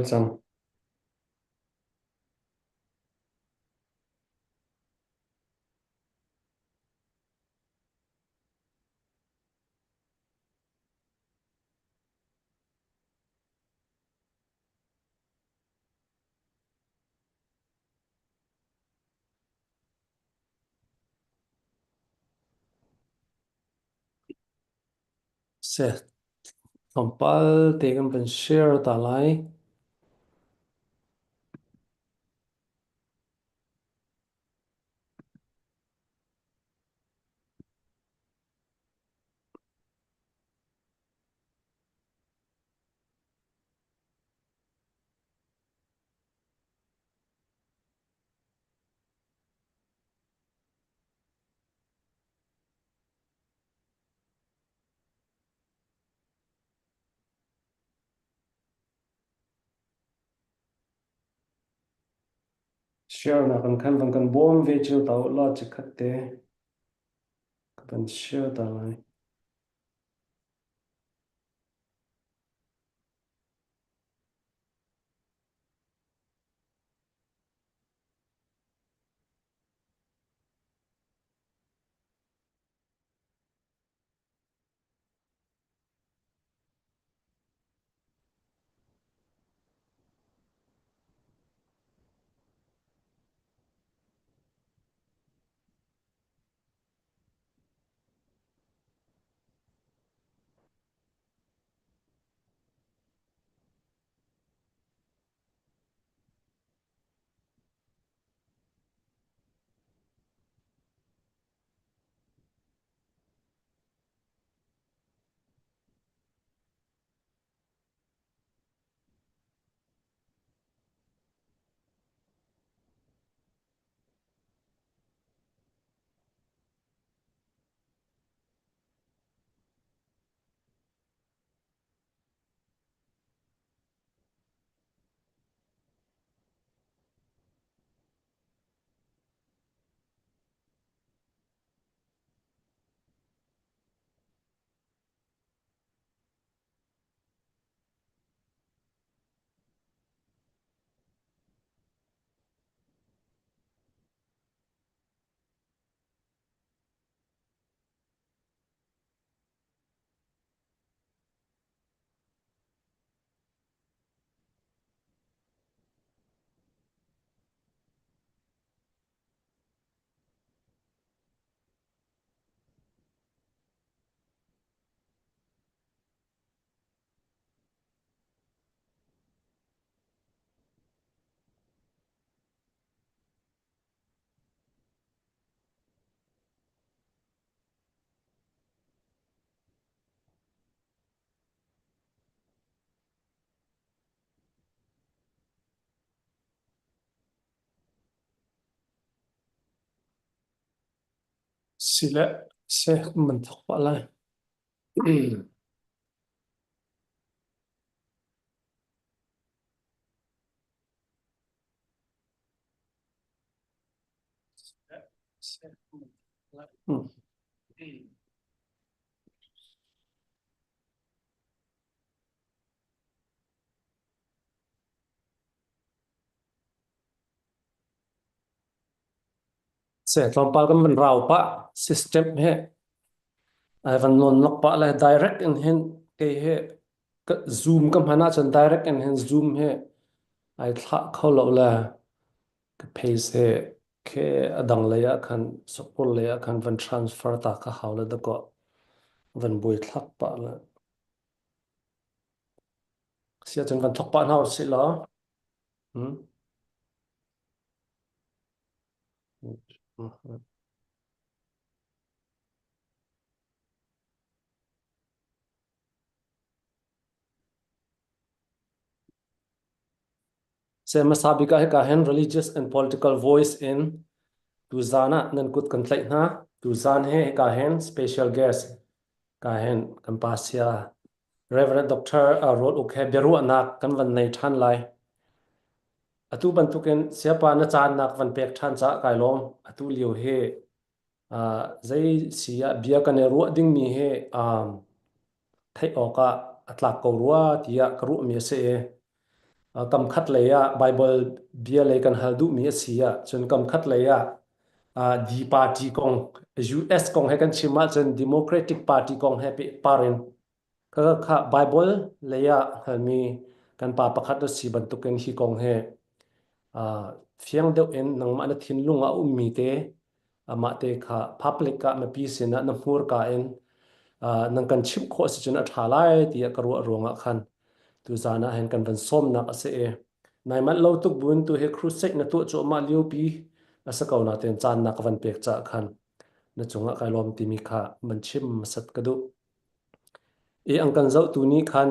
Chăng sẽ phòng pa thì cái bên share ta lại share là cần khăn bằng cần bom về chiều tàu lo chỉ khát thế cái bên share ta lại xí lệ sẽ mình thọc vào lại sẽ phòng pa cái mình rào pa system hệ ai văn non nok pa lại direct in hen cái hệ cái zoom cái mana chân direct in hen zoom hệ ai thắc khâu lộ là cái pace hệ cái adang lấy khăn support lấy khăn văn transfer ta cái hậu là đó có văn bùi thắc pa là sẽ chân văn thắc pa nào sẽ lo ừ. Se masabi ka he ka hen religious and political voice in tuzana nan kut kan tlai na tuzan he ka hen special guest ka hen kampasia Reverend Doctor Rod Ukhe Beru anak kan van nei than lai atu ban tuken siapa na chan nak van pek than cha kai lom atu liu he zai sia bia kan ru ding mi he thai oka atlak ko ruwa tia karu mi se cầm khát lấy Bible bia lấy kan hal du mi sia chun cầm khát lấy di party kong US kong he kan chima chun Democratic Party kong he parin ka Bible leya mi kan pa pakhat si bantuken hi kong he fiang deuh en nangmah na thinlung a ummi te ama te kha public ka ma pi sina na hmur ka en nang kan chim kho si chun a thalai ti a karu ronga khan tu zana hen kan van som nak ase e nai man lo tuk bun tu he crusade na tu cho ma liu pi asa kau na ten chan nak van pek cha khan na chunga kai lom ti mi kha man chim sat kadu e angkan zau tu ni khan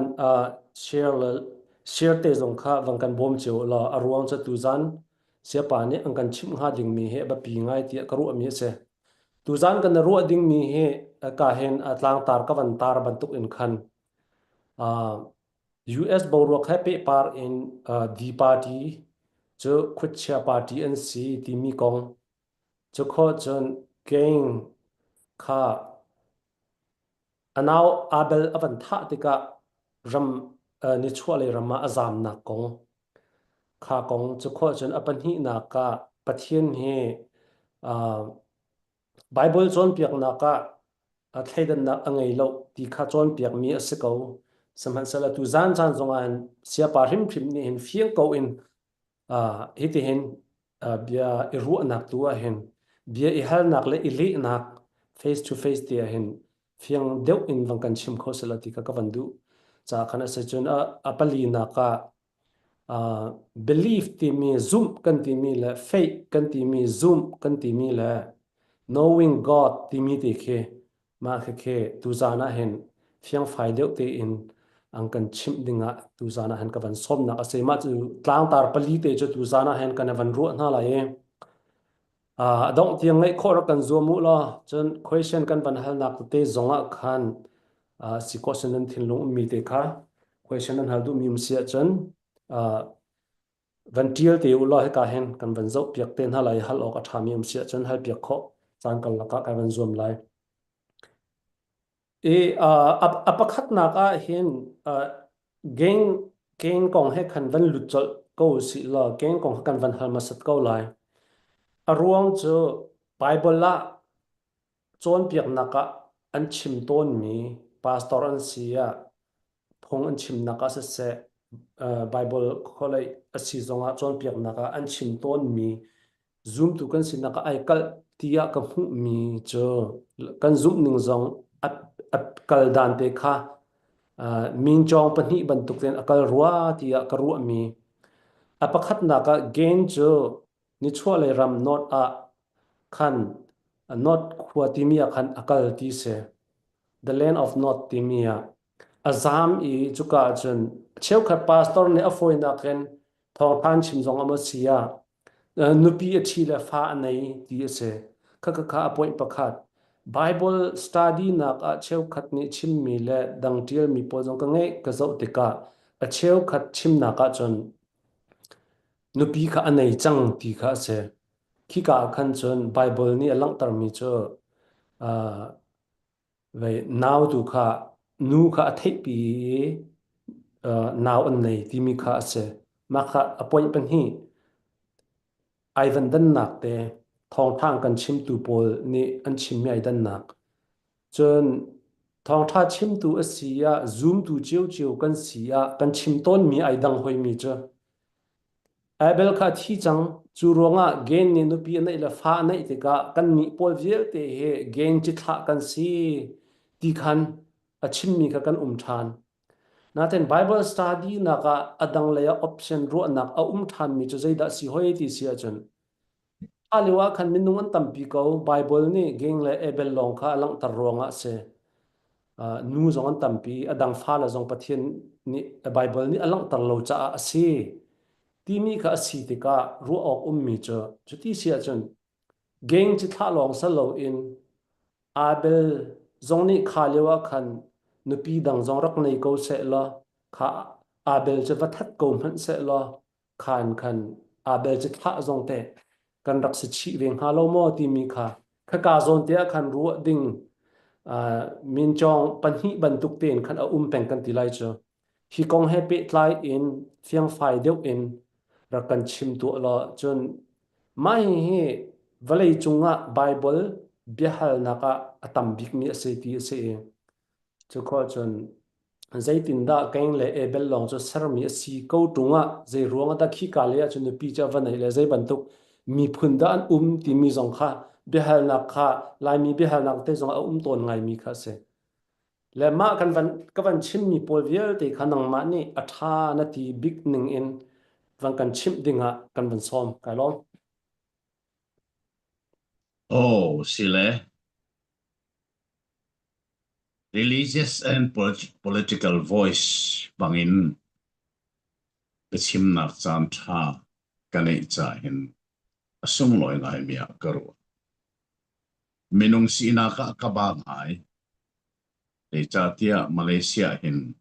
share te zong kha wang kan bom cheu la arwang cha tu zan sia pa ni angkan chim ha ding mi he ba pi ngai ti karu mi se tu zan kan ru ding mi he ka hen atlang tar ka van tar ban tuk in khan US borok he pe par in D party cho khutcha party NC ti mi kong cho kho chon gang kha anaw abel avan tha tika ram ni chhuale rama azam na kong kha kong chu kho chen apan hi na ka pathian he Bible chon piak na ka thaidan na angai lo ti kha chon piak mi asiko samhan sala tu zan zan zong an sia pa hrim phim ni hin fiang ko in hiti hin bia iru nak tu a hin bia I hal nak le ili nak face to face ti a hin fiang deuh in wang kan chim kho sala ti ka vandu cha khana se chun a pali na ka belief ti mi zoom kan ti mi la faith kan ti mi zoom kan ti mi la knowing God ti mi ti khe ma khe tu zana hen fiang fai deuh te in ang kan chim dinga tu zana hen ka van som na ase ma chu tlang tar pali te chu tu zana hen kan van ru na la e dong tiang ngai khor kan zo mu lo chen question kan van hal nak te zonga khan si question nan thin long mi te kha question nan hal du mi sia chen van tiel te u lo he ka hen kan van zo piak ten halai hal ok atha mi sia chen hal piak kho chan kan la ka van zoom lai apakhat na ka hin geng geng kong he khan van lu chol ko si la geng kong kan van hal masat ko lai arwang chu Bible la chon piak naka an chim ton mi pastor an sia phong an chim naka se Bible kholai asi zonga chon piak naka an chim ton mi zoom tu kan sin naka ai kal tia ka hu mi cho kan zoom ning zong at kal dan te kha min chong pani ban tuk ten akal ruwa tia ka ruwa mi apakhat naka gain cho ni chhuale ram not a khan not khuatimia khan akal ti se the land of not timia azam I chuka chun cheu khat pastor ne afoi na ken thong than chim zong ama sia nupi a thi la fa nei ti se kha appoint pakhat Bible study na ka cheu khat ni chim mi le dang tiel mi po jong ka nge ka zo te ka a cheu khat chim na ka chun nupi kha anei chang ti kha se khi ka khan chun Bible ni alang tar mi cho về nào tu kha nu kha thei pi nào an nei ti mi kha se ma kha appoint pen hi ai van dan nak te thong thang kan chim tu pol ni an chim mi ai dan nak chun thong tha chim tu asia zoom tu chiu chiu kan sia kan chim ton mi ai dang hoi mi cha abel kha thi chang chu ronga gen ni nu pi nei la fa nei te ka kan mi pol vel te he gen chi tha kan si ti khan achim mi ka kan than naten Bible study naka adang leya option ro nak than mi chu zaida si hoi ti sia chun aliwa khan minung an tampi ko Bible ni geng le abel long kha lang tar ronga se nu zong an tampi adang fa la zong pathian ni Bible ni alang tar lo cha ase ti mi kha si te ka ru ok mi cho chuti sia chun geng chi tha long sa lo in abel zong ni kha lewa khan nupi dang zong rak nei ko se la kha abel che wathat ko man se la khan abel che tha zong te kan rak se chi veng ha lo mo ti mi kha ka zon te khan ru ding min chong pan hi ban tuk ten khan peng kan ti lai cho hi kong happy tlai in fiang fai deuh in rakan chim tu lo chun mai hi valei chunga bible bihal naka atam bik mi ase ti ase chu kho chun zaitin da keng le ebel long chu sarmi si ko tunga zai ruanga da khi ka le chu nu pi cha van le zai bantuk mi phun da an ti mi zong kha bihal nak kha lai mi bihal nak te zong a ton ngai mi kha se le ma kan van ka van chim mi pol vial te khanang ma ni atha na ti big ning in van kan chim dinga kan van som ka lom Oh, sile. Religious and political voice bangin kachim nak chan tha kanei cha hin asung loi ngai mia karu. Minung sina ka kabang ai le cha tia Malaysia hin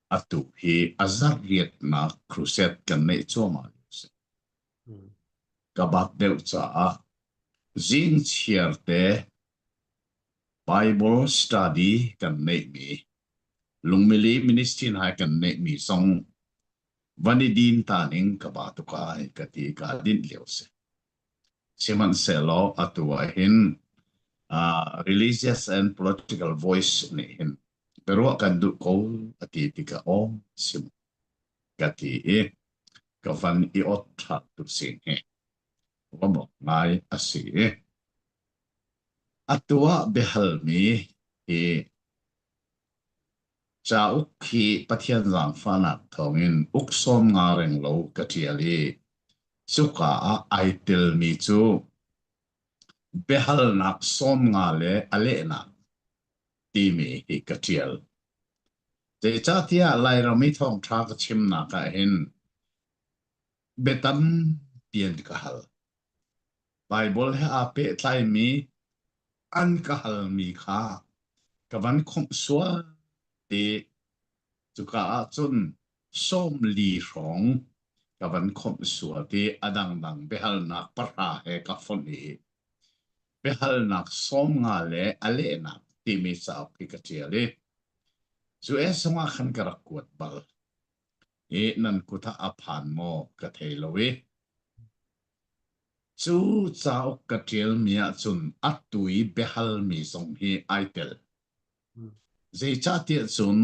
atu hi azar riet na cruset kanei choma. Kabak deu cha a zing chiar te Bible study kanei mi. Lungmili ministry hai kanei mi song vanidin taning kabatukai kati kadin liose. Siman selo atua hin religious and political voice ni hin. Pero akan du ko ati tika om sim kati kavan iot hat tu sing he. Wamo ngai asi atua behal mi cha ukhi pathian zang fanak thongin uksom nga reng lo katiali suka a aitil mi chu behal nak som nga le ale na ti mi hi katial te cha tia lai ra mi thong tha ka chim na ka hin betam pian ka hal bible he a pe tlai mi an ka hal mi kha ka van khom suwa te chuka a chun som li rong ka van khom suwa te adang dang behal nak parha he ka fon ni behal nak som nga le ale nak ti mi sa pi ka chiale chu e songa khan ka rakwat bal e nan kuta aphan mo ka theilowi chu chao ka tiel mia chun atui behal mi song hi aitel zai cha ti chun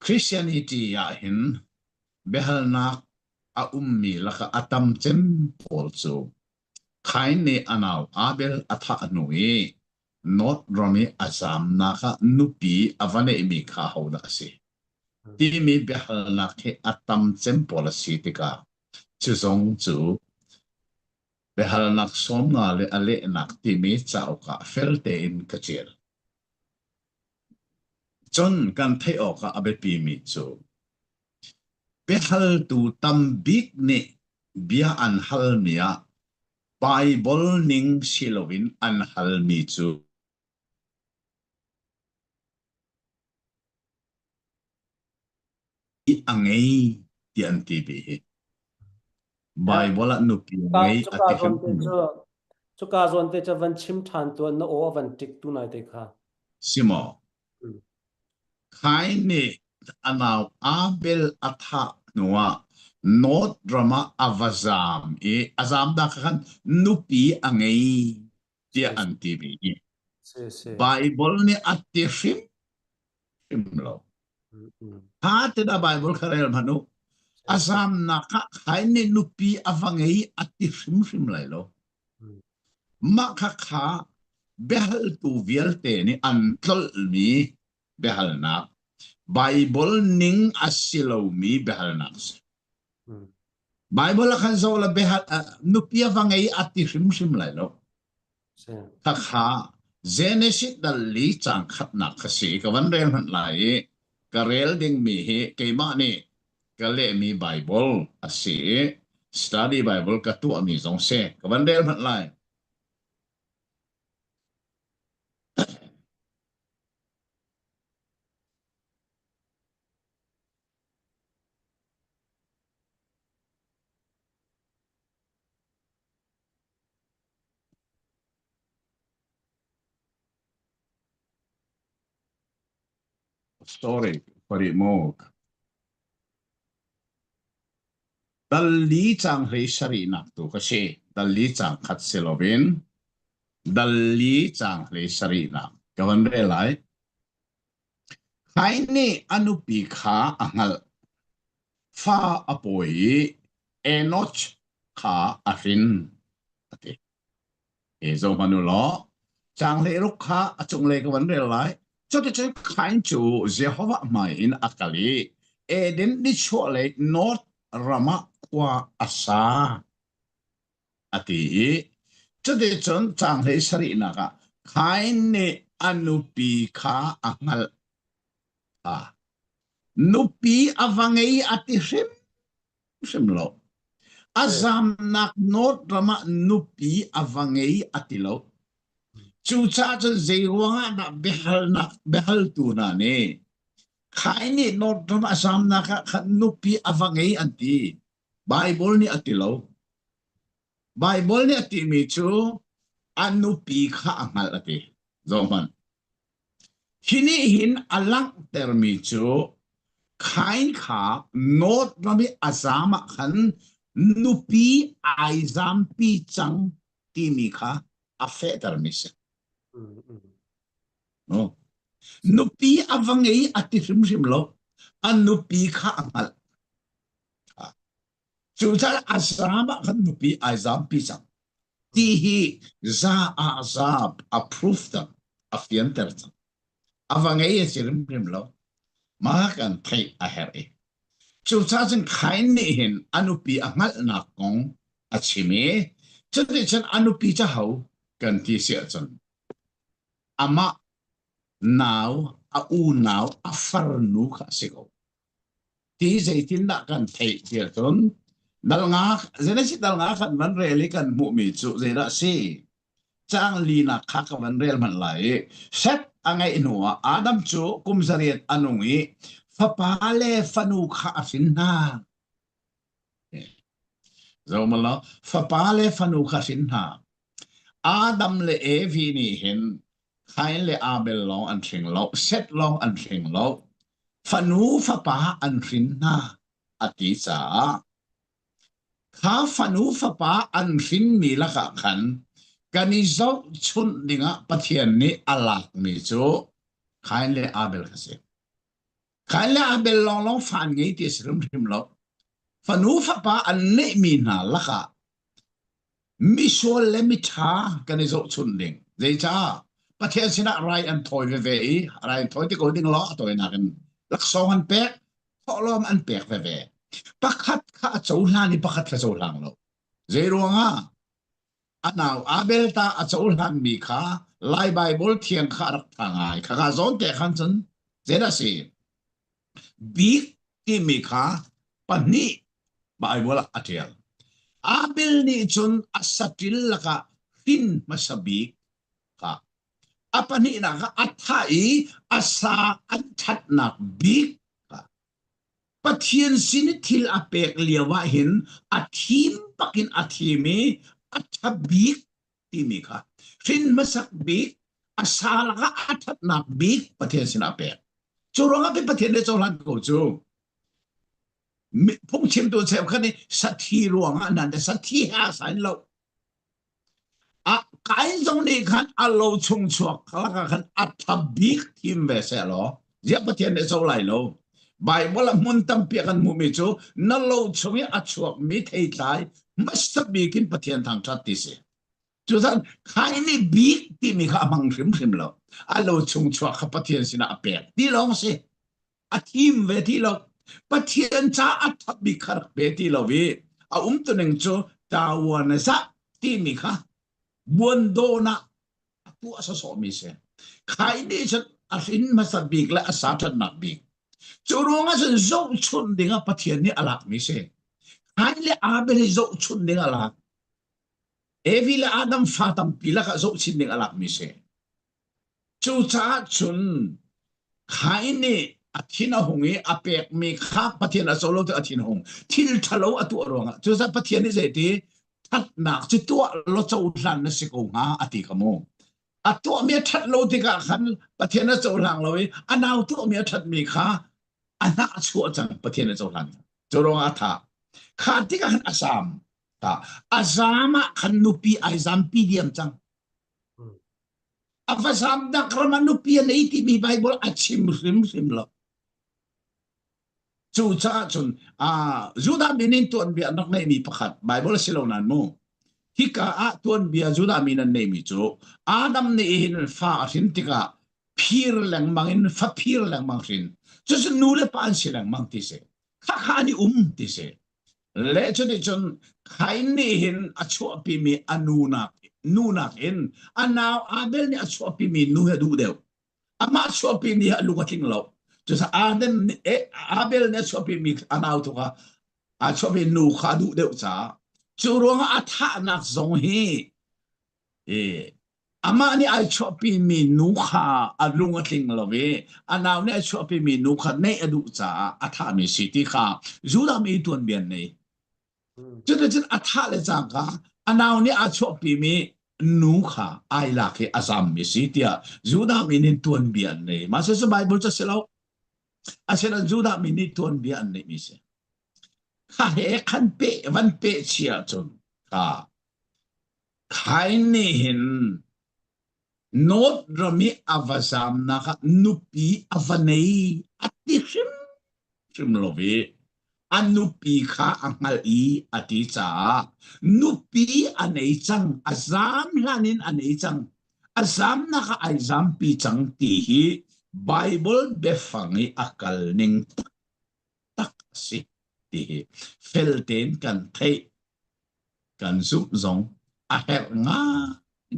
Christianity ya hin behal nak a ummi laka atam chem pol chu khai ne anaw abel atha anui not romi azam naka nupi avane mi kha hoda ase ti mi behal nak he atam chem policy tika chu zong chu behal nak som nga le ale nak ti mi chao ka felte in kachel chon kan thei o ka abe pi mi chu behal tu tam big ne bia an hal mia Bible ning silowin an hal mi chu i angei ti an ti bi ya Bible at nupi ka angei chu ka ati zon hem te chu ka zon te cha van chim than tu na o van tik tu nai te kha simo khai ne anaw abel atha nuwa not drama avazam azam da kan nupi angei ti se an ti bi se Bible ni ati him lo ha te da Bible kharel manu se azam na ka khai ne nupi avangei ati him lai lo makakha behal tu vialte ni antol mi behal na Bible ning asilo mi behal na Bible kan so la behal nupia vangai ati sim lai lo se kakha Genesis dali chang khat na khasi ka van rel han lai ka rel ding mi he ke ma ni ka le mi Bible asi study Bible ka tu ami zong se ka van rel han lai sorry parimok dali chang rei sari nak tu kasi dali chang khat selovin dali chang rei sari nak kawan relai hai ni anupi kha angal fa apoi enoch kha arin ate e zo manulo chang le ruk kha achung le kawan relai cho te chen khain chu Jehovah mai in akali e den ni chole north rama kwa asa ati cho te chen chang le sari naka khain ne anupi kha angal a nupi avangei ati sim lo azam nak not rama nupi avangei ati lo chu cha chen zeiwanga na behal tu na ne khai ni not rama azam nak nupi avangei anti bible ni ati lo bible ni ati mi chu anupi kha angal ati zoman hini hin alang termi chu khain kha not rami azama khan nupi aizam pi chang ti mi kha afe termi se no nupi avangei ati rim lo an nupi kha angal chu cha azama khan nupi aizam pi chang ti hi za azab approve them afian ter avangei rim lo makan thai aheri chu cha chen khain ni hin anupi angal na kong achime chadri chen anupi cha hau kan ti se chen ama now a u now a farnu kha sego ti zaitin na kan thai tiar ton dalnga zena si dalnga khan man reli kan mu mi chu zera si chang li na kha ka man rel man lai set angai nuwa adam chu kumzariat anungi fapale fanu kha afinna zomala fapale fanu kha afinna adam le evi ni hin khain le abel long an thing lo set long an thing lo fanu fapa an finna ati cha kha fanu fapa an fin mi la kha khan kani zau chun dinga pathian ni alak mi chu khain le abel khase khain le abel long long fan ngei ti rim lo fanu fapa an ne mi na la kha mi so le mi tha kani zau chun ding zai cha pathian sina rai an thoi ve ve rai thoi ti ko ding lo toy na kan lak song an pek tholom an pek ve ve pakhat kha chau hla ni pakhat kha chau hlang lo zai ruanga anaw abel ta a chau hlan mi kha lai bible thian kha rak thangai kha zon te khan chen zeda si big ti mi kha pani bible atial abel ni chun asatil laka fin masabi kha apani na ka athai asa athat na big kha pathian sin thil apek liawa hin athim pakin athimi athabik timi kha fin masak bik asala ka athat na bik pathian sin apek churonga pe pathian le cholan ko chu phung chim tu chep khani sathi ruanga nan de sathi ha sain lo a kai zong ni khan alo chung chuak khala khan athabik tim ve se lo ya pathian le cholai lo bible mun tam pe kan mu mi chu na lo chumi achuak mi thei tlai masabikin pathian thang chat ti se chu san khai ni big ti mi kha mang rim lo alo chung chuak kha pathian sina apek ti long se a team ve ti lo pathian cha athabi khar pe ti lo vi a tu neng chu tawana sa ti mi kha buon do na tu asa so mi se khai ni chan asin masabik la asatan na big churonga san zo chun dinga pathian ni alak mi se hai le abel zo chun dinga alak evi le adam fatam pila ka zo chin dinga alak mi se chu cha chun khai ni athina hongi apek mi kha pathian a solo te athina hong thil thalo atu ronga chu sa pathian ni ze ti that na chu tu lo chau hlan na se ko nga ati kamo ตัวเมียทัดโลติกะขันประเทศนั้นเจ้าหลังเลยอันเอาตัวเมียทัดมีขาอันน่าชัวจังประเทศนั้นเจ้าหลังเจ้ารองอาถาขาดที่กันอาสามตาอาสามะขันนุปีไอซามปีเดียมจังอาฟาสามดักรมันนุปีในที่มีไบเบิลอัดชิมริมละจู่จ้าจนจูดามินินตัวเบียนักในมีประคัดไบเบิลสิโลนันโมฮิกาตัวเบียจูดามินันในมีจูอาดัมในเห็นฟ้าสินติกาพีร์แหลงมังอินฟ้าพีร์แหลงมังสินจะสนูเลปานสิแหลงมังที่เสข้าขานี่ที่เสเลจนจนใครนี่เห็นอชัวปีมีอนูนักเห็นอันนาวอาเบลนี่อชัวปีมีนูเฮดูเดียวอามาชัวปีมีลูกทิ้งเราจะสอาเดนอาเบลเนี่ยชัวปีมีอันนาวตัวอาชัวปีนูขาดูเดียวจ้าจูรวงอาทานักสงเฮอามานี่ไอชัวปีมีนูขาอาลุงทิ้งเราเวอันนาวเนี่ยชัวปีมีนูขาเนอดูจ้าอาทามีสิทธิขาจูดามีตัวเบียนนี่จุดนั้นอัฐาเลจังกาอันนั้นเนี่ยอาชอบปีมีนูขาไอลักเฮอาซามมิสิเตียจูดามินิตัวเบียนเนี่ยมาเสียไบเบิลจะเสลาอาเซนจูดามินิตัวเบียนเนี่ยมิเสข้าเฮขันเปวันเปเชียจนใครนี่เห็นโนดรมีอาวซามนะคะนุปีอาวเนยอติชิมโลวีanu pi kha angal I ati cha nu pi anei chang azam lanin anei chang azam na ka azam pi chang ti hi bible befangi akal ning tak si ti hi felten kan thei kan zup zong a her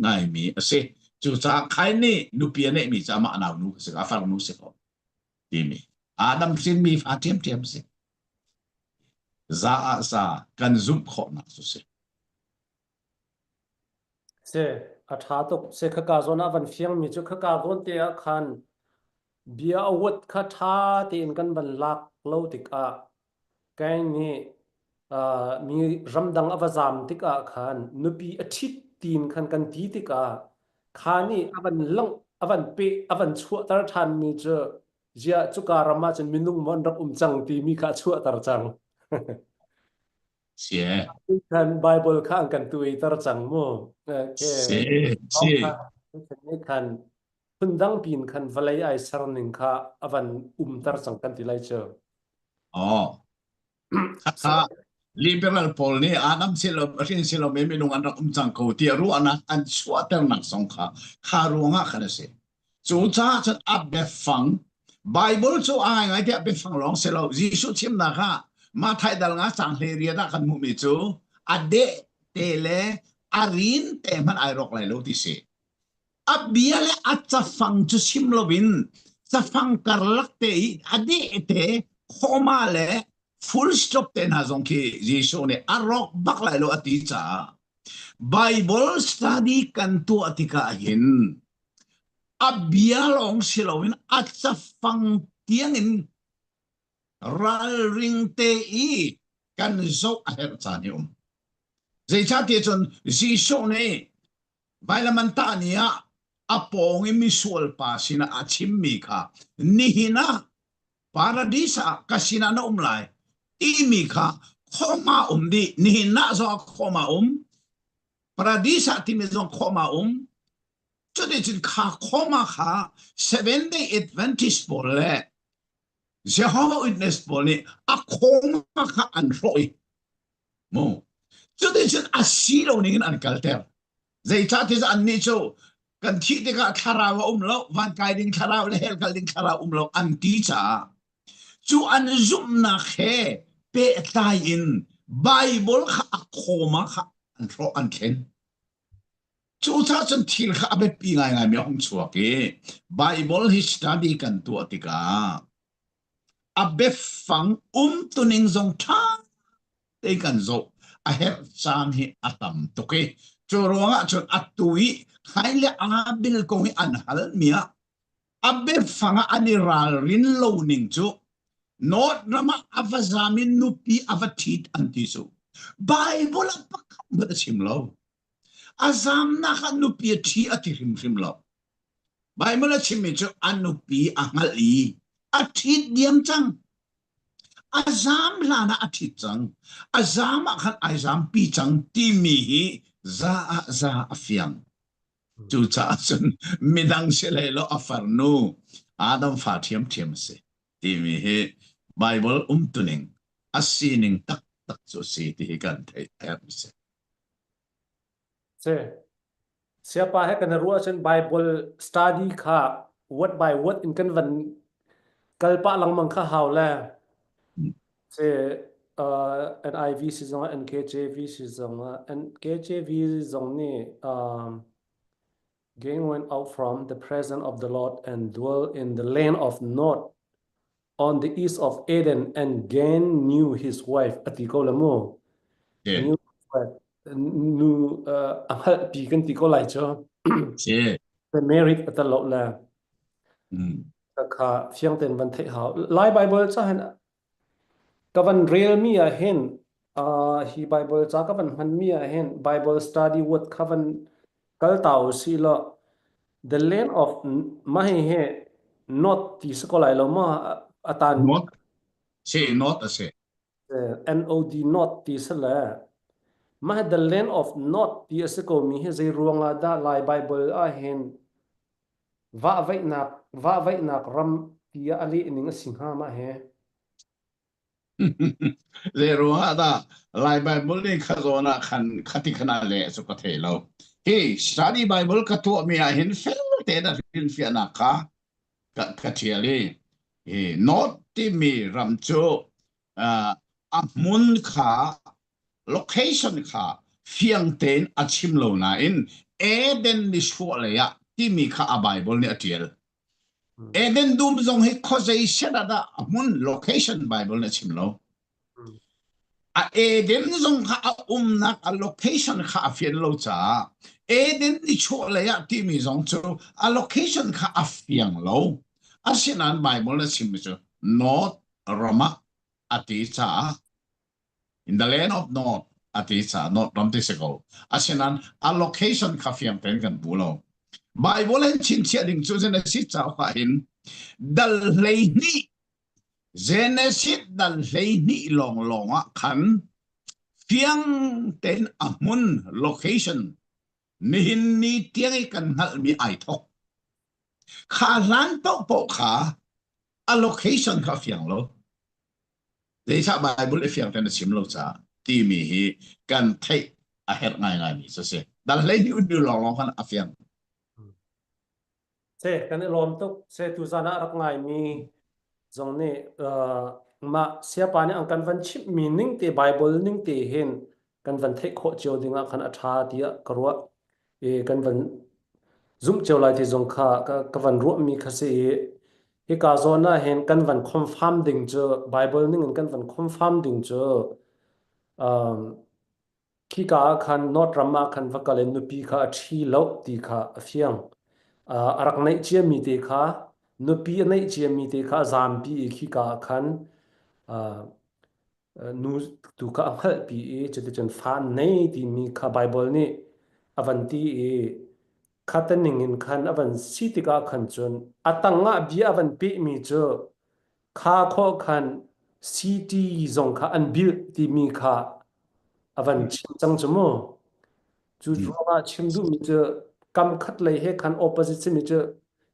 ngai mi ase chu cha khai ni nu pi ne mi cha ma na nu se ka far nu se ko ti mi adam sin mi fa tiam se za kan zum kho na su se athatok se khaka zona van fiang mi chu khaka zon te a khan bia awat kha tha tin kan ban lak lo tik a kai ni mi ramdang awazam tik a khan nupi athit tin khan kan ti tik a khani avan lang avan pe avan chua tar than mi chu jia chuka rama chen minung mon rak chang ti mi kha chua tar chang se kan Bible kan kan tui tar chang mo ke se ni kan pundang pin kan valai ai sarning kha avan tar chang kan ti lai che kha liberal pol ni anam silo rin silo me minung an chang ko ti ru ana an chua ter nak song kha ruanga kha se chu cha chan ab be fang Bible chu ngai te be fang long selo jisu chim na kha ma thai dal nga chang le ria da kan mu mi chu ade tele arin te man ai rok lai lo ti se abia le acha fang chu sim lovin cha fang karlak te ade te khoma le full stop te na zong ki jisu ne arok bak lai lo ati cha Bible study kan tu atika hin abia long silowin acha fang tiang in ral ring te I kan zo aher chani zai cha te chon jisu ne bailamantania apong mi sual pa sina achim mi kha nihina paradisa kasina na umlai imi kha khoma di nihina zo khoma paradisa ti me zo khoma chode chin kha khoma kha 7-day Adventist bole Jehovah Witness bole a khoma kha an roi mo chode chin asilo ning an kalter zai cha te an ni cho kan thi te ka kharawa lo van kai ding kharawa le hel kal ding kharawa lo an ti cha chu an zum na khe pe tai in Bible kha khoma kha an ro an ken chu cha chan thil kha be pi ngai me hong chua ke Bible hi study kan tu atika abe fang tuning zong thang te kan zo a her chan hi atam to ke chu ronga chon atui khaile abil ko hi an hal mia abe fanga aniral rin lo ning chu not rama avazamin nupi avatit antiso Bible pakam ba simlo azam na kan nupi thi ati rim lo Bible chimi chu anupi angali athi diam chang azam lana athi chang azam khan azam pi chang ti mi hi za afiang chu cha chun midang se le lo afarnu adam fa thiam se ti mi hi Bible tuning asining tak tak so si ti kan thai se se siapa he kan ruwa chen Bible study kha word by word in kan van kalpa lang mang kha haw la se NIV si zong NKJV si zong NKJV zong ni Gain went out from the presence of the Lord and dwelt in the land of Nod on the east of Eden, and Gain knew his wife. Atiko lamo knew wife. Knew ahal pikan tiko lai cho. The married at the lot la. Ka fiang ten van thei hao. Lai Bible cha han kavan real mi a hen. Hi Bible cha kavan han mi a hen. Bible study what kavan kal tau si lo. The land of Mahe not the sekolah lama atan not NOD not the sela Mah the land of not the seko mi he zai ruang ada lai Bible a hen va vai nak ram tia ali ning singha ma he Zero ada lai Bible ni khazona khan khati khana le so ka thelo he study Bible ka to mi a hin fel te da hin fi na ka thiali he not ti mi ram cho amun kha location kha fiang ten achim lo na in eden ni shwa le ya ti mi kha a Bible ni atiel eden dum zong he causation ada amun location Bible na chim lo a eden zong kha a nak a location kha a fian lo cha eden ni chwa le ya ti mi zong cho a location kha a fiang lo asinan Bible na chim cho not Rama ati cha in the land of North ati cha not ram te seko asinan a location kha fiang ten kan bulo Bible en chin chia ding chu zen si cha kha in dal leini Genesis dal leini long a khan fiang ten amun location nihin ni tiang kan hal mi ai thok kha lan to po kha a location kha fiang lo để sao Bible fiang ten sim lo cha ti mi hi kan thai a het ngai mi so se dal leini u long khan a fiang se kan lom tok se tu zana rak ngai mi zong ne ma siapa ni ang kan van chip meaning te Bible ning te hen kan van thei kho cheu dinga khan atha dia karwa e kan van zum cheu lai thi zong kha ka van ru mi kha se he ka zona hen kan van confirm ding cho Bible ning kan van confirm ding cho khi ka khan not rama khan vakalen nu pi kha thi lo ti kha afiang arak nei chia mi te kha nu pi nei chia mi te kha zam pi khi ka khan nu tu ka hal pi e chete chen fa nei ti mi kha Bible ni avanti e khataning in khan avan sitika khan chun atanga bi avan pe mi cho kha kho khan city zong kha an bil ti mi kha avan chang chmo chu chuanga chimdu mi che kam khat lei he khan opposite se mi che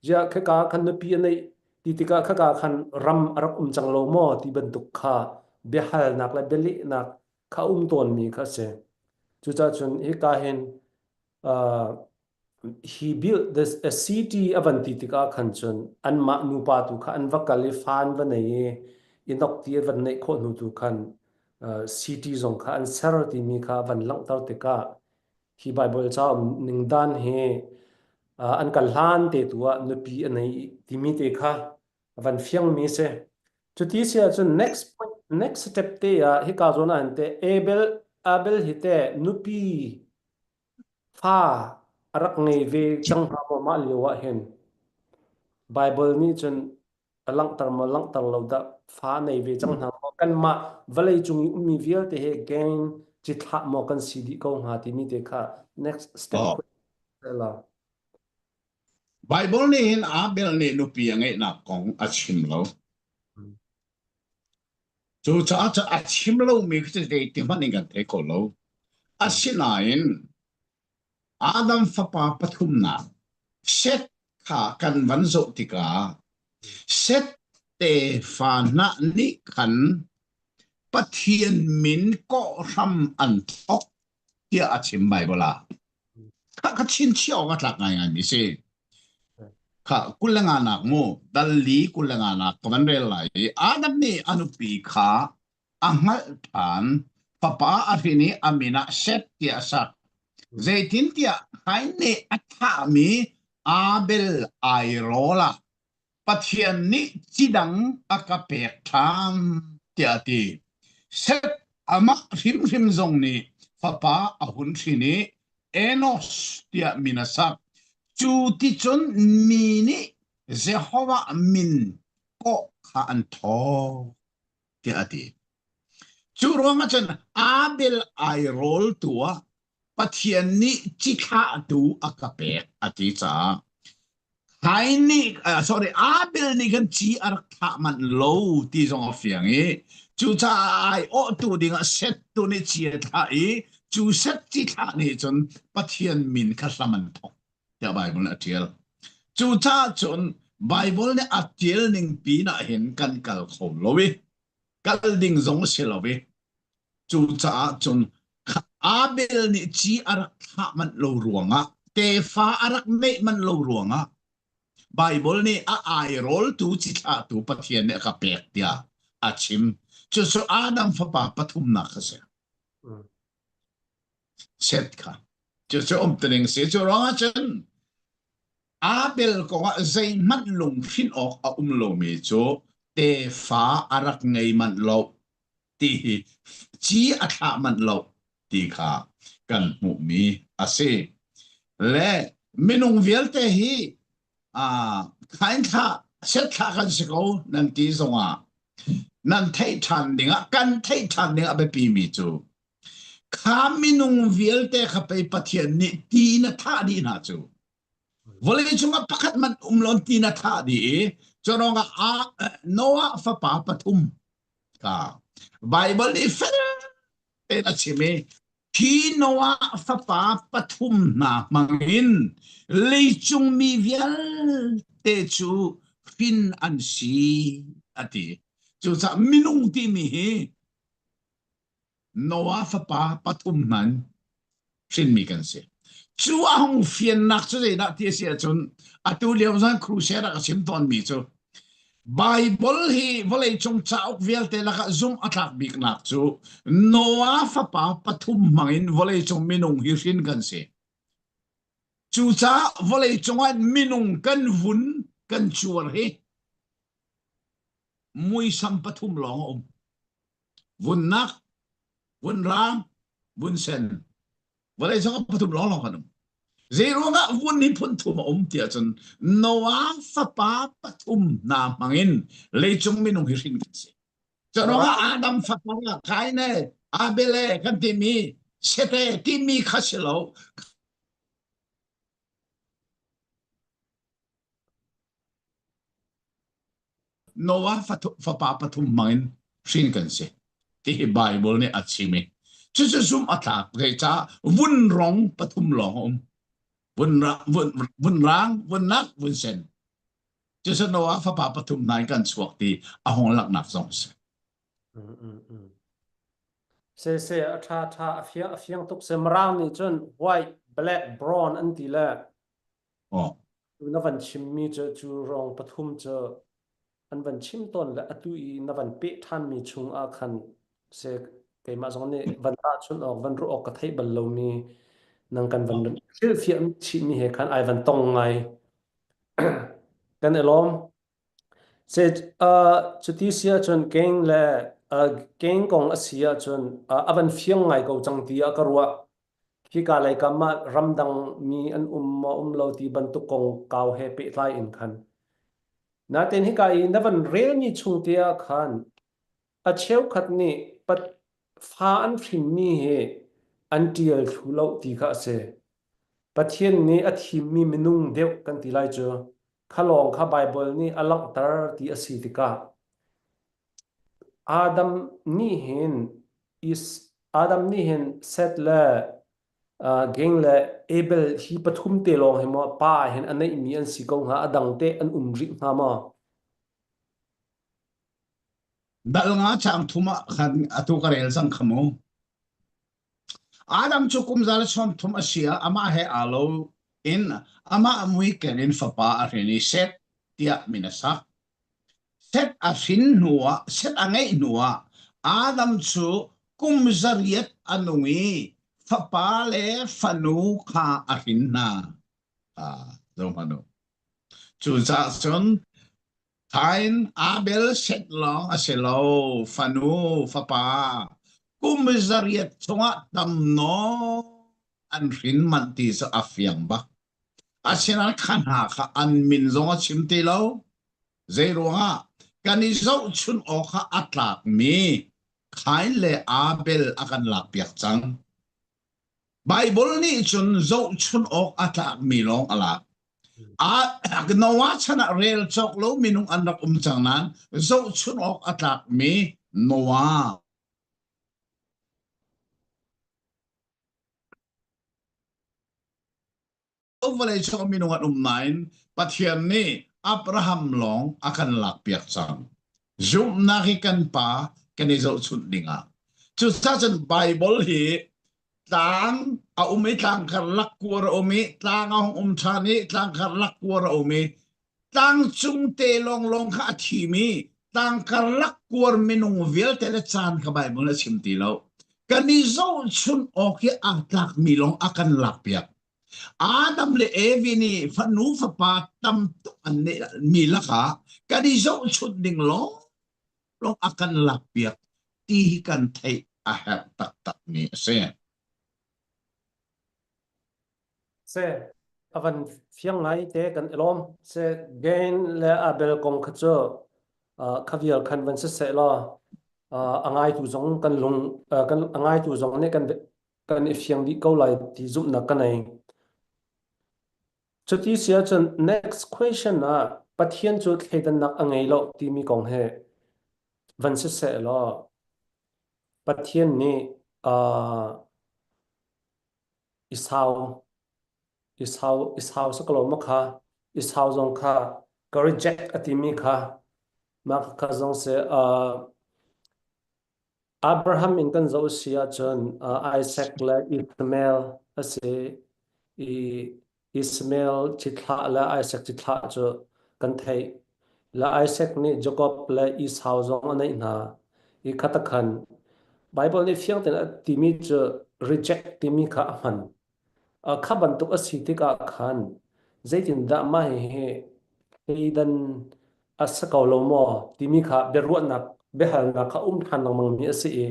ja kha ka khan na pi nei ti tika kha ka khan ram arak chang lo mo ti ban tuk kha behal nak la beli nak kha ton mi kha se chu cha chun he ka hen he built this a city avanti tika khan chun an ma nu pa tu kha an vakali fan va nei inok ti van nei kho nu tu khan city zong kha an serati mi kha van lang tar te ka hi Bible cha ning dan he an kal han te tua nupi anei timi te kha van fiang mi se chu ti sia chu next point next step te hi ka zona an te abel hi te nupi fa arak ngei ve chang ha ma liwa hen Bible ni chun alang tar lo da fa nei ve chang ha kan ma valei chung mi vial te he gain chỉ thả một con CD câu hà thì mi để cả next step oh của là Bible ni hin Abel ni nu pi ngai na kong achim lo chu cha achim lo mi khte de ti man ngan the ko lo asinain Adam fapa pathum na set kha kan van zo tika set te fa na ni khan pathian min ko ram an thok tia achim Bible kha chin chiao ga tlak ngai ngai mi se kha kulanga nak mo dalli kulanga nak kaman rel lai Adam ni anupi kha angal than papa afini amina set tia sak zaitin tia haine atha mi Abel airola pathian ni chidang akapek tham tia ti set ama rim zong ni papa ahun thini Enos tia minasak chu ti chun mi ni Jehovah min ko kha an tho tia ti chu ronga chen Abel airol tua pathian ni chikha tu akapek ati cha hai ni sorry Abel ni kan chi ar kha man lo ti zong afiang e chu cha ai o tu ding a set tu ni chi tha e chu set chi kha ni chon pathian min kha saman thok ya Bible na tiel chu cha chon Bible ne atiel ning pi na hen kan kal khom lo we kal ding zong se lo we chu cha chon Abel ni chi ar kha man lo ruanga te fa arak me man lo ruanga Bible ni ai rol tu chi tha tu pathian ne ka pek tia achim chu so Adam fa pa pathum na kha se set kha chu so tring se chu ronga chen Abel ko zai man lung fin ok a lo me chu te fa arak ngei man lo ti chi atha man lo ti kha kan mu mi ase le minung vel te hi kain tha set tha kan se ko nan ti zonga nan thei than dinga kan thei than dinga be pi mi chu kha minung vel te kha pe pathian ni ti na tha di na chu vole chunga pakhat man umlon ti na tha di choronga Noah fa pa pathum ka Bible ni fel te na chime khi Noah fa pa pathum na mangin leichung mi vial te chu fin an si ati chu sa minung ti mi Noah fa pa pathum man sin mi kan se chu ahong fian nak chu na ti sia chun atu liam san crusade ka sim ton mi chu Bible hi volei chung chauk vel te laka zoom attack big nak chu Noah fa pa pathum mangin volei chung minung hi rin kan se chu cha volei chung an minung kan vun kan chuar he mui sam pathum long vun nak vun ram vun sen volei chung pathum long kanum zero nga vun ni phun thum tia chun Noah fa pa pathum na mangin leichung minung hi rin kan se Chononga Adam fa pa kai ne Abele kan ti mi sete ti mi khasilo Noah fa pa pathum mangin rin kan se ti Bible ni achimi chu chu sum atak ge cha vun rong pathum long vun rang vun nak vun sen chu chu Noah fa pa pathum nai kan chuak ti a hong lak nak song se se tha afiang tuk se marang ni chun white black brown an ti la oh na van chim mi chu rong pathum chu an van chim ton la atu I na van pe than mi chung a khan se ke ma zong ne van ta chun ok van ru ok ka thai bal lo mi nang kan van fil fiam chi mi he khan ai van tong ngai kan elom se chuti sia chun keng le keng kong asia chun avan fiang ngai ko chang ti a karwa khi ka lai kama ramdang mi an lo ti ban tu kong kaw he pe lai in khan na ten hi ka I na van rel ni chung tia khan a cheu khat ni pat pha an phim mi he an tial thu lo ti kha se pathian ni a thim mi minung deuh kan ti lai chu khalong kha bible ni alak tar ti asi tika adam ni hin is adam ni hin set la geng la abel hi pathum te long he mo pa hin anei mi an si kong ha adang te an umri ha ma dal nga chang thuma khan atu karel sang khamo adam chukum zal chom thum asia ama he alo in ama amui kerin fapa areni set tia minasa set asin nuwa set angai nuwa adam chu kum zariat anungi fapa le fanu kha ahin na zo manu chu za chon Tain Abel set long aselo fanu fapa kumizariat chunga tamno an rin manti sa afyang ba asinan khanha kha an min zonga chimti lo zero nga kanizo chun o kha atlak mi khain le Abel akan lak piak chang Bible ni chun zo chun o atlak mi long alak Noah chana rel chok lo minung anak changnan zo chun ok atlak mi Noah overlay chok minung an nain pathian ni Abraham long akan lak piak chang zoom nakikan pa kani zo chun dinga chu sa chen Bible hi tang a umi tang kar lak kuar umi tang a chani tang kar lak kuar umi tang chung te long long kha thi mi tang kar lak kuar minung vel tele chan ka Bible na chim ti lo kani zo chun oki ang tak mi long akan lak piak Adam le Evi ni fanu fa pa tam to an mi la ka kani zo chun ding long akan lak piak ti kan thai a hat tak mi se se avan fiang ngai te kan elom se gain le abel kong khacho khavial convention se la angai tu zong kan lung kan angai tu zong ne kan fiang di ko lai ti zum na kan ai chuti sia chen next question na pathian chu thleidan nak angai lo ti mi kong he van se lo pathian ni isau is how sa kaloma kha is how zong kha ka reject atimi kha ma kha zong se Abraham in kan zo sia chon Isaac la Ishmael ase i Ismael chitha la Isaac chitha cho kan thai la Isaac ni Jacob la Esau zong anai na i khata khan Bible ni fiang ten timi cho reject timi kha han khaban tuk asitika khan zaitin da ma he heidan asakaw lo mo timi kha beruat nak behal na kha than nang mang mi ase e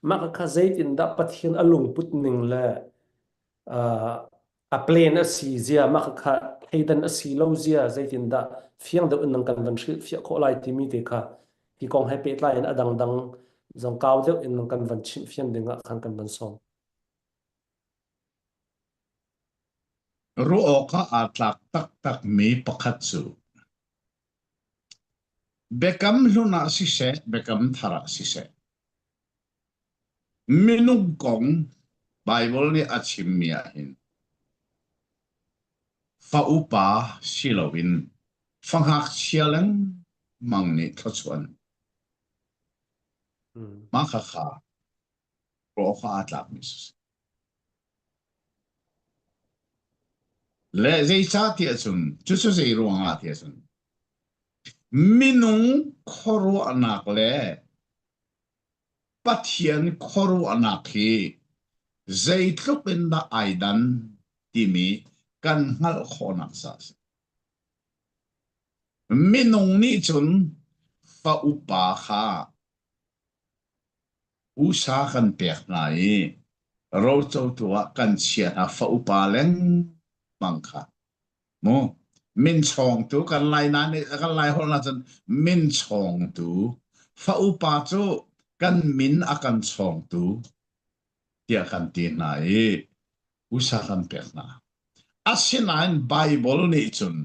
ma kha zaitin da pathian alung put ning la a plane asi zia ma kha heidan asi lo zia zaitin da fiang da unang kan van shil fia kho lai timi te kha ki kong hai pe lai adang dang zong kaw de in kan van chin fian dinga khan kan van song ruoka atlak tak mi pakhatsu bekam luna si se bekam thara si se minung kong Bible ni achim mia hin fa upa silowin fanghak sialeng mangni thachuan makha ruoka atlak mi le zai cha tia chun chu chu zai ruanga tia chun minung khoru anak le pathian khoru anak hi zai tlukin da aidan timi kan ngal khonak sa minung ni chun fa upa kha usa kan pek nai ro chau tua kan chia na fa upa leng mangkha mo min chong tu kan lai na ni kan lai hol na chun min chong tu fa upa chu kan min akan chong tu dia kan tin na usa kan pek na asinain Bible ni chun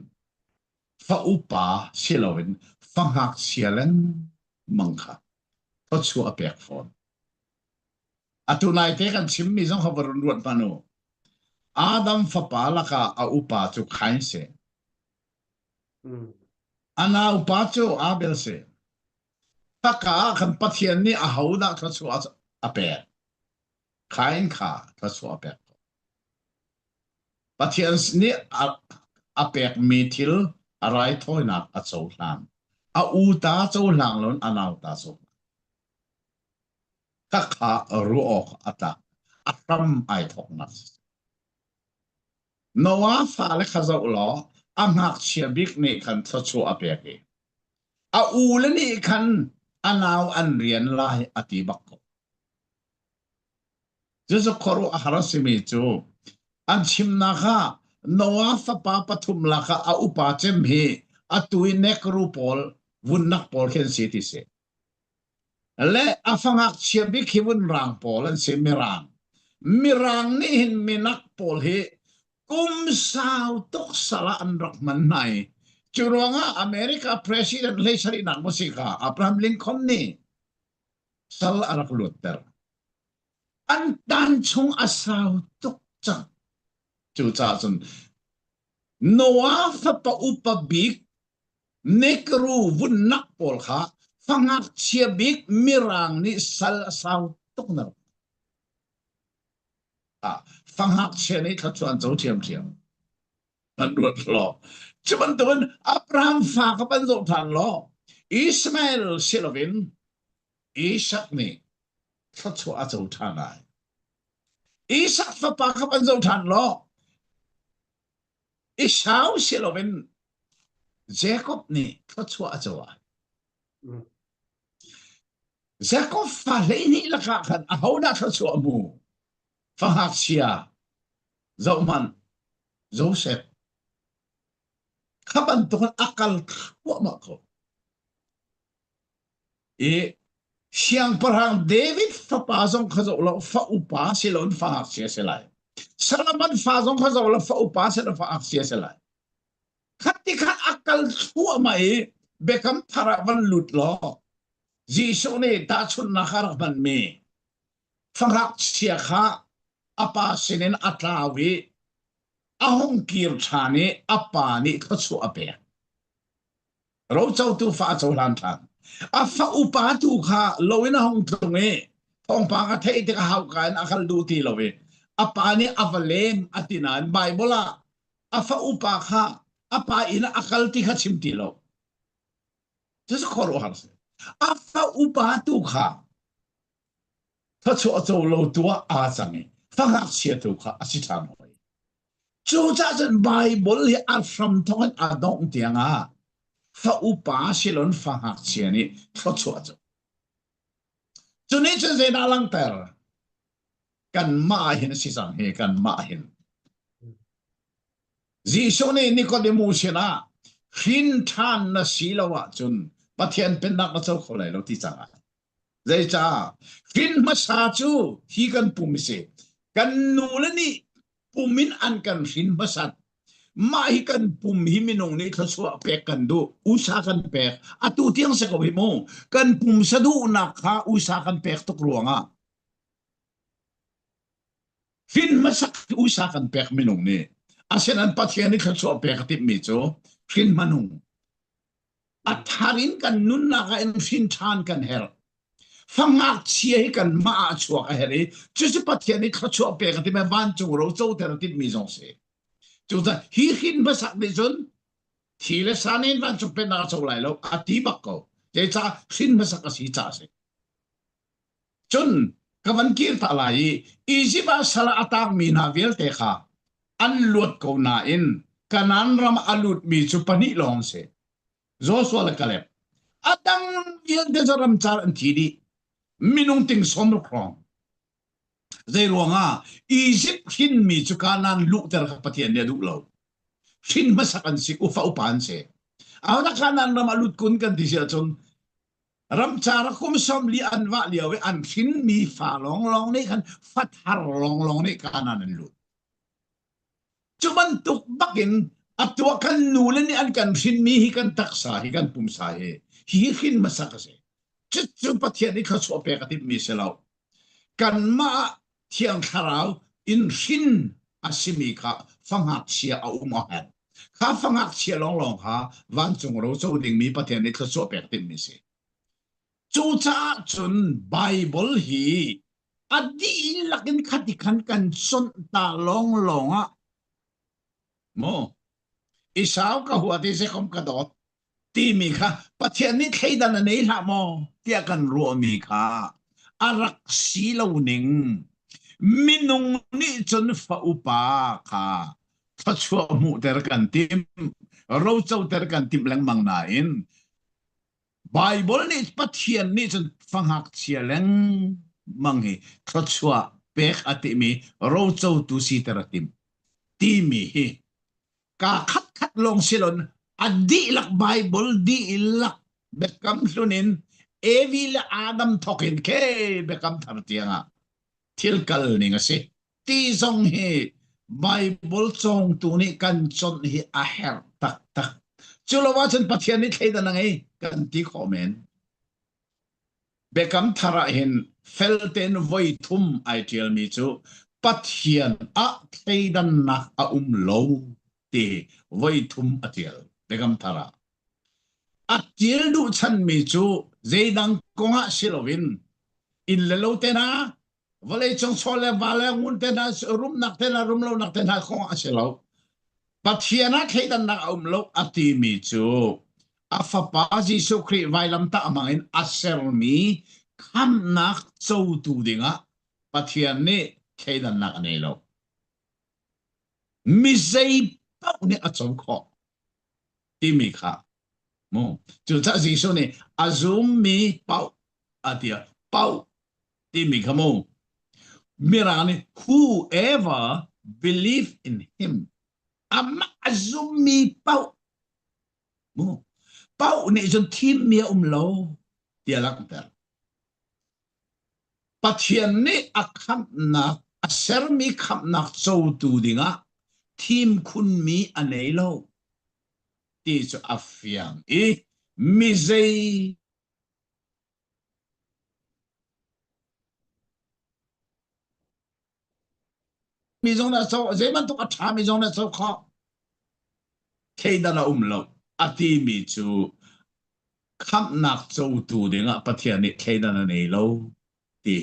fa upa silawin fanghak sialen mangkha to chu apek phone atunai te kan simmi jong khabarun ruat panu Adam fa palaka a upa chu khain se ana upa chu abel se taka kan pathian ni a hauda to chu apek khain kha to chu apek pathian ni apek mithil arai thoina a chau hlang a u ta chau hlang lon anau ta chau kakha ruok ata atam ai thok na Noah fa le khazo lo amhak chiabik ni kan thachu apeke a u le ni kan anaw an rian lai ati bakko jesu khoru a harasimi chu an chimna kha Noah fa pa pathum la kha a upa chem hi atui nekru pol vunnak pol khen city se le afangak chiabik hiwun rang pol an se mirang ni hin minak pol hi kum sao tok sala an rakman nai churonga America president le sari nak musika Abraham Lincoln ni sal arak lutter an tan chung asau tok cha chu cha chun Noah fa pa upa big nekru vun nak pol kha fangak chia big mirang ni sal asau tok na fangak chia ni kha chuan zo thiam an ruat lo chuman tuan Abraham fa ka ban zo than lo Ismail silovin Isaac ni kha chua zo thanai Isaac fa pa ka ban zo than lo Esau silovin Jacob ni kha chua zo Jacob fa le ni la ka khan a hoda kha chua mu fangak chia Zauman Joseph kaban tuhan akal wa mako siang perang David fa pasong khazo lo fa upa silon fa aksia selai Salaman fa zong khazo lo fa upa silon fa aksia selai khatika akal wa mai bekam tharavan lut lo jisu ne ta chun na kharaban me fangak sia kha apa sinin atlawi ahong kir chani apani khachu ape ro chau tu fa chau lan than afa upa tu kha loina hong thunge thong pa ka thei te ka hau kan akal du ti lowe apani avalem atinan bible afa upa kha apa ina akal ti kha chim ti lo just khoro har se afa upa tu kha khachu chau lo tua a change fa ngak sia tu kha asithan chu cha chen Bible hi a from thon a dong tianga fa upa silon fa hak chiani tho chu chu chu ni chen se na lang ter kan ma hin si sang he kan ma hin ji so ne Nicodemus na hin than na silawa chun pathian pen nak na chau kholai lo ti changa zai cha hin ma sa chu hi kan pum se kan nu le ni pumin an kan hin basat mai kan pum himinong ni thaswa pek kan do usa kan pek atu tiang sa ko mo kan pum sadu na kha usa kan pek tok ruanga fin masak usa kan pek minong ni asen an pathian ni thaswa pek tip mi cho fin manung at harin kan nun na ka en fin than kan her fangak chia kan ma chua ka heri chu pathian ni khachua pe ka ti ma van chu ro zo ter ti mi zong se chu za hi hin ba sak ni zon thi le sanin van chu pe na chu lai lo ati bak ko je cha hin ba sak si cha se chun ka van kir ta lai isi ba sala atak mi na vel te kha an luat ko na in kanan ram alut mi chu pani long se zo so la kalep atang vel de zaram char an thi di minung ting som krong zai ruanga Egypt hin mi chukanan lu ter ka pathian ne du lo hin masakan si ufa upan se awna kanan na malut kun kan ti sia chon ram chara kum som li an wa liawe an thin mi fa long long ni kan fat har long long ni kanan lu chuman tuk bakin atwa kan nulen ni an kan thin mi hi kan taksa hi kan pumsa hi hin masakase chu pathian ni kha so pe ka ti mi selau kan ma thiang tharau in thin asimi kha fangak sia a uma hat kha fangak sia long long ha van chung ro so ding mi pathian ni kha so pe ka ti mi se chu cha chun bible hi adi lakin khatikan kan son ta long long a mo isaw ka huati se kom ka dot ti mi kha pathian ni theidan nei la mo tia kan ru mi kha arak si lo ning minung ni chun fa upa kha thachua mu ter kan tim ro chau ter kan tim lang mang na in Bible ni pathian ni chun fangak chialeng mangi thachua pek ati mi ro chau tu si teratim ti mi hi ka khat long silon adi lak Bible di ilak bekam sunin evil Adam thokin ke bekam thartianga tilkal ni ngasi ti song hi Bible song tu ni kan chon hi a her tak tak chulawa chen pathian ni thei da ngai kan ti comment bekam thara hin felten voi thum ai tial mi chu pathian a thei dan na a lo ti voi thum atial bekam thara atil du chan mi chu zeidang konga silowin in lelo te na vale chong sole vale ngun te na rum nak te na rum lo nak te na konga silo pathiana theidan na lo ati mi chu afapa Jesu Christ vailam ta amangin asel mi kham nak chou tu dinga pathian ni theidan nak nei lo mi sei pau ni a chong kho ti mi kha mo chu cha Jesu ni azum mi pau atia pau ti mi kha mo mirani whoever believe in him ama azum mi pau mo pau ni chon thim mi lo tia lak ter pathian ni akham na aser mi kham nak chou tu dinga thim khun mi anei lo ti chu afiang e mi zei mi zong na so zei man tu ka tha mi zong na so kho thei da la lo ati mi chu kham nak chou tu dinga pathian ni thei da na nei lo ti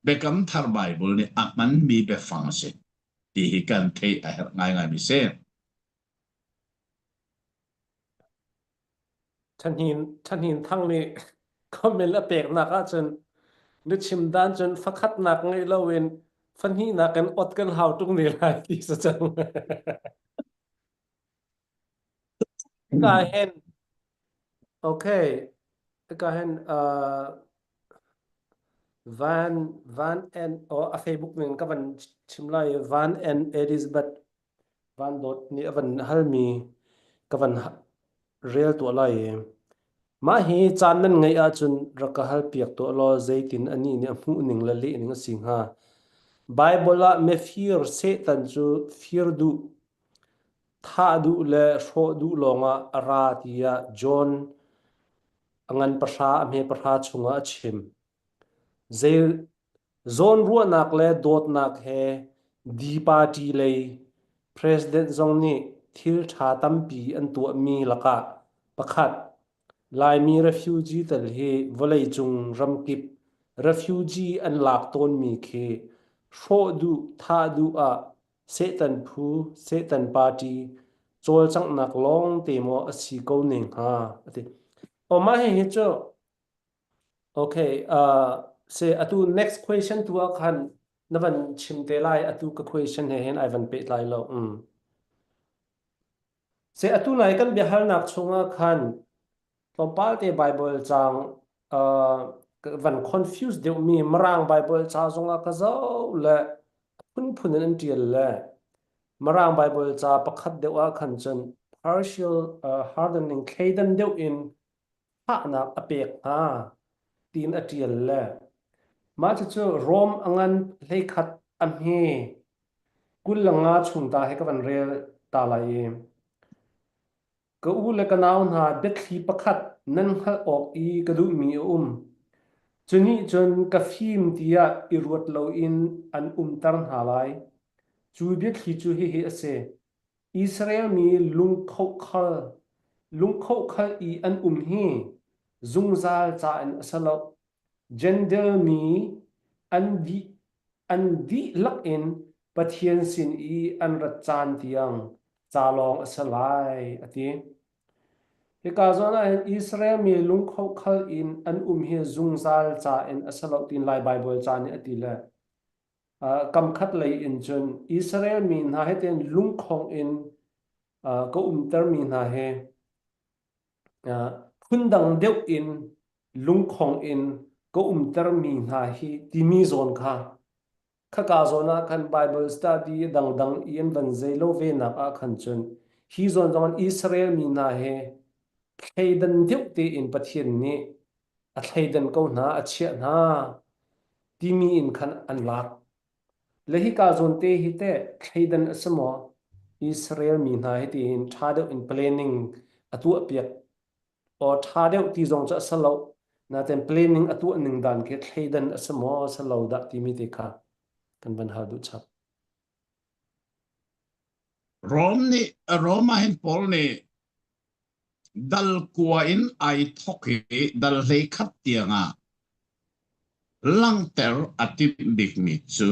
bekam thar Bible ni akman mi be fang se ti hi kan thei a her ngai ngai mi se Than hin thang ni comment la pek nak a chun nu chim dan chun fakhat nak ngai lowin fan hi nak kan ot kan how tung ni lai ti sa chang ka hen okay ka hen van and or a Facebook ning ka van chimlai van and Elizabeth van dot ni van halmi ka van real to lai ma hi chan nan ngai a chun rakahal piak to lo zaitin ani ni mu ning la le ning sing ha Bible la me fear se tan chu fear du tha du le sho du longa ara tia John angan pasha me pasha chunga chim zai zon ruwa nak le dot nak he di party le president zong ni thil tha tampi an tu mi laka pakhat lai mi refugee tal he volei chung ramkip refugee an lak ton mi khe sho du tha du a setan phu setan party chol chang nak long te mo asi ko ning ha ati o ma he cho okay say atu next question tu khan navan chimte lai atu ka question he hen ivan pe lai lo say atu nai kan bihal nak chunga khan topal te bible chang van confused de mi marang bible cha zonga ka zo le phun an tial le marang bible cha pakhat de wa khan chen partial hardening kaidan de in ha na apek ha tin atial le ma chu rom angan leikhat amhe kulanga chungta he ka van rel ta lai ka u le kanaw na betli pakhat nan khal ok I ka du mi chuni chun ka phim tia irut lo in an tar halai chu betli chu hi ase Israel mi lungkhau khal I an hi zungzal cha an asalo gender mi an di lak in pathian sin I an rat chan tiang chalong asalai ati hikazona Israel mi lungkhau khal in an hi zungzal cha in asalo tin lai Bible cha ni atila kam khat lei in chun Israel mi na heten lungkhong in ko tar mi na he khundang deuh in lungkhong in ko tar mi na hi timi zon kha khaka zona kan Bible study dang ien ban zelo ve na a khan chun hi zon zon Israel mi na he thleidan deuh te in pathian ni a thleidan ko na a chia na timi in khan an lak lehi ka zon te hi te thleidan asamo Israel mi na he tin thado in planning atu apiak or thadeu ti zong cha salo na ten planning atu ning dan ke thleidan asamo salo da ti mi te kha kan ban ha du chap Roma hin Paul ni dal kuwa in ai thoki dal lei khat tianga lang ter atip big mi chu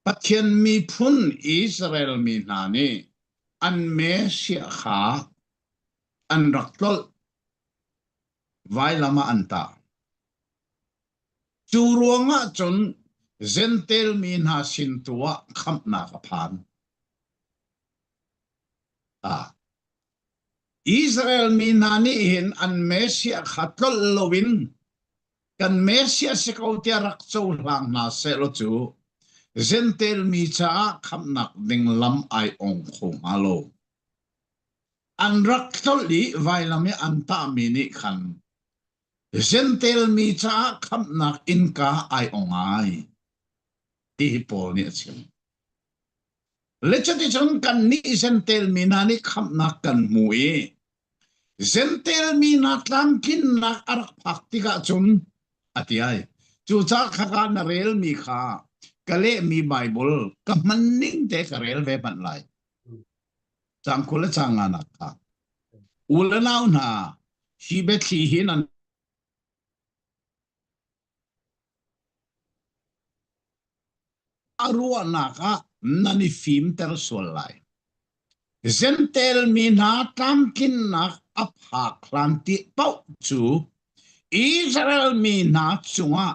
pathian mi phun Israel mi na ni an me sia kha an raktol vai lama anta chu ruanga chon zentel mi na sin tuwa kham na ka phan Israel mi na ni hin an me sia khatol lowin kan me sia sikautia rakcho lang na se lo chu zentel mi cha kham nak ding lam ai ong khong alo an raktol li vai lami anta mi ni khan zentel mi cha kham nak inka ai ongai ti pol ni achim lechati chon kan ni zentel mi na ni kham nak kan mui zentel mi na tlamkin nak arak phaktika chun atiai chu cha khaka na rel mi kha kale mi Bible ka manning te ka rel ve ban lai chang khula changa nak kha ulanau na hi bet hi hin an arua naka nani film ter solai zentel mi na tamkin nak apha klanti pau chu Israel mi na chunga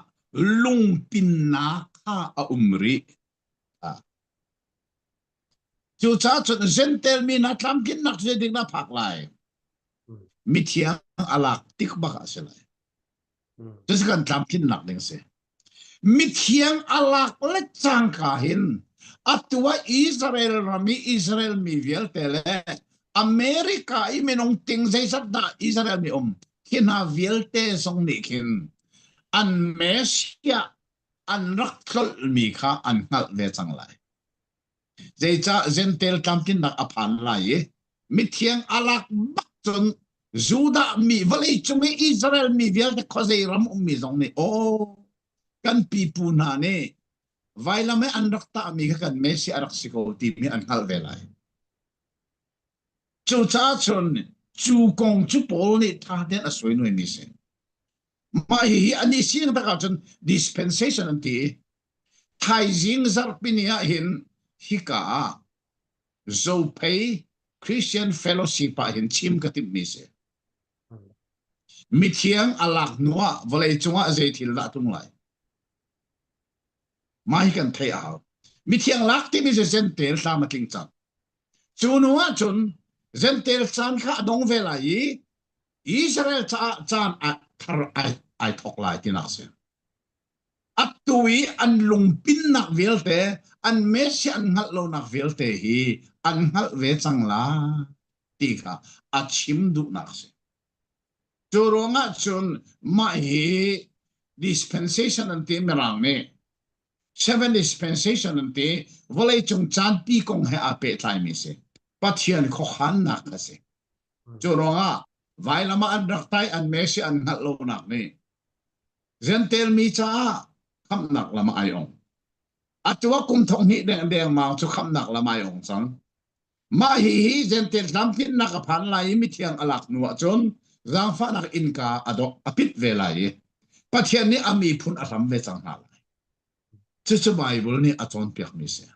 lungpin na kha a umri chu cha chun zentel mi na tamkin nak zedik na phak lai mithiang alak tik baka selai just kan tamkin nak ding se mithiang alak le chang ka hin atua Israel rami Israel mi vial tele America I menong ting zai sat da Israel mi kina vial te song ni kin an mesia an raktol mi kha an ngal ve chang lai zai cha zentel tamkin nak aphan lai mithiang alak bak chon Juda mi valai chungi Israel mi vial te khozei ram mi zong ni kan pipu na ne vai la me anrak ta mi kan Messi arak siko ti mi an hal velai chu cha chon chu kong chu pol ni tha den a soi noi mi se ma hi ani sing ta ka chon dispensation an ti thai jing zar pinia hin hika zo pay Christian fellowship a hin chim ka ti mi se mithiang alak nuwa volai chunga zai thil da tung lai mai kan thei ao mi thiang lak ti mi zentel sa ma king chan chunuwa chun zentel chan kha dong velai Israel chan a thar ai thok lai ti nak se atui an lungpin nak velte an mesia an ngal lo nak velte hi an ngal ve chang la tika achim du nakse churonga chun ma hi dispensation ante merang ne seven dispensation ante volei chung chan pi kong he ape tlai mi se pathian kho khan nak ase churonga vai lama an raktai an mesi an ngal lo nak ne zentel mi cha kham nak lama ayong atwa kum thong ni deng deng ma chu kham nak lama ayong sang ma hi zentel lam tin nak phan lai mi thiang alak nuwa chon zang fa nak inka adok apit velai pathian ni ami phun aram ve chang hal chu bible ni achon piak mi se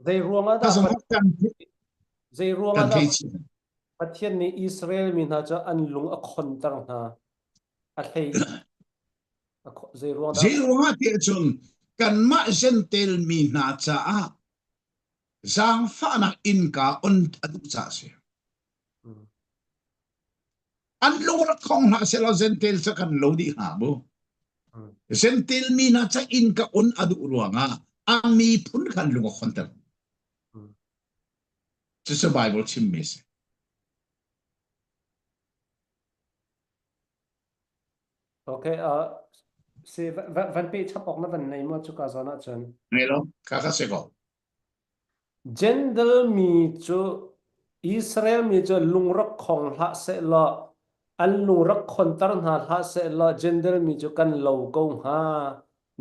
Zai ruanga ka da som kan zai ruanga kan da thei chi pathian ni Israel min ha cha an lung a khon tang na a thei zai ruanga da zero ma ti chun kan ma zentel mi na cha a zang fa nak inka on adu cha se an lo ra khong na se lo zentel cha kan lo di ha bo zentel mi na cha inka on adu ruanga ami phun kan lu khon tar chu bible chim mi se okay se van pe chapok na van nei mo chu ka zona chen nelo ka se go Jendel mi chu Israel mi chu lungrak khong ha se la an lungrak khon tar na ha se la jendel mi chu kan lo go ha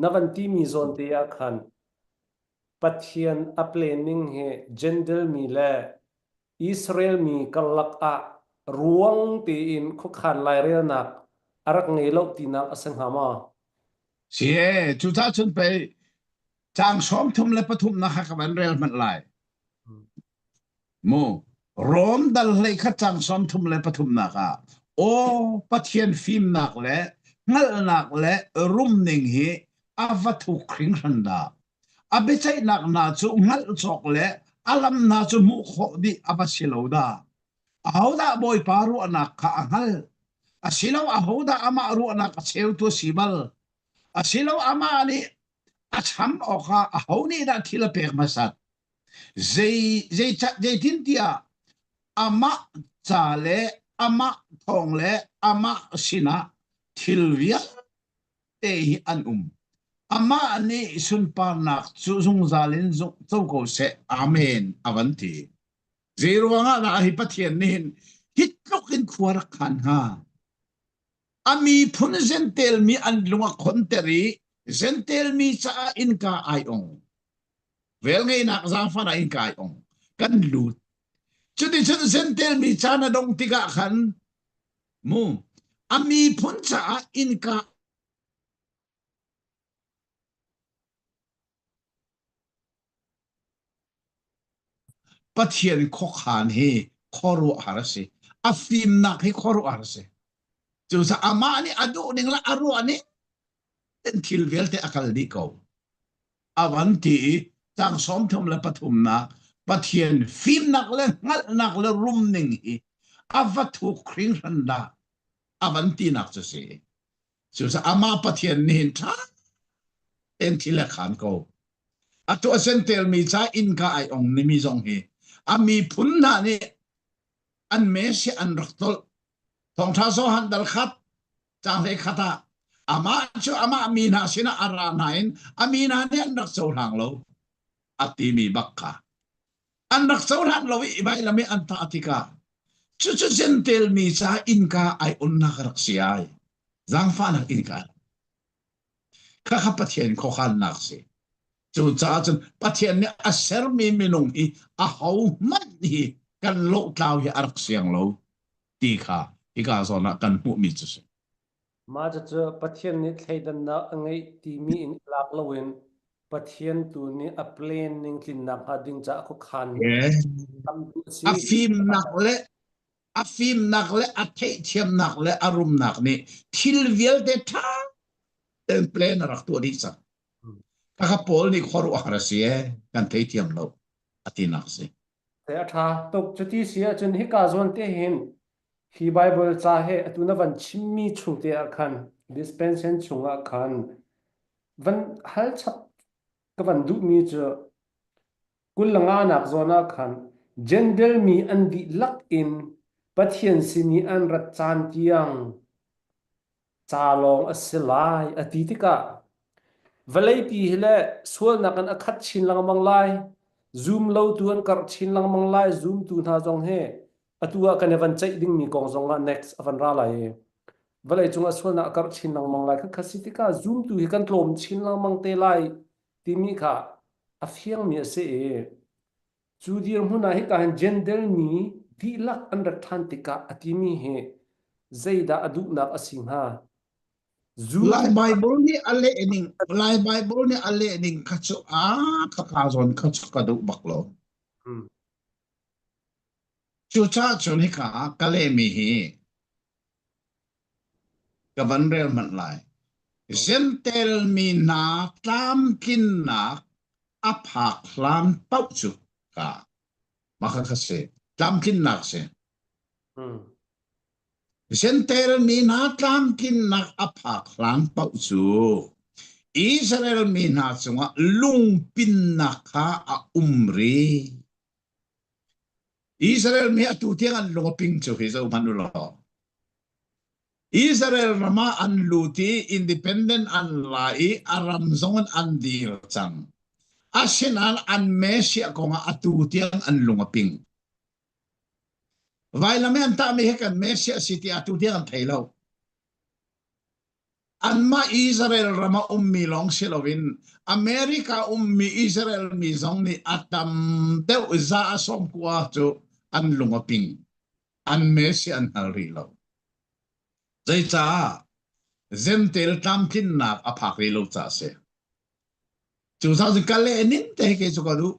navan ti mi zon te ya khan pathian a planning he jendel mi le Israel mi kalak a ruang ti in khu khan lai re nak arak ngei lo ti nak asang hama sie chu cha chun pe chang som thum le pathum na ha ka ban rel man lai mo rom dal le kha chang som thum le pathum na ka o pathian phim nak le ngal nak le rum ning hi avatu khring randa abechai nak na chu ngal chok le alam na chu mu kho di abasiloda ahoda boy paru anak ka angal asilaw ahoda ama ru anak cheu to sibal asilaw ama ni acham oka ahoni da thila pek masat zai tin tia ama chale ama thongle ama sina thilvia te an ama ni sun parnak chu zung zalin zung ko se amen avanti zero nga na hi pathian nin hitlok in khuar khan ha ami phun zentel mi an lunga khonteri zentel mi cha in ka ai ong vel ngei nak zang fa na in ka ai ong kan lut chudi chudi zentel mi cha na dong tiga khan mu ami phun cha in ka pathian kho khan he khoru arase afim nak he khoru arase chu sa ama ni adu ning la aru ani ten thil vel te akal di ko avanti tang som thum la pathum na pathian phim nak le ngal nak le rum ning hi avatu khring randa avanti nak chu se chu sa ama pathian nin tha ten thil la khan ko atu asentel mi cha in ka ai ong ni mi zong hi ami phun na ni an me se an raktol thong tha so han dal khat chang le khata ama chu ama mi na sina ara nain ami na ne an rak so hang lo ati mi bakka an rak so hang lo i bai lami an ta atika chu chu sentel mi cha in ka ai on na rak siai zang fa na in ka kha kha pathian kho khan nak se chu cha chen pathian ne aser mi minung i a hau man hi kan lo tlau hi arak siang lo ti kha i ka so na kan hu mi chu ma cha pathian ni thleidan na angai ti mi in lak lawin pathian tu ni a planning tlin nak ha ding cha khu khan yeah tam tu si afim nakle afim nakle athe thiam nakle arum nakni thil vial de tha ten plan rak tu di sa ka pol ni khoru arasie kan thei thiam lo atinak se te atha tok chuti sia chun hi ka zon te hin hi bible cha he atuna van chimmi chu te akhan dispensation chunga khan van hal chap ka van du mi chu kul nga nak zona khan gender mi an di lak in pathian sini an rat chan tiang chalong asilai atitika valai pi hele sual nakan akhat chin lang mang lai zoom lo tuan kar chin lang mang lai zoom tu na jong he atua kan evan chai ding mi kong jong next avan ra lai valai chunga sual na kar chin lang mang lai kha khasitika zoom tu hi kan tlom chin lang mang te lai ti mi kha afiang mi ase e chu dir huna hi kan gender mi di lak an rat than tika atimi he zaida adu nak asing ha zoom Lai Bible ni ale ening, lai Bible ni ale ening kacu kakazon kacu kadu baklo. hmm. Cuca cuni ka kale mihi kabanrel man lai. Sentel mi na tam kin na apak lan pau cu ka. Maka kasi tam kin nak se. Hmm. Sentel mi na tam kin na apak lan pau cu. Israel mi na cunga lung pin na ka a umri. Israel mi atu tiang lung ping cu hizo manulo. Israel rama an luti independent an lai aram zongan an dir chang. Asinan an mesia konga atu tiang an lungaping. Vailame an tami hekan mesia city atu tiang an thailau. An ma Israel rama ummi long silowin. Amerika ummi Israel mi zong ni atam deu za asom kuwa tu an lungaping. An mesia an halrilau. Zai cha zentel tamkin na apakrilau cha se. Chú sao thì cái lẽ nín thế cái chỗ đó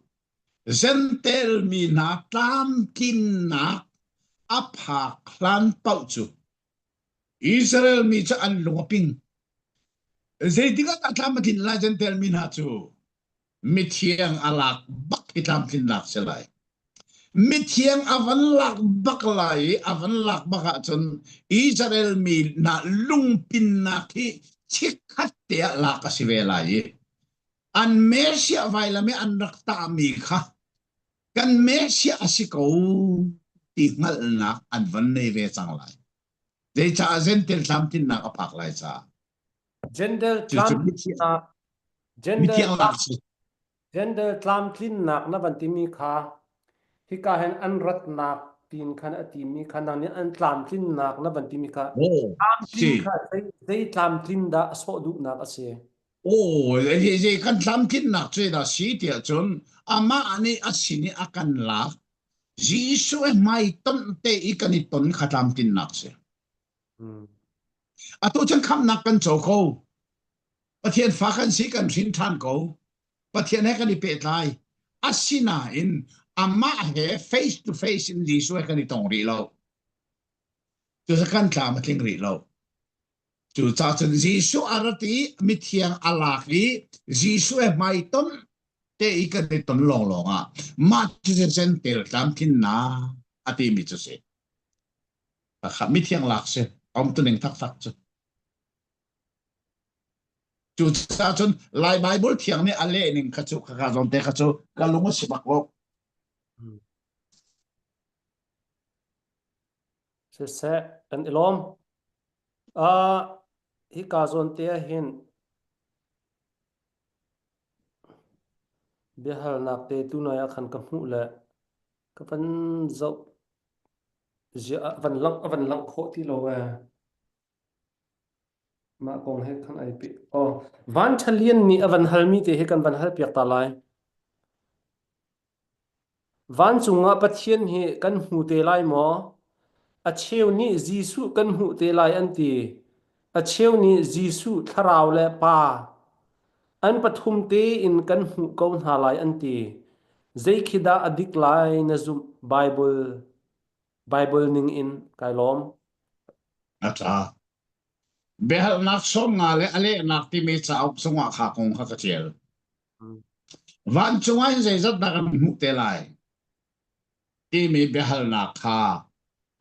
dân tel mi na tam kin na áp hạ lan bao chú Israel mi cho ăn lung ping dễ đi cái tam kin la dân tel mi na chú mi thiang alak bak itam kin lak selai mi thiang avan lak bak lai avan lak bak chun Israel mi na lung pin na ki chikat te la ka sivelai an mesia vailame an rakta mi kha kan mesia asiko ti ngal na an van nei ve chang lai de cha zen tel tam tin na apak lai cha gender chu tlam chu na mi gender tiang lak chi gender tlam clean nak na ban timi kha hi ka hen an rat nak tin khan ati mi khan ni an tlam clean nak na ban timi kha oh tlam clean si kha sei tlam clean da so du nak ase oh je kan tam tin na che da si ti chun ama ani asini akan la jisu e mai ton te ikani ton khatam tin nak se atu chen kham nak kan choko pathian fa kan si kan thin than ko pathian he kan ni pe lai asina in ama he face to face in jisu he kan ni tong ri lo chu sa kan tla ma tling ri lo chu cha chen jisu arati mi thiang alaki jisu he mai ton te i kan ni ton long long a ma chu chen tel tam thin na ati mi chu se kha mi thiang lak se om tu ning thak thak chu chu cha chen lai bible thiang ni ale ning kha chu kha zon te kha chu ka lungo sibak lo se an ilom a hi ka zon te hin behal nak te tu na ya khan ka mu le ka pan zo ja van lang kho ti lo wa ma kong he khan ai pi oh van thalian mi avan halmi te he kan van hal piak ta lai van chunga pathian hi kan hu te lai mo a cheu ni jisu kan hu te lai an ti a cheu ni jisu tharau le pa an pathum te in kan hu ko na lai an ti zai khida adik lai na zum bible ning in kailom acha behal nak som nga le ale nak ti me cha op songa kha kong kha ka chel van chungai zai zat da kan mu te lai ti me behal nak kha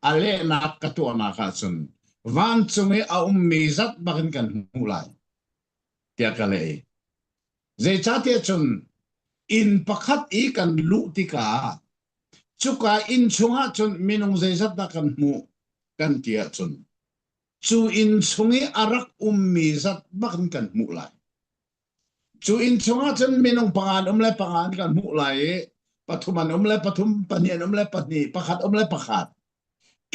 ale nak ka tu na kha sun van chungai a mi zat ba kan mu lai tia ka le zai cha te chun in pakhat i kan lu ti ka chuka in chunga chun minung zeizat da kan mu kan tia chun chu in chungi arak mi zat bakan kan mu lai chu in chunga chun minung pangan le pangan kan mu lai pathuman le pathum panian le patni pakhat le pakhat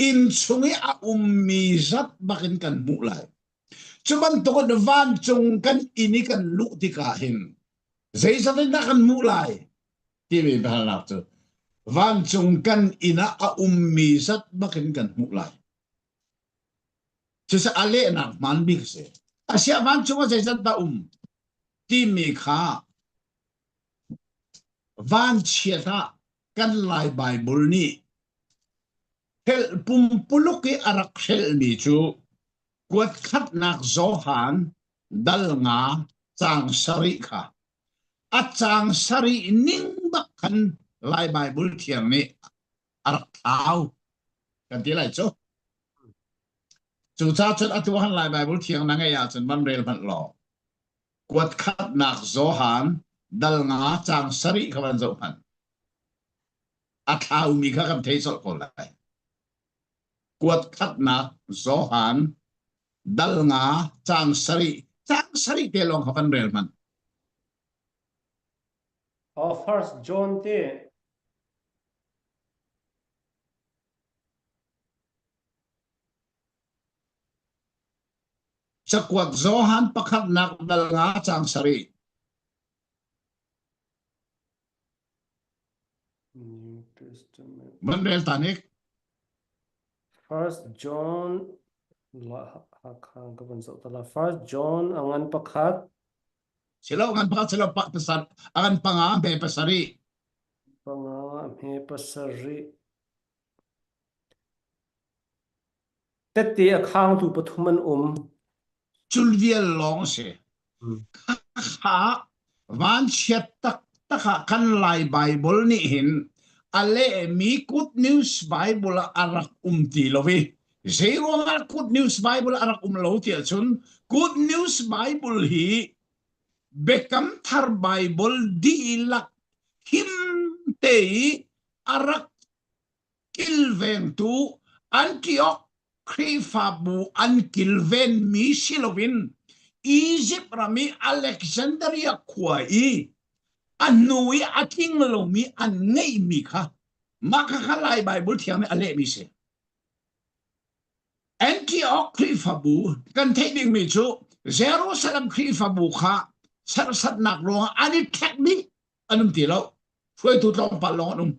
in chungi a mi zat bakin kan mu lai chuban to ko van chung kan ini kan lu ti ka hin zeizat da kan mu lai ti mi ba la chu van chung kan ina a mi zat bakin kan mu lai chu sa ale na man bi se asia van chung zeizat da ti mi kha van chiata kan lai bible ni hel pum puluki arak hel mi chu kuat khat nak zohan dal nga chang sari kha a chang sari ning bakhan lai bible thiam ni arak thau kan ti lai chu chu cha chut atuhan lai bible thiang na nga ya chun man rel man lo kuat khat nak zohan dal nga chang sari khawan zo han a thau mi kha kam thei sol ko lai kuat khat nak zohan dal nga chang sari te long khawan rel man First John te chakwat zohan pakhat nak dal nga chang sari New Testament. man rel tanik First John First John angan pakhat sila ngan pakhat sila pak pesan akan panga be pasari panga me pasari teti akhang tu pathuman chulvial long se kha van chet tak taka kan lai bible ni hin ale mi good news bible arak ti lovi zero ngal good news bible arak lo ti chun good news bible hi bekam thar bible di lak him te arak kilven tu Antioch Krifabu an kilven mi silovin Egypt rami Alexandria kwai anui aking lo mi an ngay mi kha makakalay bible thiam ale mi se Antioch Krifabu kan thading mi chu Jerusalem Krifabu kha sat nak lo ani technique anum ti lo foi tu tong pa lo anum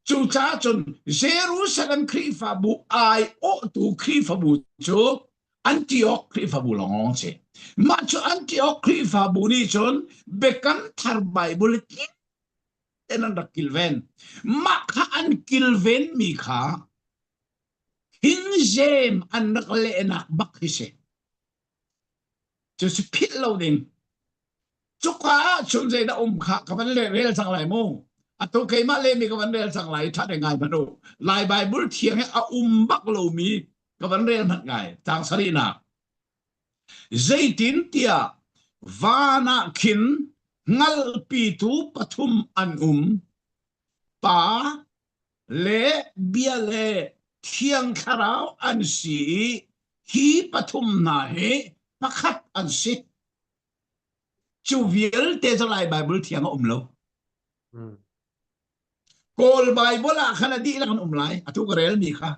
chu cha chun Jerusalem Krifabu ai o tu Krifabu chu Antioch Krifabu long se ma chu Antioch Krifabu ni chun bekam thar bible ki enan dak kilven ma kha an kilven mi kha hin jem an nak le nak bak hise chu pit loading chu ka chun je da kha ka ban le rel sang lai mo atu ke ma le mi ka ban rel sang lai tha de ngai manu lai bible thiang a bak lo mi ka ban rel mat ngai tang sari na zaitin tia vana kin ngal pi tu pathum an pa le bia le thiang kharau an si hi pathum na he pakhat an si chu viel te lai bible thiang lo kol bible a khana di la kan lai atu karel mi kha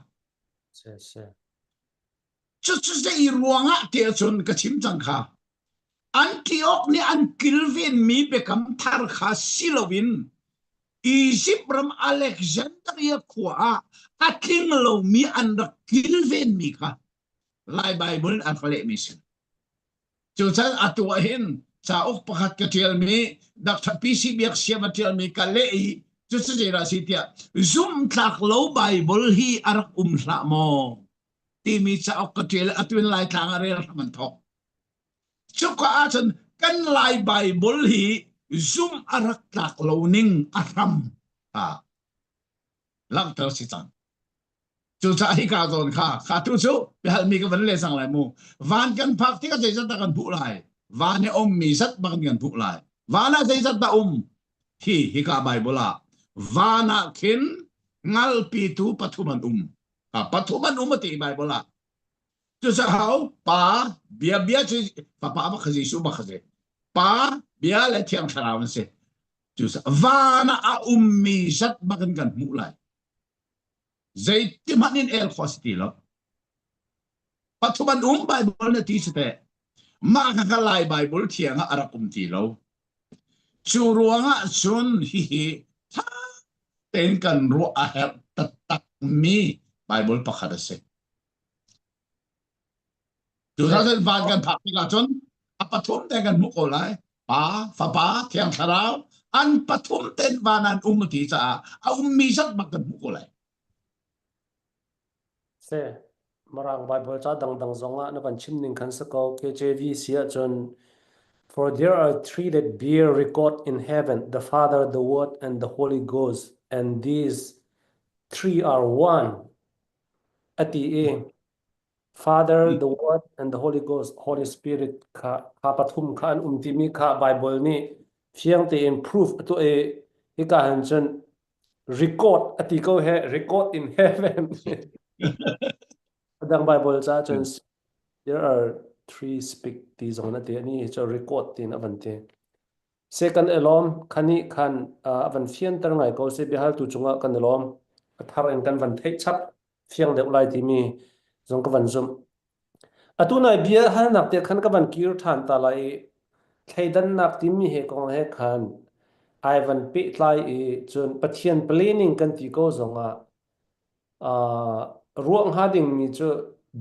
se chu se i ruanga te chun ka chim chang kha Antioch ni an kilvin mi bekam thar kha silowin Egypt ram Alexandria kwa aking lo mi an da kilvin mi kha lai bible an khale mi sin chu chan atu hin cha ok pakhat ka tial mi dak tha pc biak sia ma tial mi ka le chu se ra si tia zoom tlak lo bible hi arak hla mo ti mi cha ok ka tial atun lai tlang are man thok chu ka achan kan lai bible hi zoom arak tlak lo ning aram lang tar si chang chu cha hi ka zon kha tu chu be hal mi ka van le sang lai mo van kan phak ti ka je ta kan bu lai van ne mi sat ba kan bu lai vana je sat ta hi ka bible la vana kin ngal pi tu pathuman pathuman ti Bible la tu sa hau pa bia bia chi pa ba khazi su ba khazi pa bia le thiang tharaw se tu sa vana a ummi sat bakan kan mu lai zai timanin el khosti lo pathuman Bible na ti se ma ka kalai Bible thianga arakum ti lo chu ruanga chun hi ten kan ru a her tatak mi Bible pakhada se tu sa van kan phak la chon a pathum ten kan mu ko lai pa fa pa thiang tharaw an pathum ten vanan ti cha a mi sat bakan mu ko lai se marang Bible cha dang zonga na ban chim ning khan sako KJV sia chon for there are three that bear record in heaven, the Father, the Word, and the Holy Ghost, and these three are one. Ati e Father, the Word, and the Holy Ghost, Holy Spirit ka pathum kha an timi kha Bible ni fiang te improve to e ka han chen record ati ko he record in heaven. Adang Bible cha chen there are three speak ti zong na te ni cho record tin avante. Second alom khani khan avan fian tar ngai ko se bihal tu chunga kan alom athar en kan van thei chap fiang de ulai ti mi zong ka van zum atuna bia han nak te khan ka van kir than ta lai theidan nak ti mi he kong he khan ai van pe tlai e chun pathian planning kan ti ko zonga ruang hading mi chu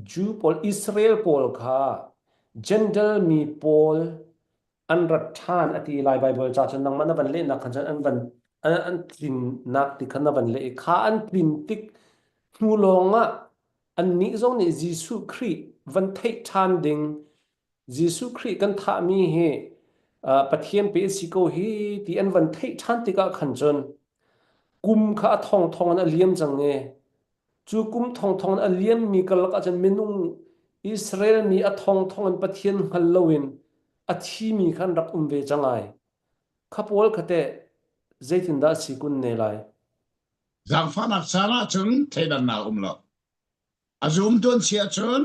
Jew pol Israel pol kha gentle mi pol an rathan ati lai Bible cha chan nang man ban le nak khan an ban an tin nak ti khan ban le kha an tin tik nu longa an ni zong ni Jesu Christ van thei than ding Jesu Christ kan tha mi he pathian pe si ko hi ti an van thei than ti ka khan chon kum kha thong thong an liam chang nge chu kum thong thong an liam mi kal ka chan minung Israel mi a thong thong an pathian halloween a thi mi khan rak ve changai khapol khate zaitin da sikun ne lai zang fanak sana chun theidan na lo azum ton sia chun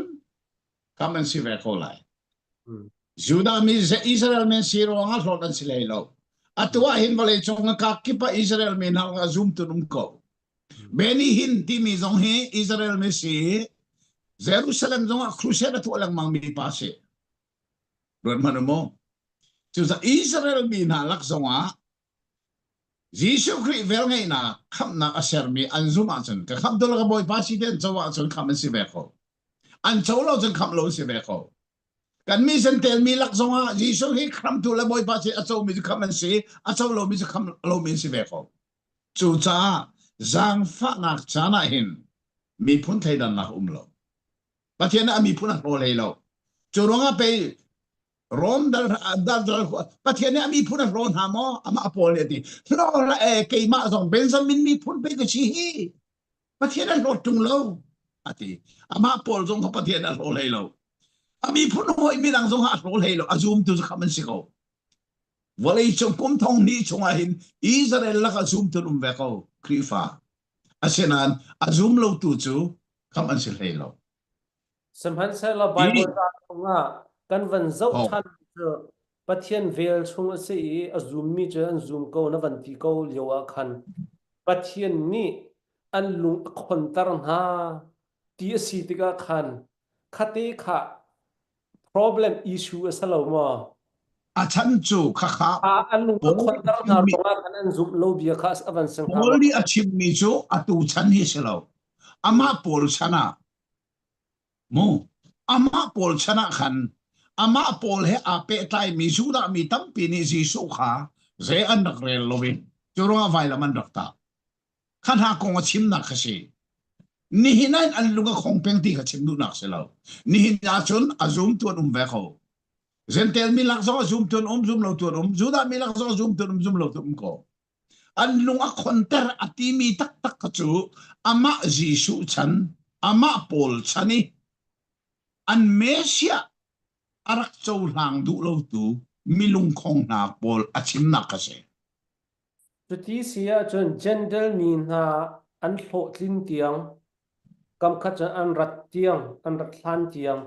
kamen si ve ko lai Juda mi Israel men siro nga hlodan silay lo atwa hin bale chong ka kipa Israel men na azum tunum ko beni hin ti mi zong he Israel me si Jerusalem zong crusade to lang mang mi pase ron manamo chu sa Israel mi na lak zonga Jesus Christ vel ngai na kham na aser mi anzum achun ka kham dol ka boy pasi den chawa achun kham si be ko an cholo chun kham lo si be ko kan mi sen tel mi lak zonga Jesus hi kham tu la boy pasi acho mi kham si acho lo mi kham lo mi si be ko chu cha zang fa nak chana hin mi phun thai dan na lo patiana mi phun ro le lo chu ronga pe rom dal patiana mi phun ro na mo ama apole ti lo la e ke ma zong benjamin mi phun pe ko chi hi patiana ro tung lo ati ama pol zong patiana ro le lo ami phun hoi mi dang zong ha ro le lo azum tu khaman si ko wala chung kum thong ni chung a hin Israel la ka zoom tu rum ve ko krifa asenan azum lo tu chu khaman si le lo samhan sa la Bible ta nga kan van zau than pathian vel chung se i azum mi che an zoom ko na van ti ko lewa khan pathian ni an lung khon tar na ti si ti ka khan khate kha problem issue asalo mo achan chu kha kha an lung khon tar na ronga khan an zoom lo bia khas avan sang ha poli achim mi chu atu chan hi selo ama pol chana mo ama pol chana khan ama pol he ape tai mi su da mi tam pi ni ji su kha ze an dak rel lovin churonga vai la man rakta khan ha kong achim na khasi ni hinan an lunga khong peng ti kha chim du nak selo ni hin ya chun azum tu ve kho zentel mi lak zo zoom tu zoom lo tu juda mi lak zo zoom tu zoom lo tu ko an lunga khonter atimi tak tak ka chu ama jisu chan ama pol chani an mesia arak chou lang du lo tu milung khong na pol achim na ka se tu ti sia chon gentle mi na an hlo tlin tiang kam khat chan an rat tiang an rat hlan tiang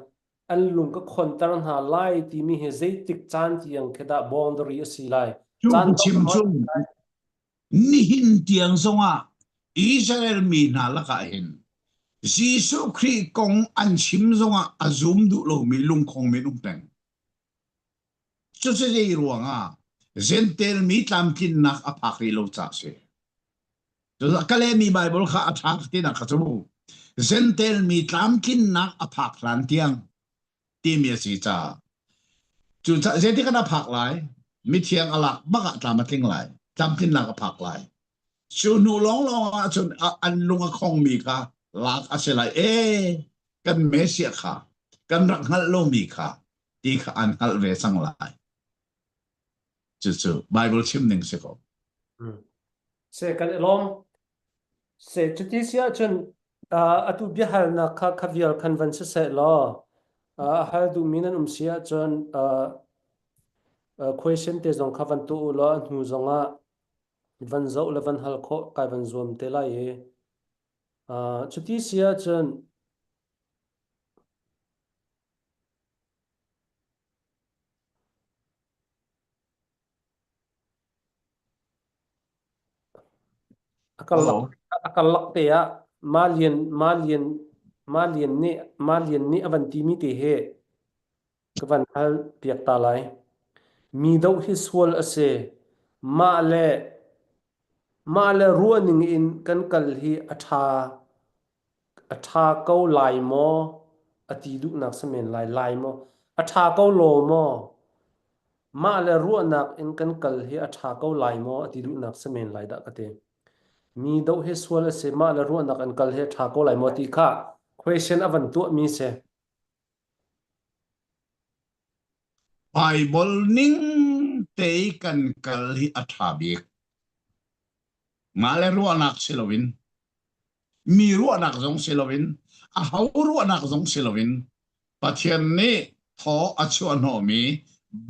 an lung ka khon tar na lai ti mi he zeitik chan tiang kheda boundary asi lai chu chan ku to chim chu ni hin tiang zonga Israel mi na la ka hin Jisu Kri kong an chim zonga azum du lo mi lung khong mi lung peng chu se dei ruanga zentel mi tlam kin nak apak ri lo cha se chu kale mi bible kha athak ti na kha chu zentel mi tlam kin nak apak lan tiang ti mi si cha chu cha zeti kana phak lai mi thiang alak baka tlam atling lai tlam kin nak apak lai chu nu long long a chun an lunga khong mi kha lak a se lai kan mesia kha kan rak hal lo mi kha ti kha an hal ve sang lai chu bible chim ning se ko se kan elom se chuti sia chun atu bihal na kha khavial convention se lo hal du minan sia chun question te zong khavan tu lo nu zonga van zo le van hal kho kai van zom te la ye chuti sia chun oh akal lak te ya malian ni avanti mi te he kavan hal piak ta lai mi do hi swal ase ma le ruaning in kan kal hi atha ko lai mo ati du nak samen lai mo atha ko lo mo ma le ruanak in kan kal hi atha ko lai mo ati du nak samen lai da kate mi do he swal ase ma le ruanak an kal hi atha ko lai mo ti kha question avan tu mi se bible ning te kan kal hi athabi ngale ru anak silowin mi ru anak zong silowin a hau ru anak zong silowin pathian ni tho achu no mi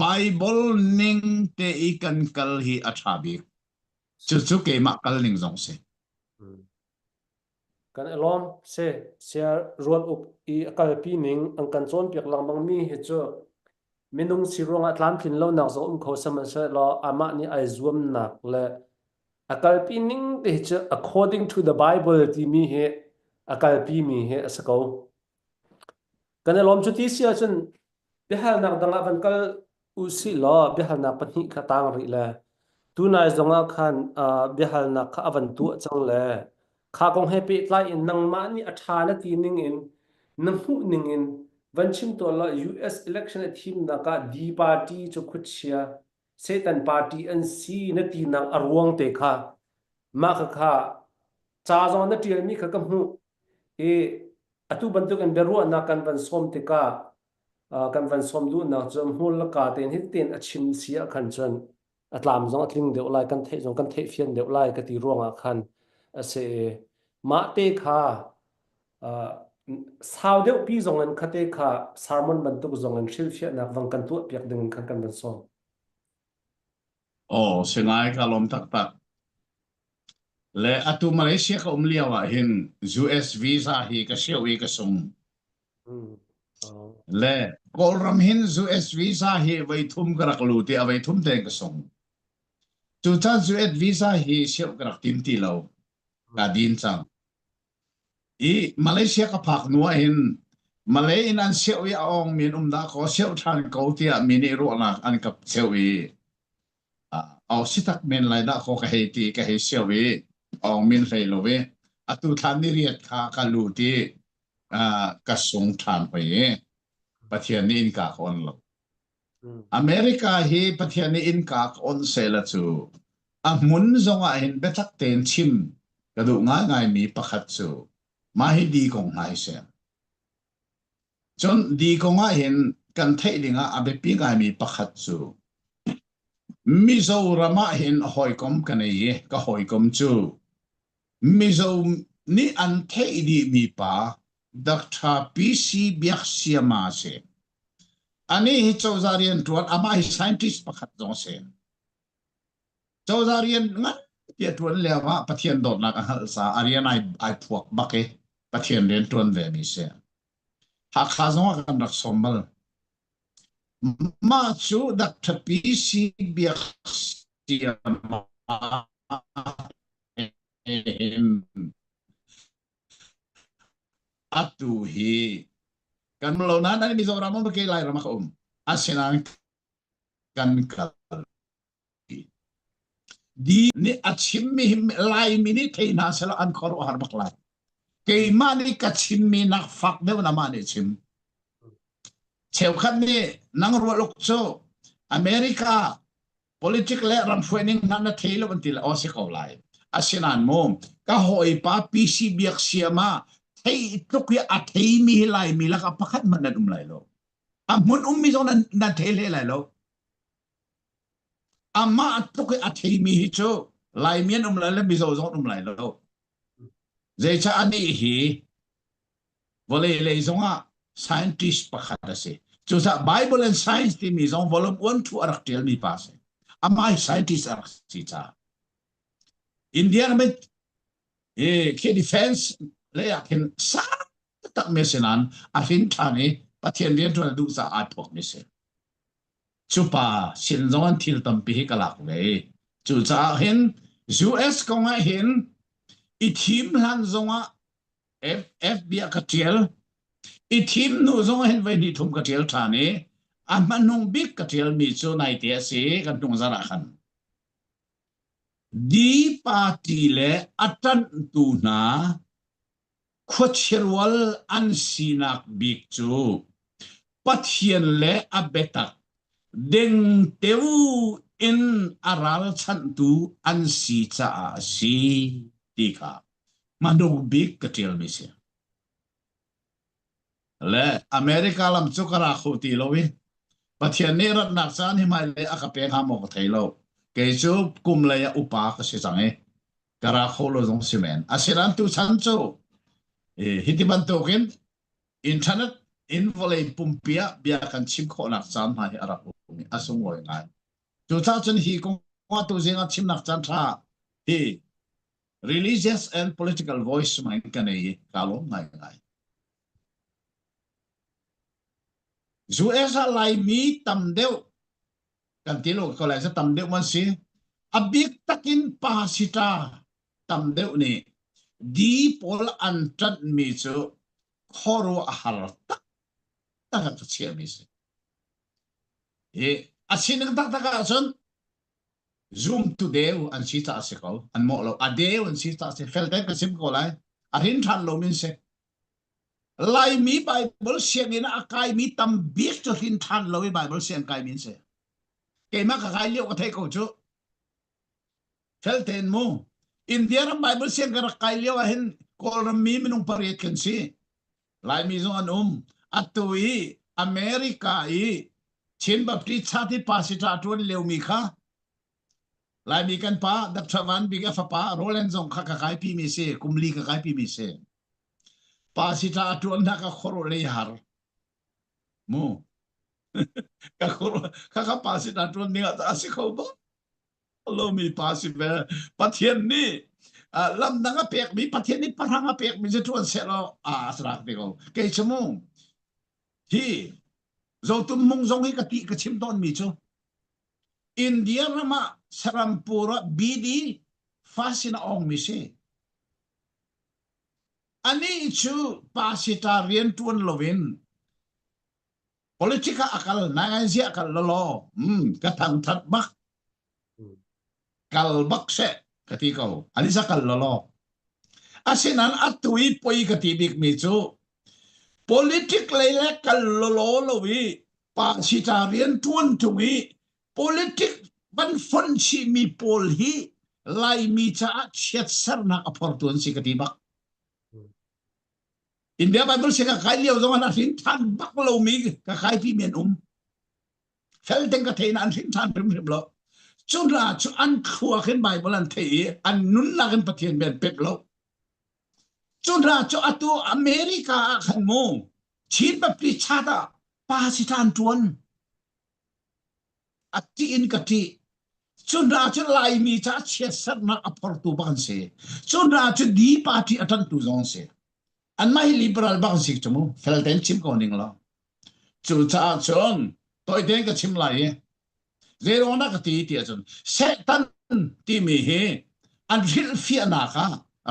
bible ning te kan kal hi athabi chu ke ma kal ning zong se kan elom se share rol up I akal pi ning ang kan chon piak lang bang mi he chu minung sirong atlam phin lo nak zo kho sama se lo ama ni ai zuam nak le akal pi ning te chu according to the bible ti mi he akal pi mi he asako kan elom chu ti sia chun behal nak danga van kal usi lo behal nak pani khatang ri le tunai zonga khan behal nak kha avan tu chang le kha kong happy tlai in nang ma ni atha na ti ning in nang hu ning in vanchim to la US election team na ka D party chu khutchia Satan party and C na ti nang arwang te kha ma kha cha zon na ti mi kha kam hu e atu bantu kan beru na kan van som te ka kan van som du na chom hul la ka ten hit ten achim sia khan chan atlam zong atling deuh lai kan the zong kan the fian deuh lai ka ti ronga khan ase ma te kha sao deuh pi zong an khate kha sermon ban tu zong an shil fia nak wang kan tu piak ding khan kan ban som oh sengai ka lom tak tak le atu Malaysia ka umliawa hin US visa hi ka siawi ka sum le kolram hin US visa hi vai thum karak lu ti avai thum te ka sum tu cha US visa hi siaw karak tim ti lo ka din chang I Malaysia ka phak nuwa hin Malay in an siawi aong min da ko siaw than ko ti a mini ro na an kap siawi au sitak men lai da ko ka he ti ka he siawi aong min rei lo we atu than ni riat kha ka lu ti ka sung than pa ye pathian ni in ka on lo America hi pathian ni in ka on se la chu a mun zonga hin betak ten chim ka du nga ngai mi pakhat chu ma hi di kong hai se chon di kong a hin kan thei linga a be pi ngai mi pakhat chu mizo rama hin hoi kom kan ye ka hoi kom chu mizo ni an thei di mi pa Dr. PC biak siama se ani hi chawzarian tuan ama hi scientist pakhat zong se chawzarian ngat Tiệt tuần leo mà bắt thiên đột là cái sa arian ai phuộc bắc ấy bắt thiên đến tuần về mi se hạ khá giống cái đặc sôm bal mà chú đặc thật bí si biếc si mà atu hi kan lâu na nani mi zora mo bakay lai ramak asinan kan kal di ni achim mi lai mi ni thei na sala an khoro har bakla ke mani kachim mi nak fak de na mani chim cheu khan ni nang ro lok cho America political le ram fuening na na thelo bantil o se ko lai asinan mo ka hoi pa PC biak siama thei tuk ya a thei mi lai mi la ka pakhat man na dum lai lo amun mi zo na thele lai lo ama tuk a thei mi hi cho lai mien lai le mi zo zo lai lo zai cha ani hi vole le zonga scientist pakhat ase chu sa Bible and Science ti mi zong volume 1 to arak tel mi pa se ama scientist arak si cha India na met ke defense le akin sa tak mesenan afin thani pathian rian tu du sa at pok mi se chupa sin zon thil tam pi kalak le chu cha hin US konga hin i thim han zonga FBI katiel i thim nu zonga hin vai ni thum katiel thani amanung big katiel mi chu nai te se kan tung zara khan di party le atan tu na khochirwal an sinak big chu pathian le abetak deng teu in aral chan tu an si cha si tika manung big katiel mi se le America lam chukara khuti lowi pathian ne rat nak san hi mai le akape ha mo thailo ke chu kum le ya upa ka se change kara kholo jong simen asiran tu chan chu hitiban token internet in vole pumpia bia kan chim kho nak chan ha hi ara asung loi ngai chu cha chen hi ko tu zinga chim nak chan tha hi religious and political voice mai kan ei kalom ngai ngai zu esa lai mi tam deu kan tilo ko lai sa tam deu man si abik takin pasita tam deu ni di pol antrat mi chu khoro ahar tak tak ta chia mi se asin tak tak ason zoom to deu an si ta se ko an mo lo adeu an si ta se fel dai ka sim ko lai arin than lo min se lai mi Bible siang ina akai mi tam bik to hin than lo Bible siang kai min se ke ma ka kai leo ka thai ko chu fel ten mo India ram Bible siang ka kai leo hin kol ram mi minung pariat kan si lai mi zo an atui America i chin bapti chati pasita tuan leo mi kha lai mi kan pa dak chawan biga fa pa rolen zong kha ka kai pi mi se kumli ka kai pi mi se pasita tuan na ka khoro le har mo ka khoro ka pasita tuan ni ata si ko ba lo mi pasi be pathian ni lam nanga pek mi pathian ni paranga pek mi je tuan se lo asra pe ko ke chmu hi zo tum mong zong hi ka ti ka chim ton mi chu India rama sarampura bidi fasina ong mi se ani chu pasita rian tuan lovin politika akal nangan si akal lolo katang that bak kal bak se katikaw ani sa kal lolo asinan atui poi katibik mi chu politik leile kal lolo lowi pasita rian tuan tungi politik ban fon si mi pol hi lai mi cha chet sarna aportuan si katibak India Bible sika kai liao zong an hin than bak lo mi ka kai pi mien fel teng ka thein an hin than prim prim lo chun ra chu an khua khen Bible an thei an nun la kan pathian ben pep lo chun ra chu atu America khan mo chin ba pri chata pa si tan tuan ati in ka ti chun ra chu lai mi cha che sat na apor tu ban se chun ra chu di party atan tu zong se an mai liberal bang sik chumu fel ten chim ko ning lo chu cha chon toy den ka chim lai zero na ka ti ti chon setan ti mi he an ril fi na ka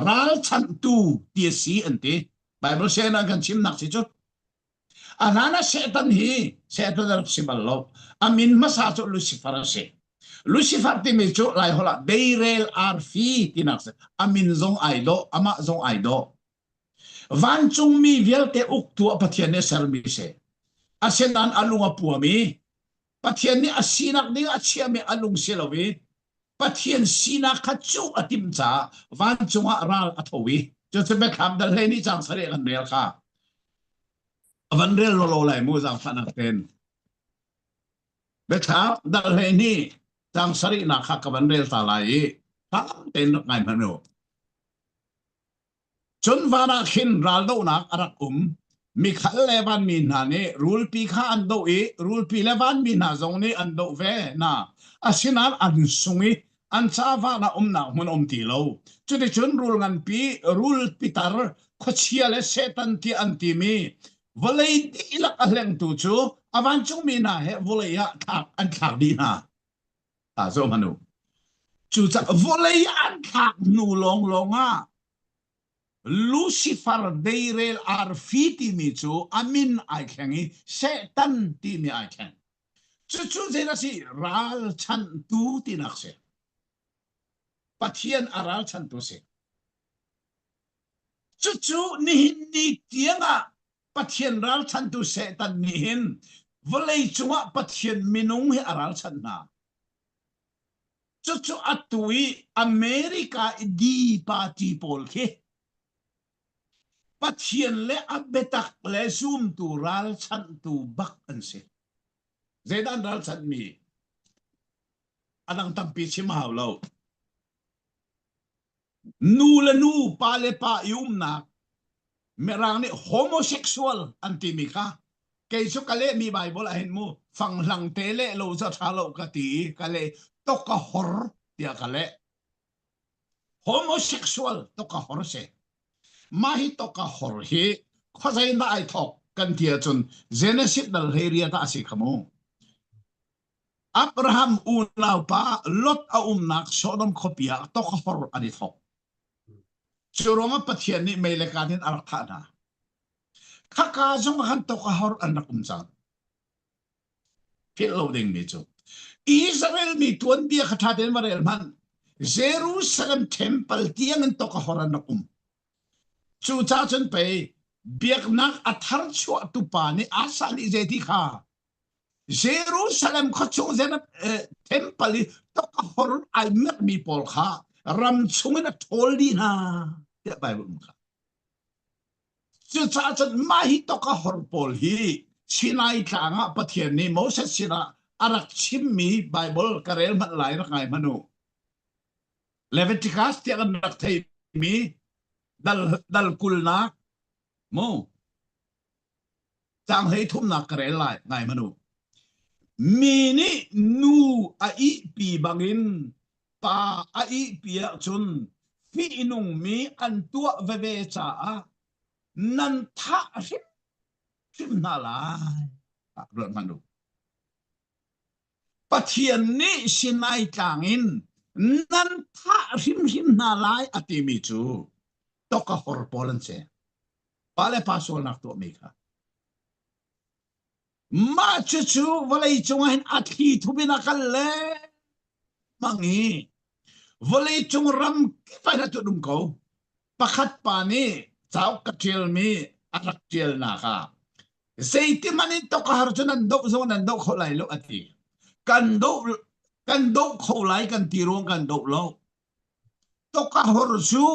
ral chan tu ti si an ti bible say na kan chim nak si chu anana setan hi setan ar sibal lo amin masa chu lucifer se Lucifer ti mi chu lai hola beirel ar fi tinak se amin zong aido ama zong aido van chung mi vial te uk tu pathian ne ser mi se asenan alunga puami pathian ni asinak ding achia me alung silawi pathian sina khachu atim cha van chunga ral athowi chu se be kham dal he ni chang sare kan rel kha van rel lo lai mu jang phanak ten be kham dal he ni chang sari na kha ka van rel ta lai ta ten ngai mano chun vana khin ral do nak arak mi khal levan min na ne rule pi kha an do e rule pi levan min na zong ne an do ve na asinan an sungi an cha va na na mun ti lo chu de chun rule ngan pi rule pitar khochia le setan ti an ti mi volei di la aleng tu chu avan chung mi na he volei ya thak an thak di na ta zo manu chu cha volei an thak nu long longa Lucifer deirel ar fiti mi chu amin ai khangi setan ti mi ai khang chu zena si ral chan tu ti nak se pathian aral chan tu se chu ni tianga pathian ral chan tu setan ni hin volei chunga pathian minung he aral chan na chu atui America di party pol ke pathian le abetak le zoom tu ral chan tu bak an se zedan ral chan mi anang tampi si mahawlaw nu la nu pa le pa yum na merang ni homosexual antimika kay so kale mi bible ahin mo fang lang tele lo sa thalo ka ti kale to ka hor dia kale homosexual to ka hor se mahi to ka hor hi khosai na ai thok kan tia chun genesis dal heria ta si khamo Abraham unaw pa lot a nak sodom khopia to ka hor ani thok churonga pathian ni mele kanin arakhana khaka jong han to ka hor anakum sang fit loading mi chu Israel mi tuan dia khatha den marel man Jerusalem temple tiang to ka hor anakum chu cha chen pe biak nak athar chu tu pa ni asali jeti kha Jerusalem kho chung zen temple to ka hor ai mek mi pol kha ram chung na thol di na ya bible kha chu cha chen mai to ka hor pol hi sinai thanga pathian ni Moses sina arak chim mi bible karel mat lai na ngai manu Leviticus ti an rak thei mi dal kulna mo chang hei thum na kare lai ngai manu mi ni nu a I pi bangin pa a I pi chun fi inung mi an tua ve cha nan tha rim na lai ro manu pathian ni sinai tangin nan tha rim na lai ati mi chu to ka hor polan se pale pasol nak to mi kha ma chu volei chung hin athi thubina kalle mangi volei chung ram pa na tu dum ko pakhat pa ni chau katil mi arak til na kha seiti mani to ka har chunan do zo nan do kholai lo ati kan do kholai kan tirong kan do lo to ka hor chu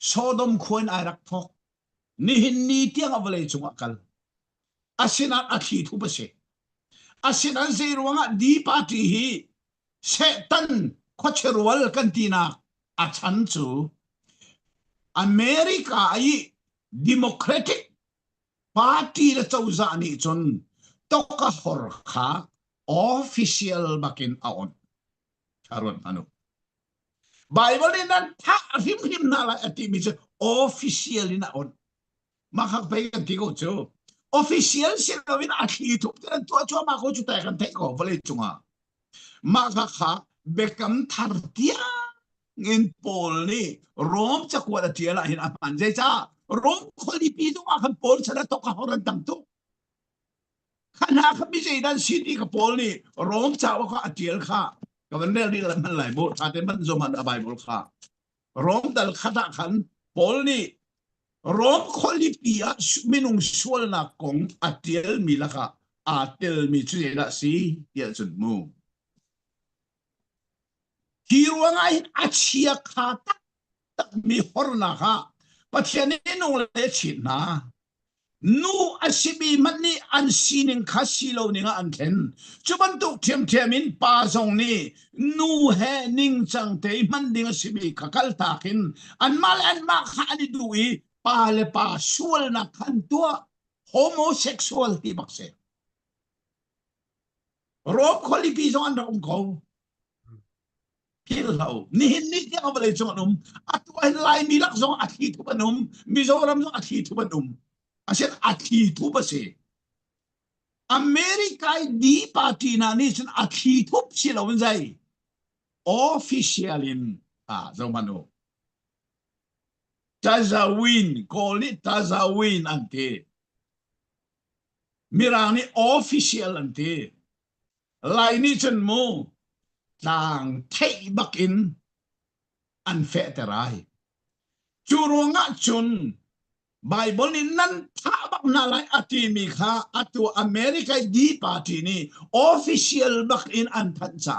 Sodom khoin arak thok ni hin ni tiang avalei chunga kal asinan athi thu base asinan zeruanga di party hi setan khocherwal kantina achan chu America ai Democratic Party la chauza ni chun to ka hor kha official bakin aon karon ano Bible ni nan ta him na la ati mi official ni naon makakpay kan tiko jo official sila win akhi tu kan tua chua ma ko chu ta kan te ko vale chunga makaka bekam thartia ngin pol ni rom cha kwa tia la hin apan je cha rom kholi pi tu akan pol sa to ka horan tang tu khana khami je dan city ka pol ni rom cha wa ka atiel kha ka man ne ni man lai bo ta te man zo man a bible kha rom dal khata khan pol ni rom kholi pia minung sual na kong atiel milaka atel mi chu la si ya chun mu hiruangai achia khata tak mi horna kha pathian ni nong le chin na nu asibi mani an sining khasilo ninga an then chuban tu thiam thiamin pa zong ni nu he ning chang te man ding asibi kakal takin an mal an ma kha ni dui pa le pa sual na khan tua homosexual ti bakse rob kholi pi zong an ra ko kilau ni ni ya ba le zong num atwa lai mi lak zong athi tu banum mizoram zong athi tu banum asyat athi tu ba se America di party na ni sin athi tu sila unzai officialin zamano tazawin call it tazawin ante mirani official ante lai ni chen mo tang thei bakin an fe terai churunga chun Bible ni nan tabak na lai ati mi kha atu America di party ni official bak in an thansa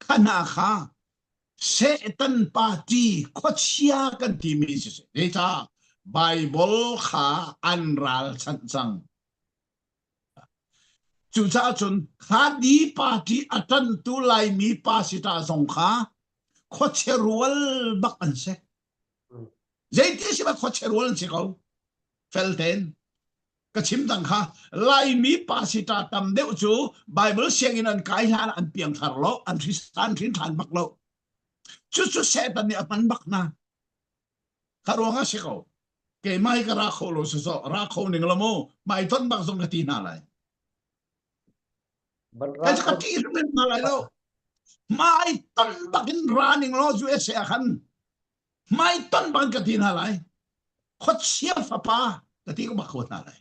kana kha Satan party khochia kan ti mi se data Bible kha anral chansang chu cha chun kha di party atan tu lai mi pasita song kha khocherual bak an se Jadi siapa khocherol sikau felten kachim tang kha lai mi pasita tam deu chu Bible siangin an kai han an piang tharlo an tristan thin than baklo chu setan ni apan bakna karonga sikau ke mai ka ra kholo so ra kho ning lamo mai ton bang song kati na lai ka kati men na lai lo mai ton bakin running lo ju ese khan mai ton bang kati na lai khot sia fa pa kati ko bakot na lai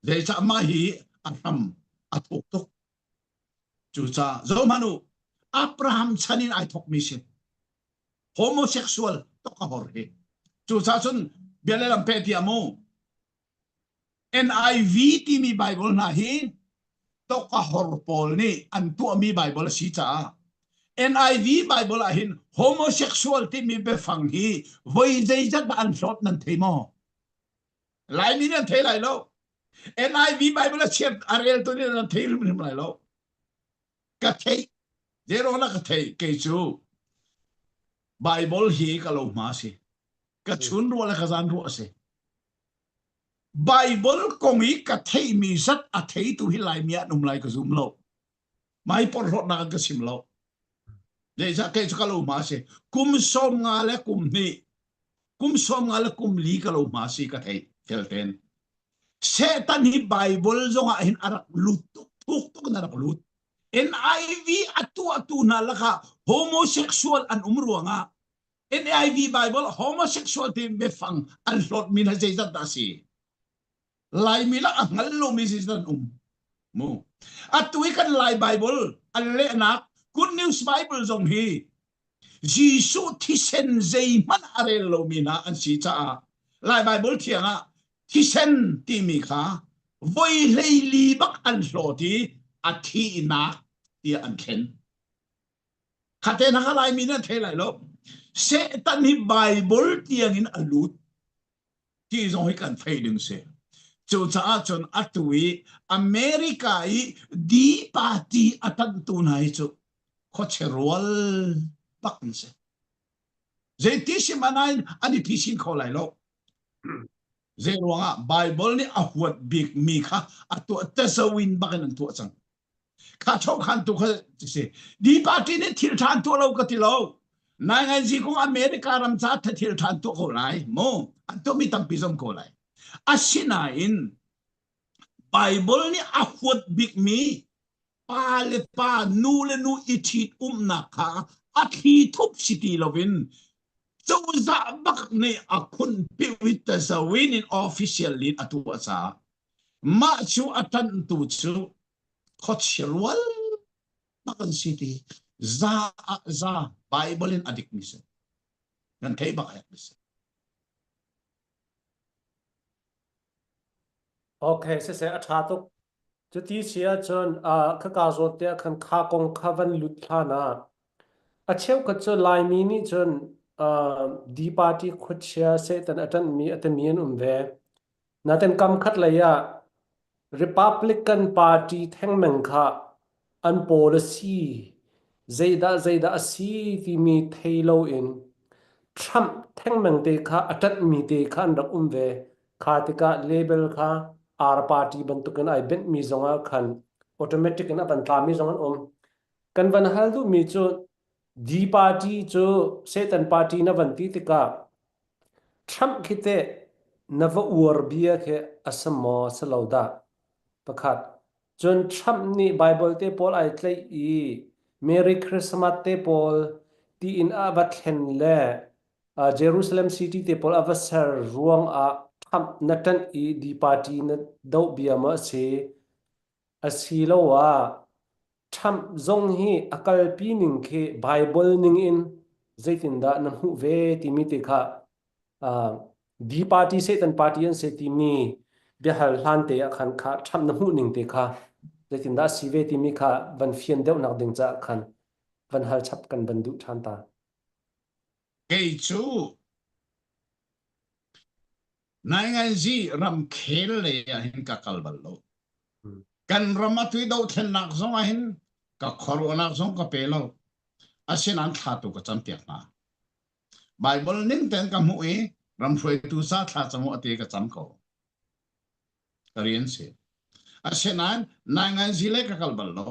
dei cha ma hi atam atok tok chu cha zo manu Abraham chanin ai thok mission homosexual to ka hor he chu cha chun belelam pe ti amo NIV ti mi Bible na hi to ka hor pol ni an tu mi Bible si cha NIV Bible ahin homosexual ti mi be phang hi voi dei jat ba an shot nan thei mo lai mi nan thei lai lo NIV Bible chet arel to ni nan thei rim lai lo ka thei zero na ka thei ke chu Bible hi ka lo ma si ka chun ro la ka zan ro se Bible kongi ka thei mi sat a thei tu hi lai mia num lai ka zum lo mai por ro na ka sim lo Jadi saya kalau masih kum som ngale kum li kalau masih katai telten. Setan hi Bible zonga hin arak lut tuk narak lut. NIV atu na laka homosexual an umruanga. NIV Bible homosexual tim befang an lot mina zezat dasi. Lai mila angal lo misizan mo. Atu ikan lai Bible an le nak Good News Bible zong hi Jisu thisen zai man arelo mina an si cha lai Bible thianga thisen ti mi kha voi lei li bak an hloti athi na ti an khen khate na lai mina thelai lo se tan hi Bible tiang in alut ti zong hi kan phei ding se chu cha chon atui America i di party atan tu nai chu khocherol baknse zeti si manain ani pisin ko lai lo Zeronga Bible ni ahwat big mi kha atu tasawin bakan tu sang kha chok khan tu kha se di party ni thil than tu lo ka ti lo nai ngai ji kong America ram cha tha thil than tu ko lai mo an to mi tam pi som ko lai asina in Bible ni ahwat big mi pa le pa nu le nu ichit na kha a thi thup city lovin so za bak ne akun piwit sa win in official lin atu sa ma chu atan tu chu khotchwal bakan city za Bible in adik ni sa nan thei bak ya ni Okay, se athatuk chuti sia chon kha ka zo te khan kha kong khavan lut thana acheu ka chu lai mi ni chon di party khut sia se tan atan mi atamian umve naten kam khat la ya Republican Party thengmeng kha an policy zaida asi ti mi thailo in Trump thengmeng te kha atat mi te kha an rak umve kha tika label kha R party bantukan ai ben mi zonga khan automatic na ban tla mi zonga kan van hal du mi chu D party chu setan party na van ti tika Trump khite nava ur bia khe asamo salauda pakhat chun Trump ni Bible te pol ai tlai i Merry Christmas te pol ti in abat khen le Jerusalem city te pol avasar ruang a Trump natan i di party na dau bia ma se asilo wa Trump zong hi akal pi ning khe Bible ning in zaitin da na hu ve ti mi te kha di party se tan party an se ti mi be hal hlan te khan kha Trump na hu ning te kha zaitin da si ve ti mi kha van fian deuh nak ding cha khan van hal chap kan bandu than ta ke chu nai ngai ji ram khel le ya hin ka kalbal lo kan ramatui do then nak zong a hin ka khorona zong ka pelo asin an tha tu ka cham tiak na Bible ning ten ka mu e ram hroi tu sa tha chamu ate ka cham ko karian se asin an nai ngai ji le ka kalbal lo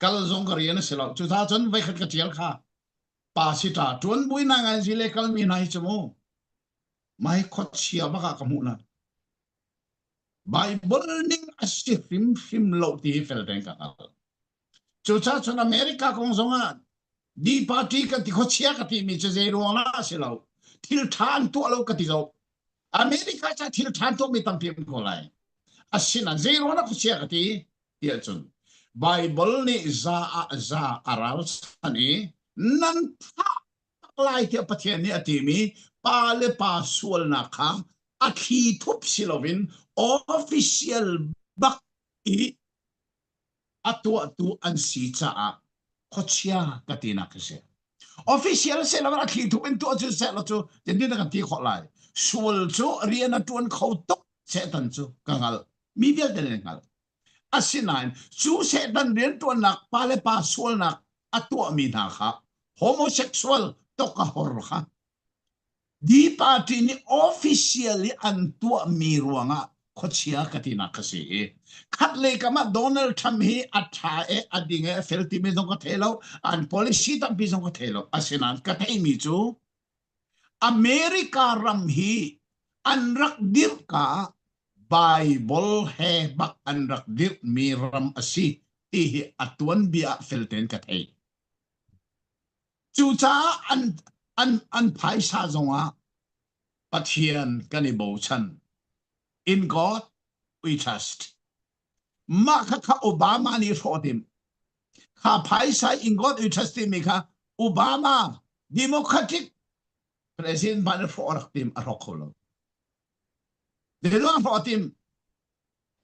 kal zong karian se lo chu tha chon vai khat ka tial kha pa si ta tuan bui nai ngai ji le kal mi nai chamu mai khot chia ba ka mu na Bible ning asif film lo ti fel den ka chu cha chon America kong zonga di party ka ti khochia ka ti mi che zero na se lo thil than tu lo ka ti zo America cha thil than tu mi tam pim ko lai asina zero na khochia ka ti ya chun Bible ni za aral ani nan tha lai ti pathian ni ati mi pa le pa sual na kha akhi thup silovin official bak i atu an si cha a khochia katina kase official se la ra khi tu en tu chu se la chu den din ka ti kho lai sul chu riana tuan khau tok se tan chu kangal mi bel den ngal asinain chu se dan rian tuan nak pa le pa sul nak atu mi na kha homosexual to ka hor kha di party ni officially an tu mi ruanga khochia katina kase khat le kama Donald Trump hi atha e ading e felti me jong ka thelo an policy tam bi jong ka thelo asinan ka thai mi chu America ram hi an rak dir ka Bible he bak an rak dir mi ram asi ti hi atuan bia felten ka thai chu cha an phai sa zonga pathian kanibo chan in God we trust Maka Obama ni rotim. Ka paisa in God we trust him ka Obama Democratic President ban for tim arokolo. De lo for tim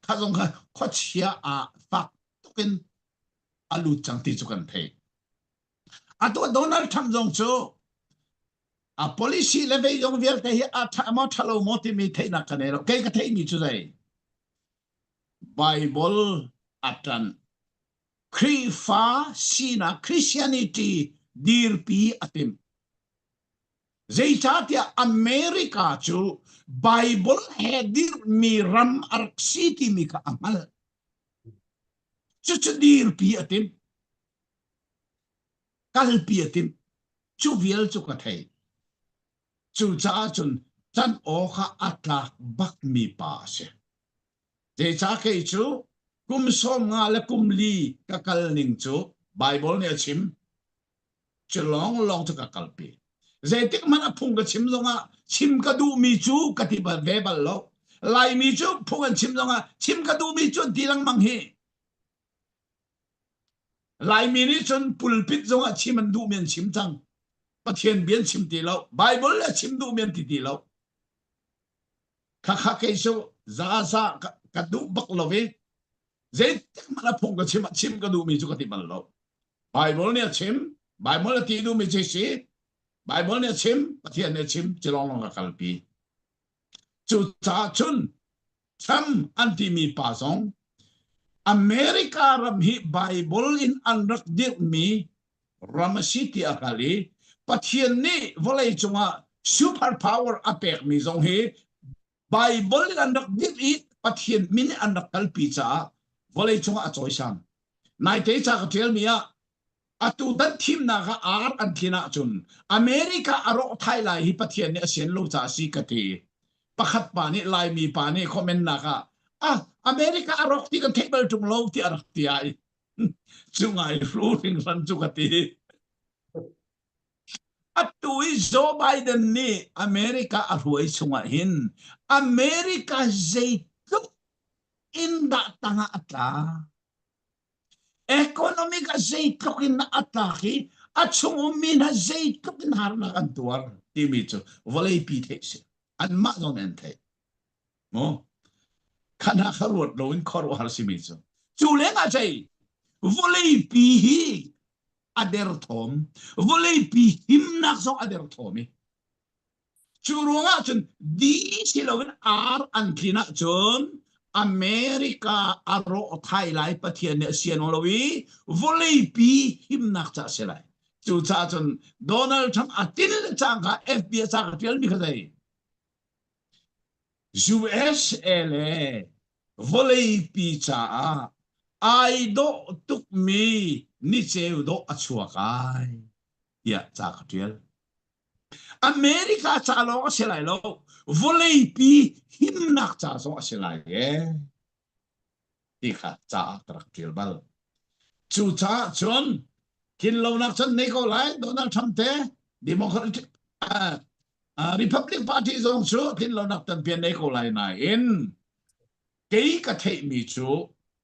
ka zong ka khochia a fak token alu chang ti chukan thei. Ato Donald Trump zong chu a policy level yong ver te a thama thalo moti mi thei na kanero ke ka thei mi chu dai Bible atan Krifa sina Christianity dirpi atim Zaitatia America chu Bible hedir miram arksiti mika amal. Chuchudir piatim. Kal piatim. Chuviel chukathai. Chucha chun chan oka atlak bak mi pa se. Te cha kei chu kum som nga le kum li kakal ning chu Bible ne chim chelong long chu kakal pi. Zetik man apung ka chim longa chim ka du mi chu katiba vebal lo. Lai mi chu pungan chim longa chim ka du mi chu dilang manghi. Lai mi ni chun pulpit zonga chiman du mian chim chang. Pathian bian chim ti lo. Bible le chim du mian ti lo. Kakha kei chu za sa ka du bak lo ve. Zetik man apung ka chim ka du mi chu katiba lo. Bible ne chim Bible le ti du mi chi si. Bible ne chim pathian ne chim chelong long ka kalpi. Chu cha chun cham anti mi pa song. Amerika ram hi Bible in anrak dir mi ramasiti akali pathian ni volay chunga super power apek mi zong hi Bible in anrak dir i pathian min anrak kalpi cha volay chunga achoy sam nai te cha ka tel mi a atu dan thim na ka ar an thina chun Amerika aro thai lai hi pathian ni asian lo cha si ka ti pakhat pa ni lai mi pa ni comment na ka Amerika arok ti kan table tung lo ti arak ti ai chungai ruling ran chukati atui Joe Biden ni Amerika arhuai chunga hin Amerika zeitu inda tanga atla economic zeitu in atla ki achungu min zeitu in harna kantuar timicho volei pi these an ma zong ente mo kana kharwat lo in khor har simicho chule nga chai volei pi hi ader thom volei pi himnak so ader thomi churunga chun di silawin ar anklina chun Amerika aro thai lai pathian ne sian lowi volei pi himnak cha selai chu cha chun Donald Trump atil changa FBI cha tel mi khadai US ele volei pi cha ai do tuk mi ni cheu do achua kai ya cha tel Amerika cha lo selai lo volei pi himnak cha so selai ye ti kha cha trak tel bal chu cha chon kin lo nak chan nei ko lai Donald Trump te Democratic Republic Party zong chu kin lo nak tan pian nei ko lai na in kei ka thei mi chu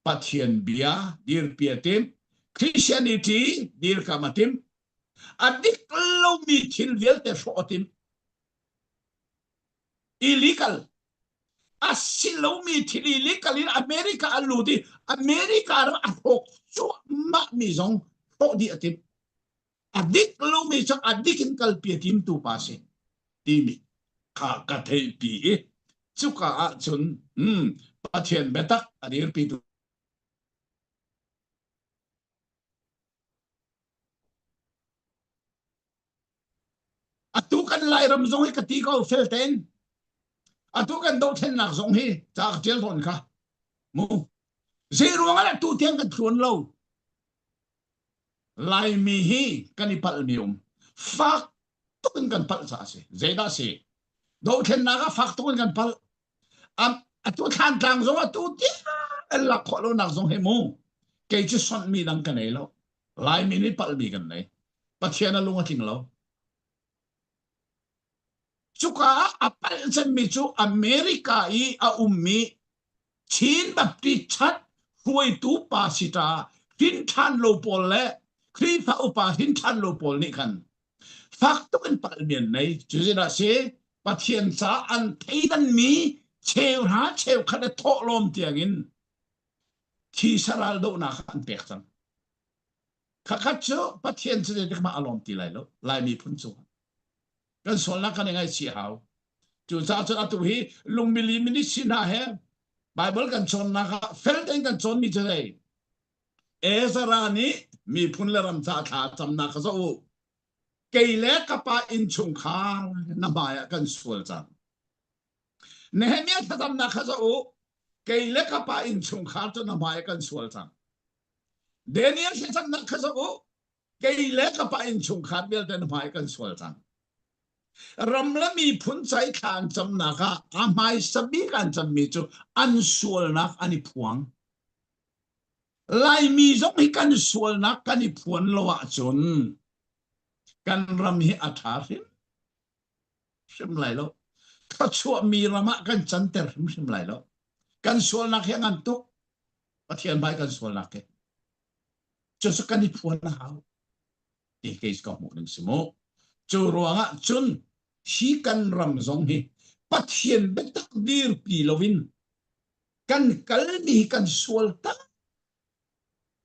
pathian bia dir piatim Christianity dir kamatim adik lo mi thil vel te shotim illegal asilo mi thil illegal in America aludi America ra hok chu ma mi zong ho di atim adik lo mi chak adikin kal piatim tu pase timi ka thei pi chu ka chun pathian betak adir pi tu atu kan lai ram zong hi kati ko felten atu kan do then nak zong hi cha tel thon kha mu zero ngala tu tiang kan thun lo lai mi hi kanipal mium fak tu kan pal sa se zeda se do then na ka fak tu kan pal atu than tang zong atu ti la kholo nak zong he mu ke chi son mi dang kan ei lo lai mi ni pal mi kan nei pathian lunga ting lo chuka apal chan mi chu America i a ummi chin bapti chat huai tu pa sita hin than lo pol le khri pha upa hin than lo pol ni kan fak tu kan pal mian nei chu jina se pathian sa an theidan mi cheu ha cheu khane tho lom tiangin thi saral do na kan pek chan khakhat chu pathian chu de ma alom ti lai lo lai mi phun chu kan sol na kan ngai chi hau chu cha chu atu hi lung mi li mi sin ha he Bible kan chon na ka fel den kan chon mi chai Ezra ni mi phun le ram cha tha cham na ka so keile ka pa in chung kha na ba ya kan sul chan Nehemia tatam na khaza u keile ka pa in chung khar to na mai kan sual chang Daniel tatam na khaza u keile ka pa in chung khar bel ten mai kan sual chang ramla mi phun chai khan cham na ka amai sabi kan cham mi chu an sual nak ani phuang lai mi zong hi kan sual nak kan i phuan lo wa chun kan ram hi atharin sim lai lo tha chua mi rama kan chan ter sim lai lo kan sual nak yang an tuk pathian bai kan sual nak ke chu sa kan i phuan na hau ti case ko mo ning simo chu ruanga chun hi kan ram zong hi pathian betak dir pi lovin kan kal ni kan sual tak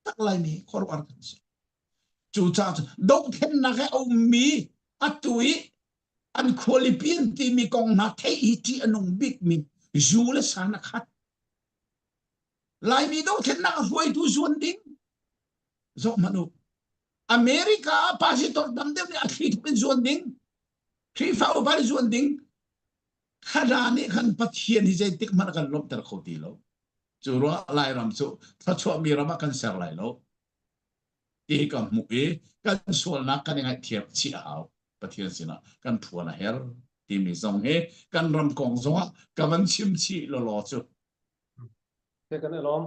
tak lai ni khor war kan chu cha dok then na ka om mi atui an qualipin ti mi kong na thei ti anong big mi jule sana khat lai mi dok then na huai tu zuan ding zo manu America pasitor dam dem ni athit pin zuan ding thi fa ba zuan ding khada ni khan pathian hi jai tik man kan lom ter khoti lo chu ro lai ram chu tha chwa mi ram kan ser lai lo ti kam mu e kan sual na kan ngai thiap chi hau pathian sina kan phuana her ti mi zong he kan ram kong zonga kaman chim chi lo lo chu te kan alom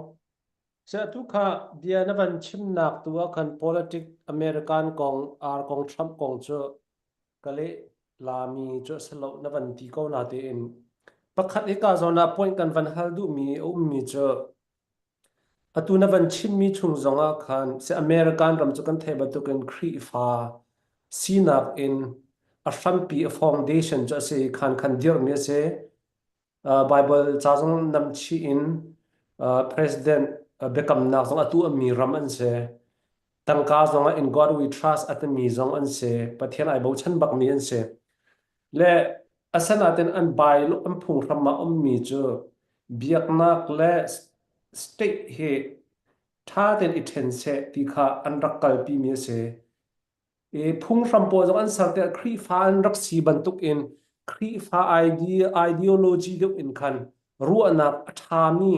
se tu kha dia na van chim nak tua kan politic American kong ar kong Trump kong chu kale lami chu selo na van ti ko na te in pakhat eka zona point kan van hal du mi mi chu atuna van chim mi chung zonga khan se American ram chu kan theba tu kan khri fa sinak in a fampi a foundation chu se khan khan dir me se Bible chazong nam chi in President Beckham na zong atu mi ram an se tangka zonga in God we trust at mi zong an se pathian ai bo chan bak mi an se le asana ten an bai lo an phung rama mi chu biak nak le state he tha ten iten se ti kha an rakal pi mi se e phung ram po zong an sar te khri fa an rak si bantuk in khri fa ideology de in khan ruanak athami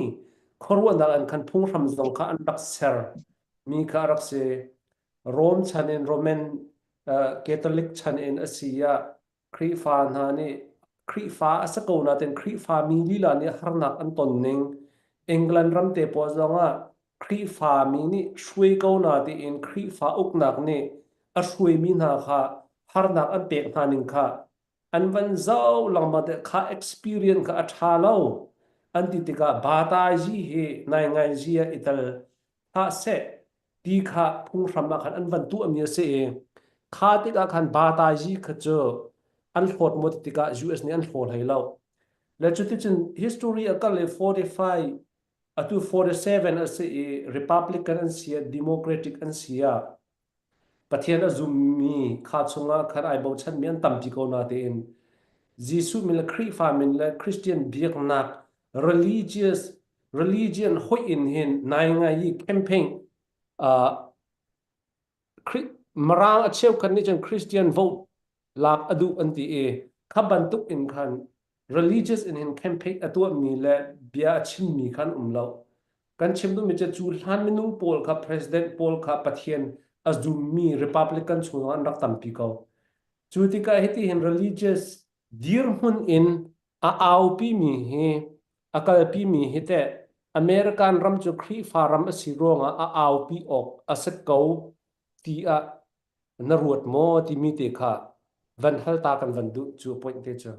khorwa an khan phung ram zong kha an rak ser mi kha rak se Rome chanin Roman Catholic chanin Asia khri fa na ni khri fa asako na ten khri fa mi lila ni harnak an ton ning England ram te po zonga khri fa mi ni shui ko na ti in khri fa uk nak ni a shui mi na kha harnak an pek na ning kha an van zau lang ma de kha experience ka atha lo an ti tika bata ji he nai ngai ji a ital ha se ti kha phung ram ma khan an van tu amia se e kha ti ka khan bata ji kha cho an hlot mo ti ka US ni an hlot hai lo le chu ti chin history a ka le 45 atu 47 as a Republican and sia Democratic and sia pathian a zum mi kha chunga khar ai bo chan mian tam ti ko na te in Jisu mil khri fa min le Christian biak nak religion hoi in hin nai nga yi campaign uh, marang a cheu kan ni chen Christian vote lak adu anti e khaban tuk in khan religious in campaign atu mi le bia chin mi khan umlo kan chim du mi che chu han minung pol kha president pol kha pathian azum mi republican chunga an rak tam pi ko chu ti ka heti hin religious dir hun in a au pi mi he akal pi mi hite American ram chu khri faram asironga a au pi ok asak ko ti a na ruat mo ti mi te kha van hal ta kan van du chu point te cha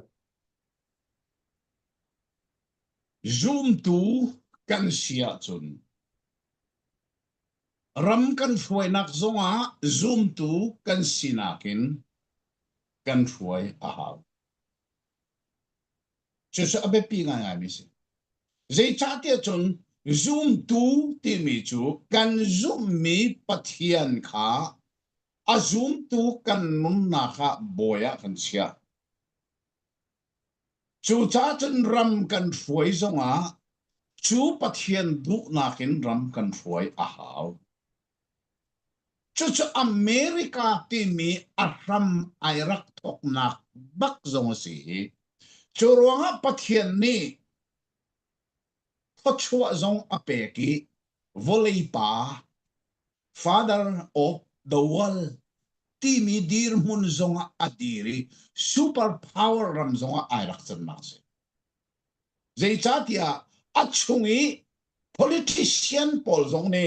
zoom tu kan sia chun ram kan fuai nak zonga zoom tu kan sinakin kan fuai a hau chu sa abe pi nga nga mi se zai cha te chun zoom tu ti mi chu kan zoom mi pathian kha a zoom tu kan nun na kha boya kan sia chu cha chun ram kan fuai zonga chu pathian du nakin ram kan fuai a hau chu America ti mi a ram ai rak thok nak bak zonga si churonga pathian ni thochua zong apeki volei pa father of the world ti mi dir mun zonga adiri super power ram zonga airak chan nase zai chatia achungi politician pol zong ne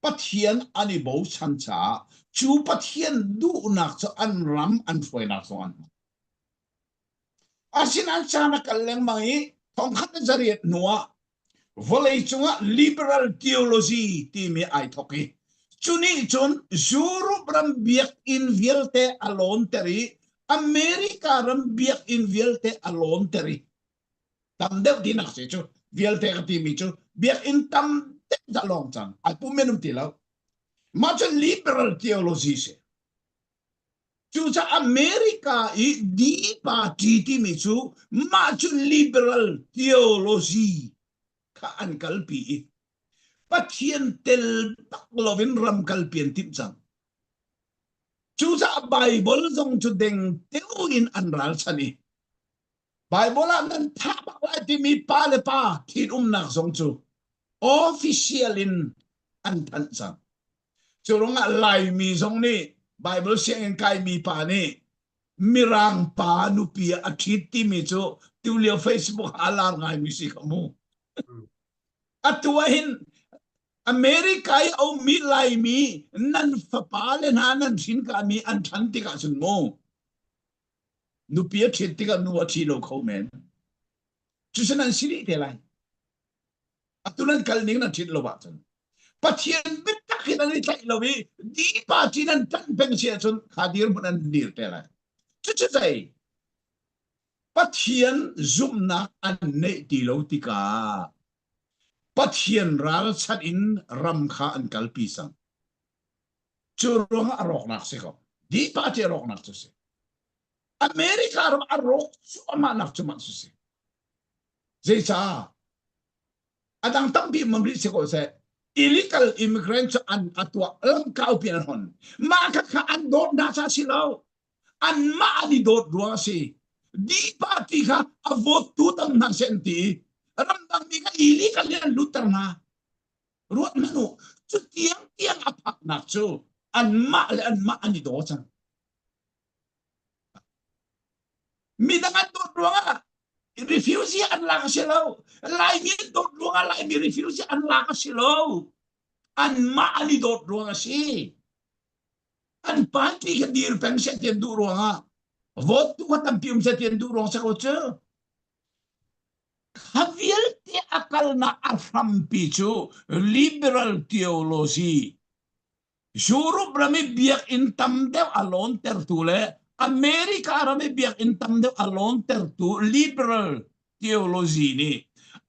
pathian ani bo chancha chu pathian du nak cho an ram an foi nak so an asin an chana kaleng mai thong khat jariat nuwa volei chunga liberal theology ti mi ai thoki chuni chun zuru ram biak in vielte alon teri America ram biak in vielte alon teri tam deuh dinak se chu vielte ka ti mi chu biak in tam da long chang ai pu menum ti lo ma chu liberal theology se chu cha America i di party ti mi chu ma chu liberal theology ka an kalpi pathian tel tak lovin ram kalpian tim chang chu cha Bible zong chu deng teu in an ral chani Bible an tha ba ti mi pa le pa thin nak zong chu official in an tan chang chu ronga lai mi zong ni Bible siang kai mi pa ni mirang pa nu pi a thit ti mi chu tu le Facebook alar ngai mi si kamu atua hin America au mi lai mi nan fa pa le na nan sin ka mi an than ti ka sun mo nu pi a thit ti ka nu a thi lo kho men chu san an siri te lai atunan kal ning na thit lo ba chan pathian bit takin an itlai lo bi di pa ti nan tan peng sia chun khadir mun an dir te lai chu chu sai pathian zum na an ne ti lo ti ka pathian ral chat in ram kha an kalpi sang churong arok nak se ko di pa ti arok nak se America ram arok chu ama nak chu man se zai cha adang tang bi mam ri se ko se illegal immigrants an atwa lam kau pian hon ma ka an dot na sa silo an ma di dot ruang si di pa ti ka avot tu tang na senti ramdang mi ka illegal yan lutar na ruat manu chu tiang apak na chu an ma ani do chan mi dangan dot ruang refugee an la ka silo lai mi dot ruang lai mi refugee an la ka silo an ma ani dot ruang si an panti ka dir peng se tien du ruang vot tu ka tampium se tien du ruang sa ko chu Haviel ti akal na afram pichu liberal theology. Juru brami biak intam dev alon tertule Amerika rami biak intam dev alon tertu liberal theology ni.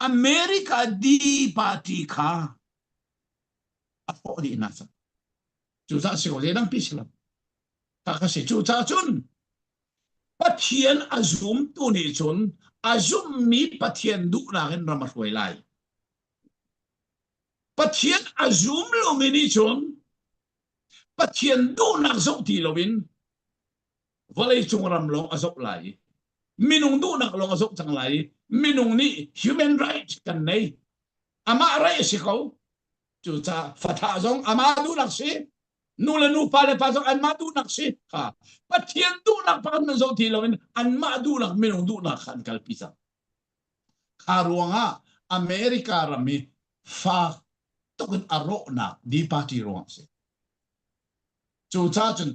Amerika di party ka. Apo di nasa. Chusa siko sedang pislam. Kakasi chusa chun. Pathian azum tu ni chun. Azum mi pathian du nakin ramasway lai. Pathian azum lo mini chun. Pathian du nak sok ti lovin. Walay chung ram long asok lai. Minung du nak long asok chang lai. Minung ni human rights kan nay. Ama ray si kau. Chucha fatha zong ama du nak si. Nula nu pale pasok an ma du nak si. Ha. Pathian du nak pakan man sok ti lovin. An ma du nak minung du nak kan kalpisa. Karuanga Amerika rami fa tokun arok na di party ruang si. Chucha chun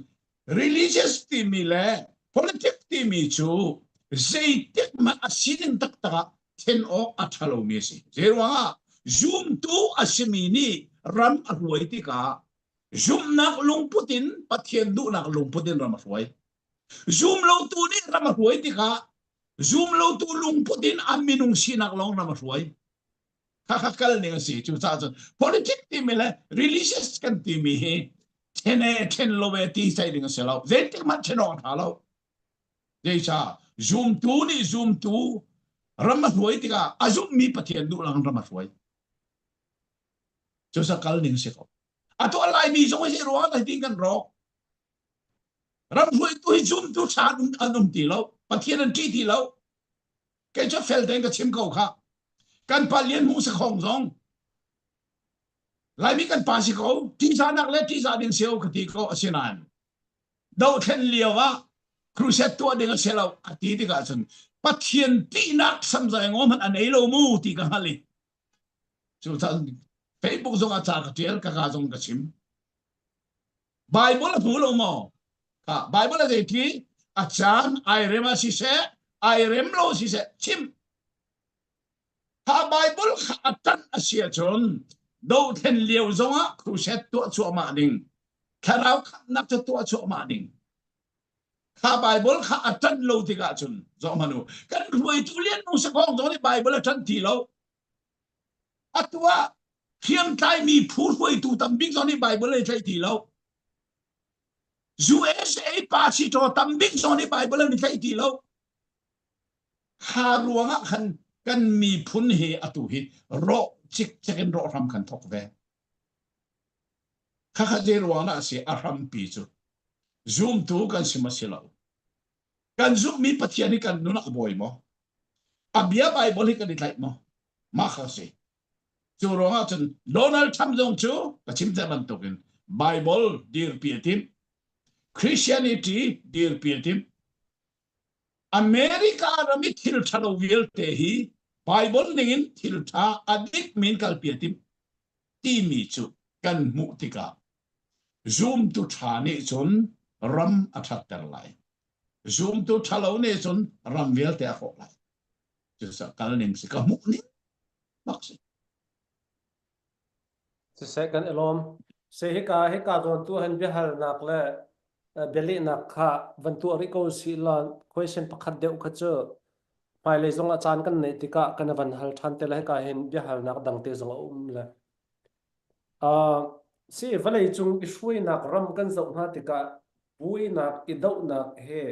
religious timi le politic timi chu zaitik ma asidin taktaka ten o athalo mesi. Zerwanga zoom tu asimini ram arwai tika zoom nak lungputin pathian du nak lungputin ramasway. Zoom lo tu ni ramasway tika zoom lo tu lungputin aminung sinak long ramasway. Kakakal ni si chucha chun politic timi le religious kan timi he ten lobe ti sai ding selo zetik mat cheno thalo jeisa zoom tu ni zoom tu ramas woi tika azum mi pathian du lang ramas woi chosa kal ning seko ato alai mi so se ro ta ting kan ro ram woi tu zoom tu sa anum ti lo pathian an ti lo cái chỗ phèn tên cái chim cầu khác căn pa liên hung sẽ không giống lại mi căn pa si cầu tí ra nặng lên tí ra đến siêu cái tí cầu xin anh đâu thiên liều á cruset tua đến cái lâu à tí thì cả chân bắt thiên tí nặng xăm dài ngóm hắn anh ấy lâu mu tí cả hali chúng ta Facebook dùng à chả cái chuyện cả dùng cái chim Bible là phụ lâu mò à Bible là gì thì à chan ai rem à si se ai rem lo si se chim ha Bible khá tan asia chon đâu thiên liều giống á cruset tua chua mà đình kharao nắp cho tua chua mà đình ha Bible khá tan lâu thì cả chun giống mà nu cái người tu liên nu sẽ không giống như Bible là tan thì lâu à tua hiện tại mi phút người tu tâm biết giống như Bible là tan thì lâu USA pasi to tâm biết giống như Bible là tan thì lâu ha ruang á kan mi phun he atu hi ro chik chicken ro ram kan thok ve kha kha je ruang na se aram pi chu zoom tu kan simasilo kan zoom mi pathiani kan nuna boy mo abia Bible hi kan ditlai mo ma kha se chu ruang á chen Donald Trump jong chu ka chim ta ban tokin Bible dir pi tim Christianity dir pi tim America rami thil thalo wil te hi Bible ningin thil tha adik min kal pi tim ti mi chu kan mu tika zoom tu tha ni chun ram athat ter lai zoom tu thalo ne chun ram wil te ho lai chu sa kal ning si ka mu ni mak si second alom se he ka don tu han bi hal nak le beli nak kha van tu ri ko si la question pakhat deu kha chu pai le zong a chan kan nei tika kan van hal than te la ka hen bi hal nak dang te zong la si valei chung ishui nak ram kan zo na tika bui nak I dau nak he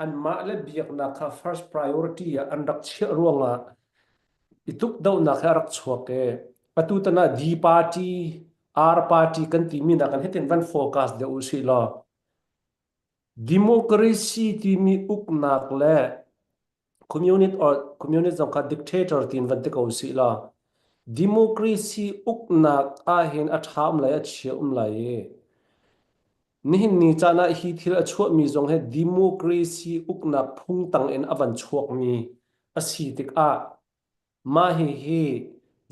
an ma le biak nak kha first priority an rak che ruanga ituk dau nak kha rak chhuake patutana D party R party kan ti mi na kan hetin van focus de usi lo democracy ti mi uk nak le communist zong kha dictator tin van te ko usi lo democracy uk nak a hen a tham lai a che lai nihin ni chana hi thil a chuak mi zong he democracy uk nak phung tang en avan chuak mi a si tik a ma hi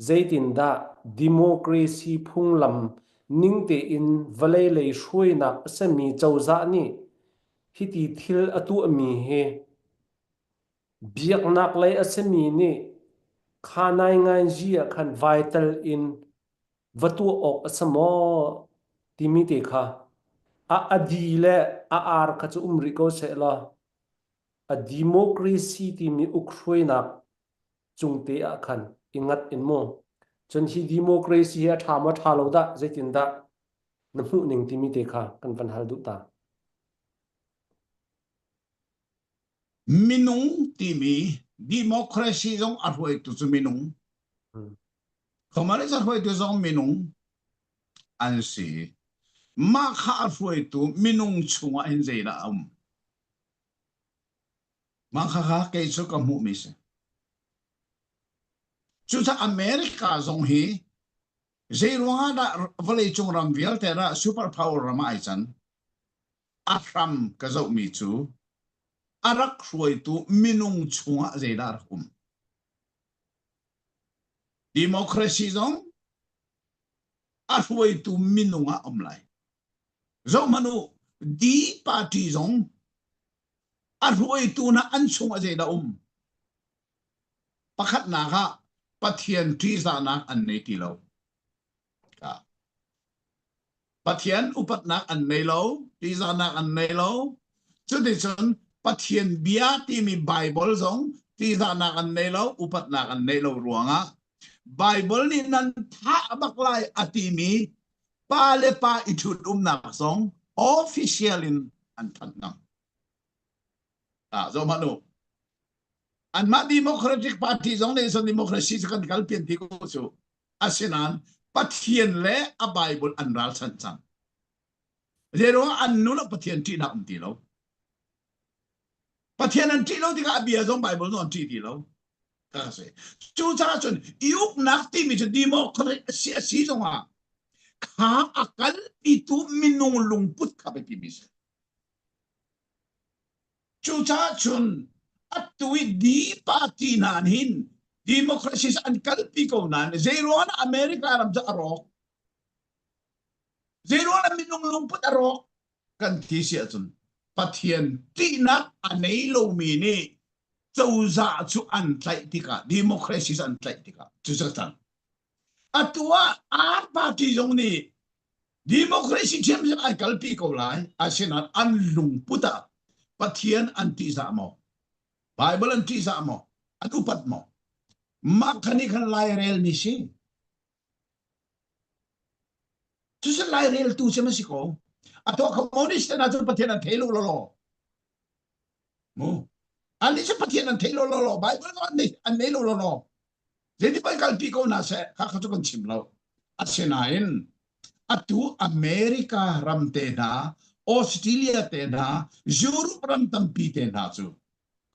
zaitin da democracy phung lam ningte in valei lei shui nak asami chawza ni hiti thil atu ami he biak nak lei asami ni khanai ngai jia khan vital in vatu ok asamo timi te kha a adile a ar kha chu umri ko se la a democracy timi ukhroi nak chungte a khan ingat in mo chon hi democracy a thama thalo da zaitin da namu ning timi te kha kan van hal du ta minung timi democracy jong arhoi tu chu minung khamare arhoi tu jong minung an si ma kha arhoi tu minung chunga in zeina ma kha ke chu ka mu mi se chu cha America jong hi zeirunga da vale chung ram vial te ra super power rama ai chan atram ka zo mi chu arak khoi tu minung chunga zeidar kum democracy zong arhoi tu minunga omlai zo manu di party zong arhoi tu na an chunga zeida pakhat na kha pathian tri za na an nei ti lo ka pathian upat na an nei lo tri za na an nei lo chu de chon pathian bia ti mi Bible zong ti za na an nei lo upat na an nei lo ruanga Bible ni nan tha baklai atimi pa le pa ithut na song official in an than na zo manu an ma democratic party zong ne son democracy kan kal pian ti ko chu asinan pathian le a Bible an ral chan chan zero an nu la pathian ti na ti lo pathian an ti lo ti ka bia zong Bible non ti ti lo ka se chu cha chun iuk nak ti mi chu democracy si zong a kha akal itu minung lungput ka pe pi bis chu cha chun atui di party nan hin democracy an kalpi ko nan zero an America ram ja arok zero an minung lungput arok kan ti sia chun pathian ti na anei lo mi ni châu za chu an tlai tika democracy an tlai tika chu cha tan atua a party jong ni democracy chem ja ai kalpi ko lai asinan an lungputa pathian an ti za mo Bible an ti za mo an upat mo makani kan lai rel ni si chu sa lai rel tu chema si ko ato communist na chu pathian an thelo lo mo ani sa pathian an thelo lo Bible an nei lo jadi pa kalpi ko na sa ka chu kan chim lo asinain atu Amerika ramte na Australia te na Europe ram tampi te na chu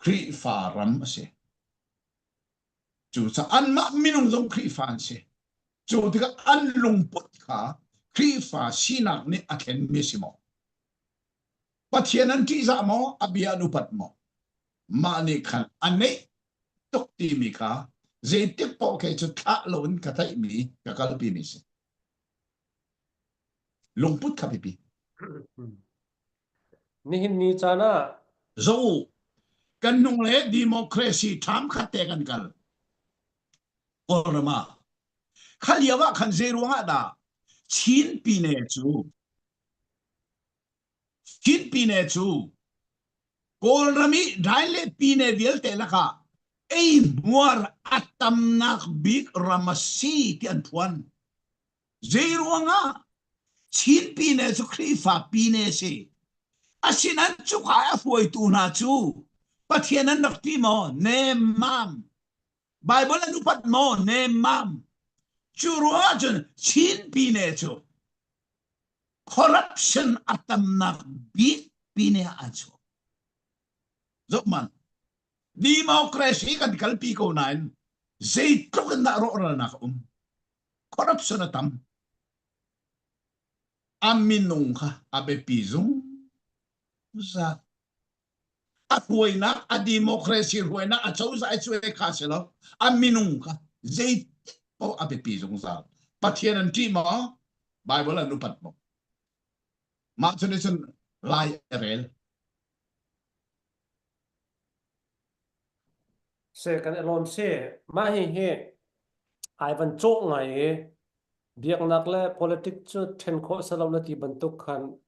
kri fa ram se chu sa an ma minung zong kri fa se chu tika an lungput kha kri fa sinak ni akhen misimo pathian an ti za mo abia nu pat mo mani khan ane tok ti mi kha je te po ke chu tha lon ka tai mi ka kalpi mi se lungput kha pipi nihin ni chana zo kan nung le democracy tham khate kan kal orma khaliawa khan zero nga da chin pi ne chu kol rami daile pi ne vial te laka ei muar atam nak big ramasi ti antuan zero nga chin pi ne chu khrifa pi ne se asinan chu kaya fuai tu na chu pathianan nakti mo ne mam Bible an upat mo ne mam chu ruajan chin pi ne chu corruption atam nak big pi ne achu zokman democracy kan kalpi ko nan zai tukan na ro na corruption atam aminung ka abe pizong sa apuay na a democracy huay na at sa ay suwe kaselo aminung ka zay po abe pizong sa patyan ang team mo Bible ang lupat mo matunisan lai erel se kan elom se ma he ai van chok ngai biak nak le politics chu then kho salo na ti bantuk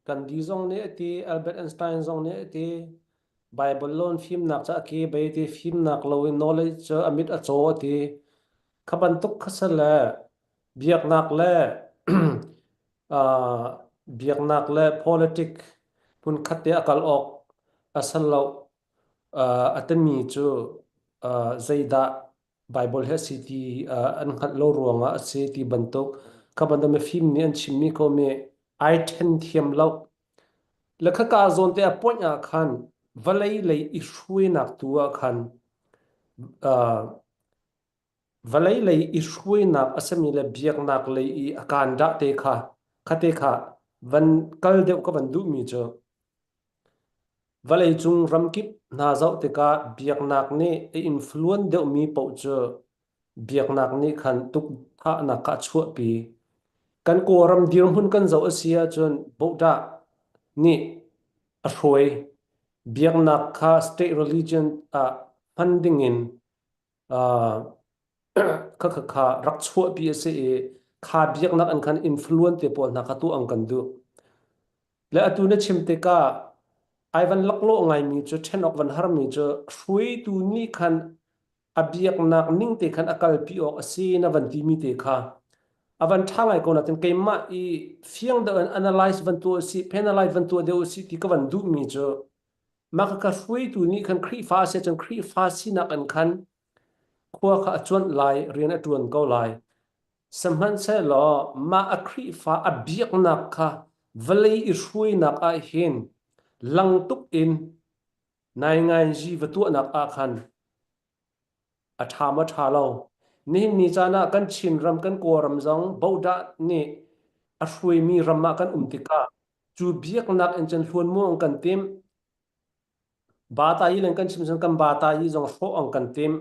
kan di zong ne ti Albert Einstein zong ne ti Bible lon film nak cha ki be ti film nak lo knowledge amit a cho ti khabantuk khasala biak nak le biak nak le politics pun khatte akal ok asal lo atami chu zaida Bible he city an khat lo ruanga city bantuk kabanda me film ni an chimmi ko me I ten thiam lo lekha ka zon te aponya khan valai lei ishui nak tua khan valai lei ishui nak asami le biak nak lei I akan da te kha khate kha van kal deu ka ban du mi cho valai chung ramkip na zau te ka biak nak ni influence deu mi po cho biak nak ni khan tuk tha na ka chua pi kan ko ram dir hun kan zo asia chon boda ni a roi biak nak kha state religion funding in kha rak chua pi se kha biak nak an khan influence te pol na kha tu ang kan du le atu na chimte ka Ivan laklo ngai mi cho ten ok van har mi cho roi tu ni khan abiak nak ning te khan akal pi ok ase na van ti mi te kha avan thangai ko na ten keima I fiang da analyze van tu si penalize van tu de si ti ka van du mi cho maka ka roi tu ni khan khri fa se chan khri fa si na kan khan khwa kha chuan lai rian atuan ko lai samhan se lo ma akhri fa abiak nak kha valei I roi nak a hin lang tuk in nai ngai ji vatu nak a khan a thama thalo ni chana kan chin ram kan ko ram zong boda ni a hrui mi rama kan umtika chu biak nak en chen hluan mu ang kan tim bata yi len kan chim san kan bata yi zong hro ang kan tim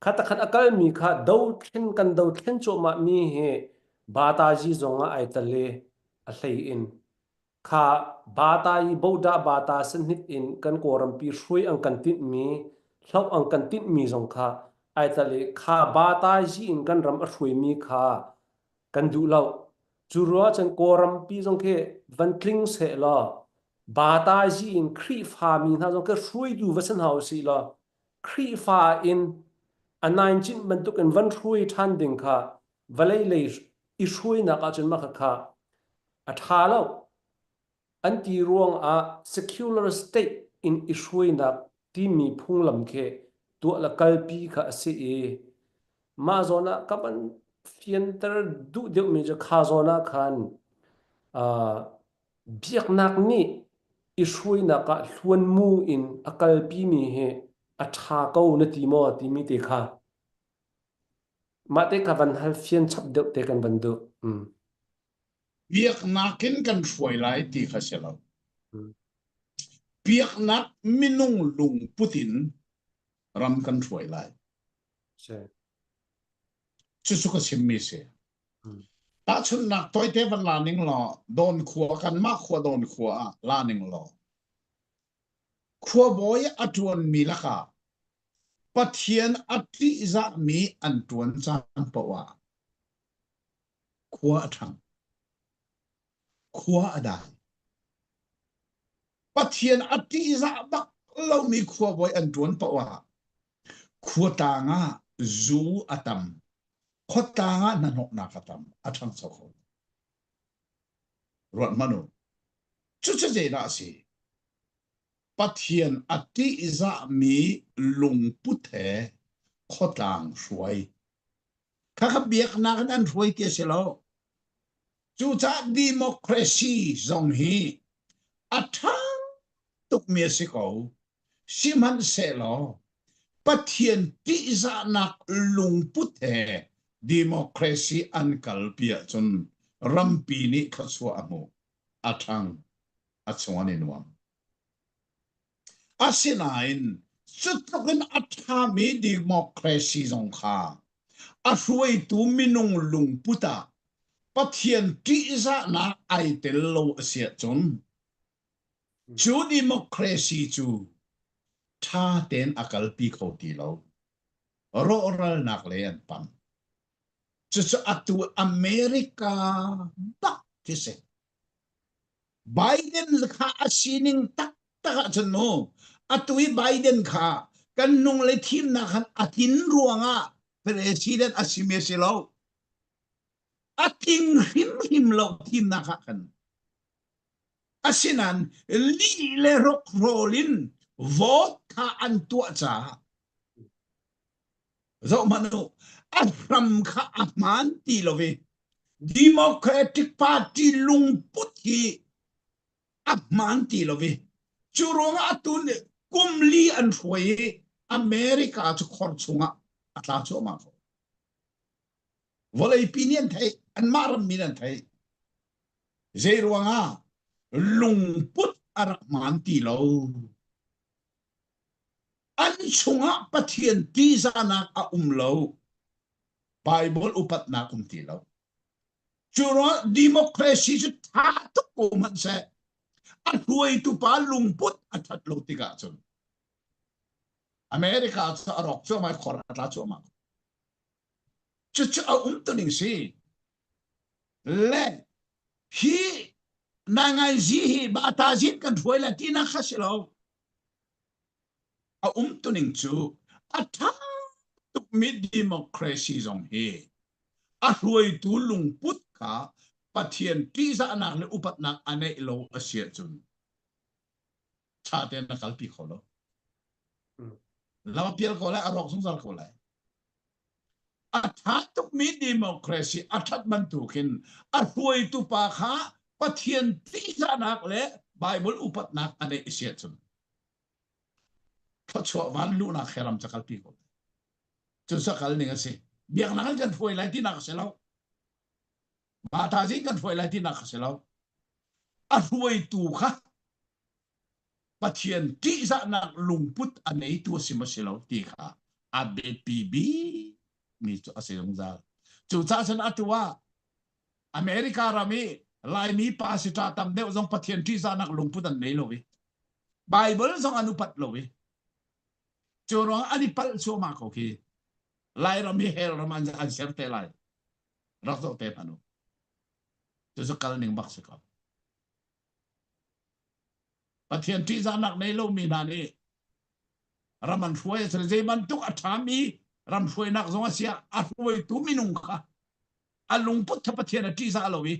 khata khat akal mi kha do thin kan do thin cho ma mi he bata ji zonga ai tale a hlei in kha bata yi boda bata san hit in kan koram pi hrui ang kan tin mi hlau ang kan tin mi zong kha ai tale kha bata ji in kan ram a hrui mi kha kan du lau chu ro chan koram pi zong ke van tling se la bata ji in khri fa mi na zong ke hrui du vasan hau si la khri fa in a 19 bentuk in van hrui than ding kha valei le i hrui na ka chen ma kha a tha lo anti ruang a secular state in hrui na ti mi phung lam khe tu la kalpi kha se e ma zona kapan fienter du de mi je kha zona khan a biak nak ni i hrui na ka hluan mu in akal pi mi he a tha ko na ti mo ti mi te kha mate ka van hal fian chap de te kan bandu biak nakin kan hruai lai ti kha selo mm biak nak minung lung putin ram kan hruai lai se chu ka simmi se mm ta chun nak toy te van la ning lo don khua kan ma khua don khua la ning lo khua boy atuan mi la ka pathian ati za mi an tuan chan pawa khua thang khua ada pathian ati za bak lo mi khua boy an tuan pawa khua ta nga zu atam khota nga nanok na katam athang sokho rot manu chu chu je na si pathian ati za mi lung puthe khotang shuai kha biak na kan shuai ke selo chu cha democracy zong hi athang tuk mi si ko siman selo pathian ti za nak lung puthe democracy an kalpia chun rampi ni khaswa amu athang achwani nuam asinain chutokin athami democracy zong kha a hruai tu minung lung puta pathian ti za na ai tel lo asia chun chu democracy chu tha ten akal pi khoti lo ro oral nak le an pam chu atu America bak kise Biden kha asining tak taka chun mo atui Biden kha kan nung le thim na khan atin ruanga president asime silo ating him lo thim na kha kan asinan li le rock rolin vote kha an tua cha zo manu atram kha atman ti lovi Democratic Party lung puthi atman ti lovi churonga atun kumli an hoi America chu khor chunga atla chu ma ko volai opinion thai an maram minan thai zeruanga lungput arak man ti lo an chunga pathian ti sana a umlo Bible upat na kum ti lo churo democracy chu tha to ko man se an huai tu pa lungput athat lo ti ga chun America sa arok chu mai khor atla chu ma chu a to ning si le hi nangai zi hi bata zin kan huai la tina khasilo a to ning chu atha tuk mi democracy zong hi a huai tu lungput ka pathian ti za anak le upat nak ane lo asia chun cha te na kalpi kholo lawa pial ko la arok sung sal ko la athat tuk mi democracy athat man tu kin a huai tu pa kha pathian ti za anak le Bible upat nak ane asia chun พอชัววันลูนักแค่รำจักรปีกจนสักครั้งหนึ่งสิเบียงนักกันถอยไหลที่นักเสลาบาทาจิกันถอยไหลที่นักเสลาอันรวยตู่ค่ะปัจเจียนที่จะนักลุงพุทธอันนี้ตัวสิมาเสลาที่ค่ะอาเบปีบีมีตัวอาศัยลงจากจุดจ้าฉันอัตว่าอเมริการามีลายมีภาษิตาตามเดียวจงปัจเจียนที่จะนักลุงพุทธอันนี้เลยไบเบิลจงอนุปัตเลยจูรองอันนี้ปัลชัวมากโอเคลายรามีเฮลรามันจะอันเสร์เตลายรักตัวเตปานุจุดสกัลหนึ่งบักสิครับปัจเจียนที่จะนักในโลกมีนานีรามันช่วยสิ่งที่มันทุกอัฐามีรำช่วยนักสงฆ์เสียอัฐวยตุมินุงค่ะอันลุงพุทธปัจเจียนที่จะเอาไว้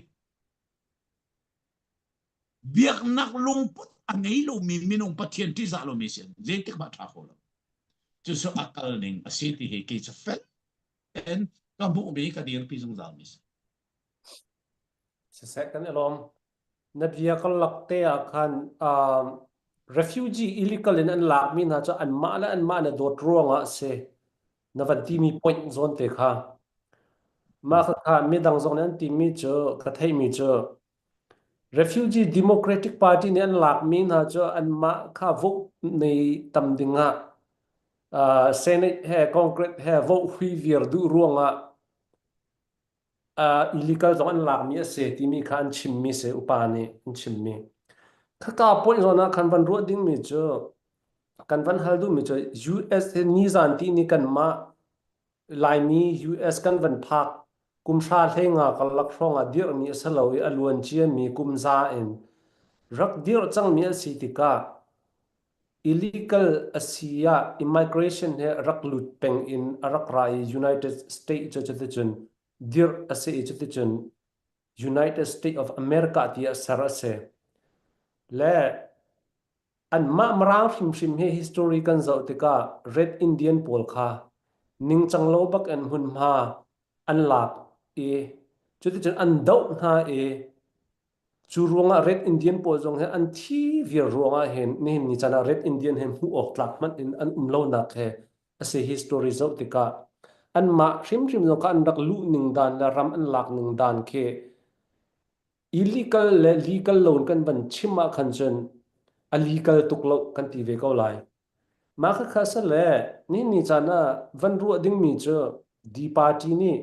เบียกนักลุงพุทธอันนี้โลกมีมินุงปัจเจียนที่จะเอามีเสียเจติกบัตรเขาแล้วจุดสกัลหนึ่งอาศัยที่เหตุจะเฟลเอ็นก็บุกไปกับดีร์พิจงจามิสเสกกันอารมณ์นับยากันหลักเตะกันrefugee illegal in an lak min ha cha an ma na dot ruang a se navan ti mi point zone te kha ma kha mi dang zong nan ti mi cho ka thai mi cho refugee democratic party ne an lak min ha cha an ma kha vote nei tam dinga senate he congress he vote hui vir du ruang a illegal zong an lak mi se ti mi khan chim mi se upani chim mi kha ka point zona khan van ro ding mi cho kan van hal du mi cho US ni zan ti ni kan ma lai mi US kan van phak kum sha thenga kal lak thonga dir mi asalawi alwan chia mi kum za en rak dir chang mi si tika illegal asia immigration he rak lut peng in arak rai United States cha chun dir ase cha chun United States of America ti sarase le an ma mrang shim he history kan zo tika red indian pol kha ning changlo bak an hun ma an lak e chuti chan an dau na e chu ruanga red indian pol jong he an thi vir ruanga hen ni chana red indian hem hu of tlak man in an umlo na khe ase history zo tika an ma shim zo ka an dak lu ning dan la ram an lak ning dan khe illegal le legal loan kan ban chima khan chen illegal tuklo kan ti ve ko lai ma kha kha sa le ni chana van ru ding mi cho di party ni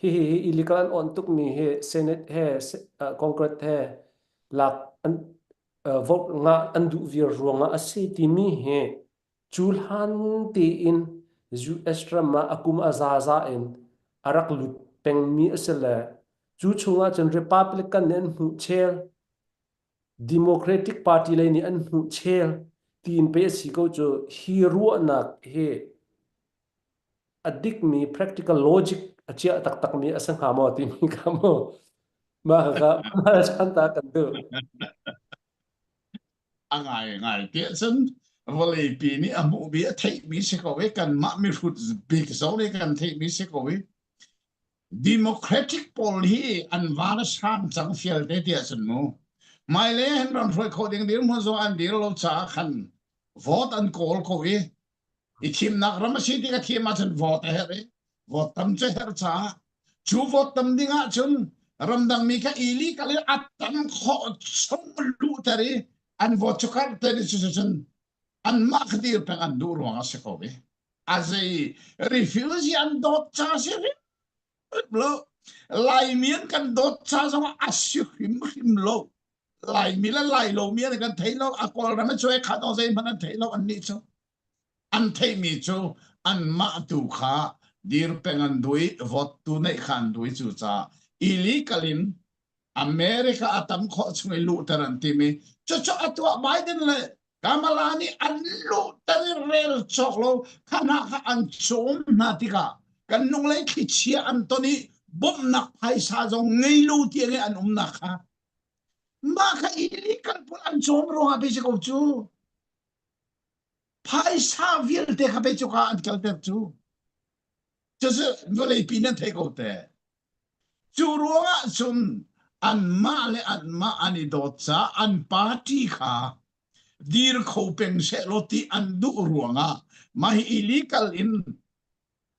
hi illegal on tuk mi he senate he congress he lak an vote nga an du vir ruanga ase ti mi he chulhan ti in zu extra ma akum azaza in arak lut peng mi asela chu chunga chen republican nen hu chel democratic party le ni an hu chel tin pe si ko cho hi ruwa na he adik mi practical logic achia tak mi asang ha mo ti mi ka mo ma ka ma chan ta kan doง่ายเตี้ยซึ่งวันเลยปีนี้อมุบีเทคมีสิกเอาไว้กันมามีฟุตบิ๊กโซเลยกันเทคมีสิกเอาไว้ democratic policy อันวาระชามสังเฟียลเตี้ยซึ่งมูไม่เลยเห็นรันช่วยคนอย่างเดียวมันส่งอันเดียวเราจะขัน vote อันโกลเขาไว้อีทีมนักรำสิที่กับทีมมาจน vote เฮ้ย vote ตั้มเจอจ้าชู vote ตั้มดิ้งอ่ะจนรำดังมีแค่อีลีกันเลยอัดตั้มขอสมรู้แต่เลยอัน vote ชุกันแต่ดิฉันอันมากดีเป็นอันดูรวงอาศัยเขาไว้อาศัย refuse อันโดดจ้าสิริบล้อไล่เมียนกันโดดจ้าสว่าอาศัยหิมโลไล่มีแล้วไล่โลเมียนกันเทโลอากอลเราไม่ช่วยขัดเอาใจมันเทโลอันนี้จ้าอันเทมีจ้าอันมาตุขาดีร์เป็นอันดุย vote ตุในขันดุยจูจ้าอิลิกลินอเมริกาอัตมข้อช่วยลู่ตรันทีมีจ้าอัตัวไบเดนเลยKamalani an lu tari rel choklo kana ka an chom natika kan nung lai khichia Anthony bom nak paisa zo ngei lu tienge an nakha maka illegal pun an chom ro ha be ko chu paisa vil te ka be chu ka an kal te chu 就是我来比那太高的，就罗啊，从安马嘞安马安尼多查安巴蒂卡。dir khopeng se loti andu ruanga mai illegal in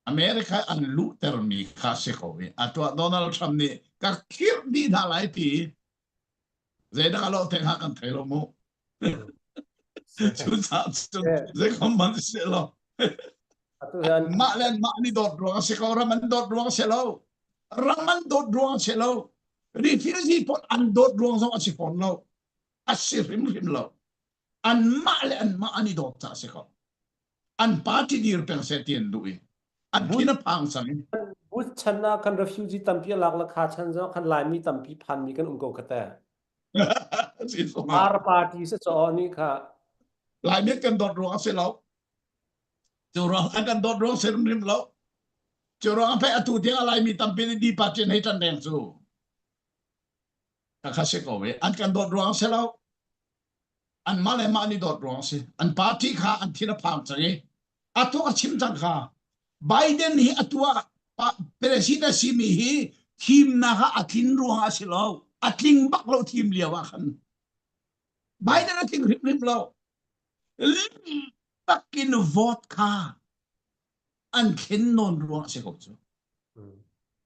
America an lu termi kha se kowe atwa Donald Trump ni ka khir di na lai pi zeda kalo te ha kan thero mo chu sa chu ze kom man se lo ma len ma ni dot ruang se ko raman dot ruang se lo raman dot ruang se lo refugee pot an dot ruang so asi kon lo asirim rim lo an ma len ma ani dot sa se ko an party dir peng se tien dui an kina pang sangบุชนะคัน refugee ตัมพีหลักราคาชันจะคันลายมีตัมพีพันมีกันอุ้งโกกแต่ si so ar party se so ni kha lại biết cần đột ruộng sẽ lâu chỗ ruộng anh cần đột ruộng sẽ rim lâu chỗ ruộng phải atu tiếng lại mi tâm pin đi phát triển hay chân đèn su các sẽ có vậy anh cần đột ruộng sẽ lâu anh mà lại mà đi đột ruộng sẽ anh party kha anh thiên phàm chạy atu cái chim chân kha Biden hi atua president si mi hi team na ha atin ruộng sẽ lâu atin bak lâu team liao kan Biden atin rim lâu Takin vodka an kin non ruang se ko chu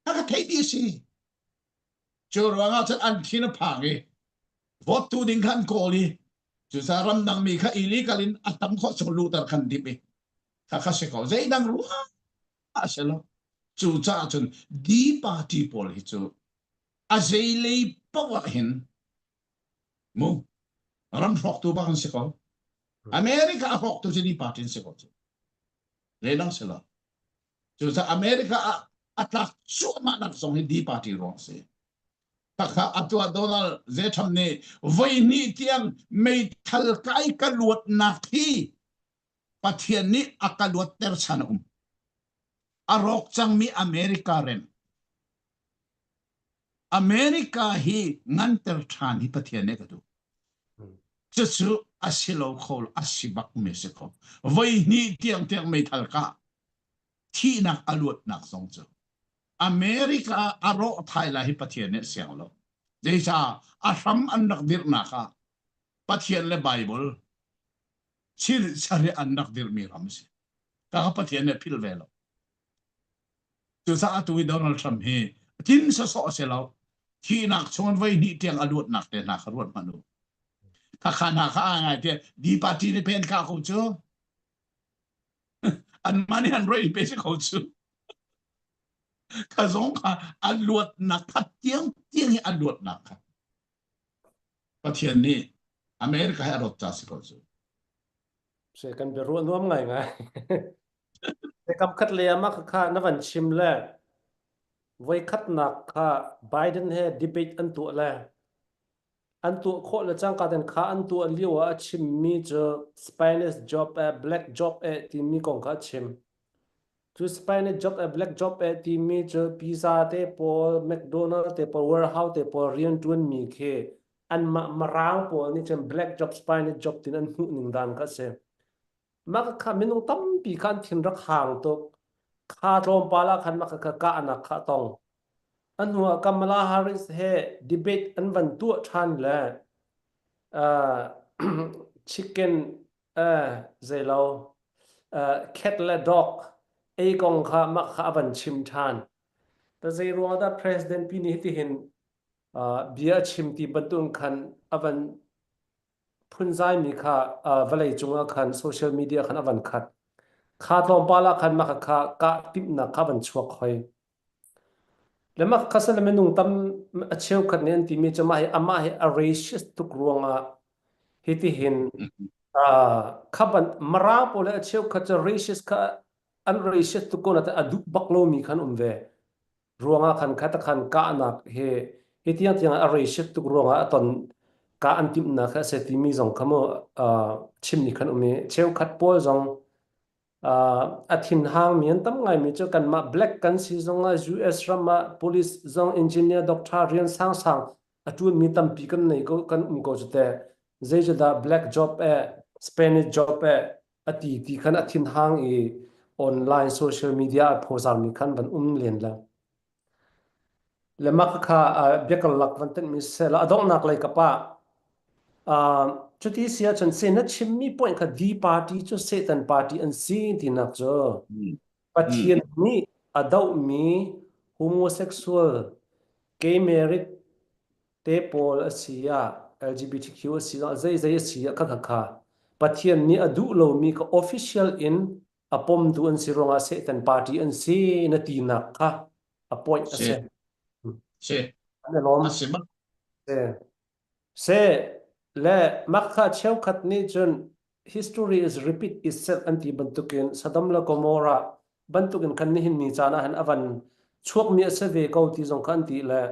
ka thei di si chu ruang a chan an kin pa nge vot tu ding kan ko li chu sa ram dang mi kha illegal in atam kho so lu tar khan di be ka se ko zai dang ruang a se lo chu cha chun di party pol hi chu a zai lei power hin mo ram phok tu ba kan se ko Amerika apok tu sini patin se ko lenang sela chu sa Amerika atlak chu ma nak song di party rong se takha atwa Donald ze thamne voi ni tiang mei thal kai ka luat na thi pathian ni akaluat ter sanum arok chang mi Amerika ren Amerika hi ngan ter than hi pathian ne ka tu chu asilo khol asibak mexico voi ni tiang tiang mei thal ka thi nak aluat nak song chu America aro thaila hi pathian ne siang lo deisa asam anak dir na ka pathian le bible chil sare anak dir mi ram si ka pathian ne phil velo chu sa atu Donald Trump hi tin sa so se lo thi nak chon voi ni tiang aluat nak te na kharut manu ka khana kha ngai te di party ni pen ka ko chu an mani an roi pe se ko chu ka zong ka an luat na ka tiang tiang an luat na ka pathian ni America ha rot ta se ko chu se kan be ru nuam ngai ngai se kam khat le ma kha na van chim le voi khat nak kha Biden he debate an tu le an tu kho le chang ka den kha an tu liwa chim mi cho Spanish job black job ti mi kong kha chim to Spanish job black job ti mi cho pizza te por McDonald te por warehouse te por rian tun mi khe an marang po ni chem black job Spanish job tin an hu ning dan ka se ma kha minung tam pi kan thin rak hang to kha rom pala khan ma kha ka anak kha tong an huwa Kamala Harris he debate an van tu than le chicken zelo cat le dog ei kong kha ma kha van chim than ta zai ro da president pi ni ti hin bia chim ti batun khan avan phun zai mi kha valai chunga khan social media khan avan khat kha thom pala khan ma kha ka tip na kha van chuak khoi lema khasal menung tam acheu khat nen ti mi chama hi ama hi a racist tuk ruanga hiti hin khaban mara pole acheu khat racist kha an racist tu kona ta adu baklo mi khan umve ruanga khan khata khan ka anak he hitiang tiang a racist tuk ruanga aton ka antim na kha se ti mi zong khamo chimni khan umi cheu khat pol zong athin hang mian tam ngai mi chu kan ma black kan si zonga US rama police zong engineer doctor rian sang sang atun mi tam pi kan nei ko kan ko jute zeja black job Spanish job ati ti khan athin hang online social media phosal mi khan ban len la lemak kha bekal lak van ten mi sela adong nak lai kapa cho tí xia chân se na chim mi point ka di party cho Satan party an si ti nak cho Mm. pathian Mm. mi adult mi homosexual gay married te pol asia LGBTQ asia zai zai asia ka pathian ni adu lo mi ka official in apom du an si ronga Satan party an si na ti nak ka appoint ase Se, se, an lom asibak. se se le makha cheu khat ni chun history is repeat itself anti bantukin Sodom la Gomorrah bantukin kan ni hin ni chana han avan chuak mi ase ve ko ti jong kan ti le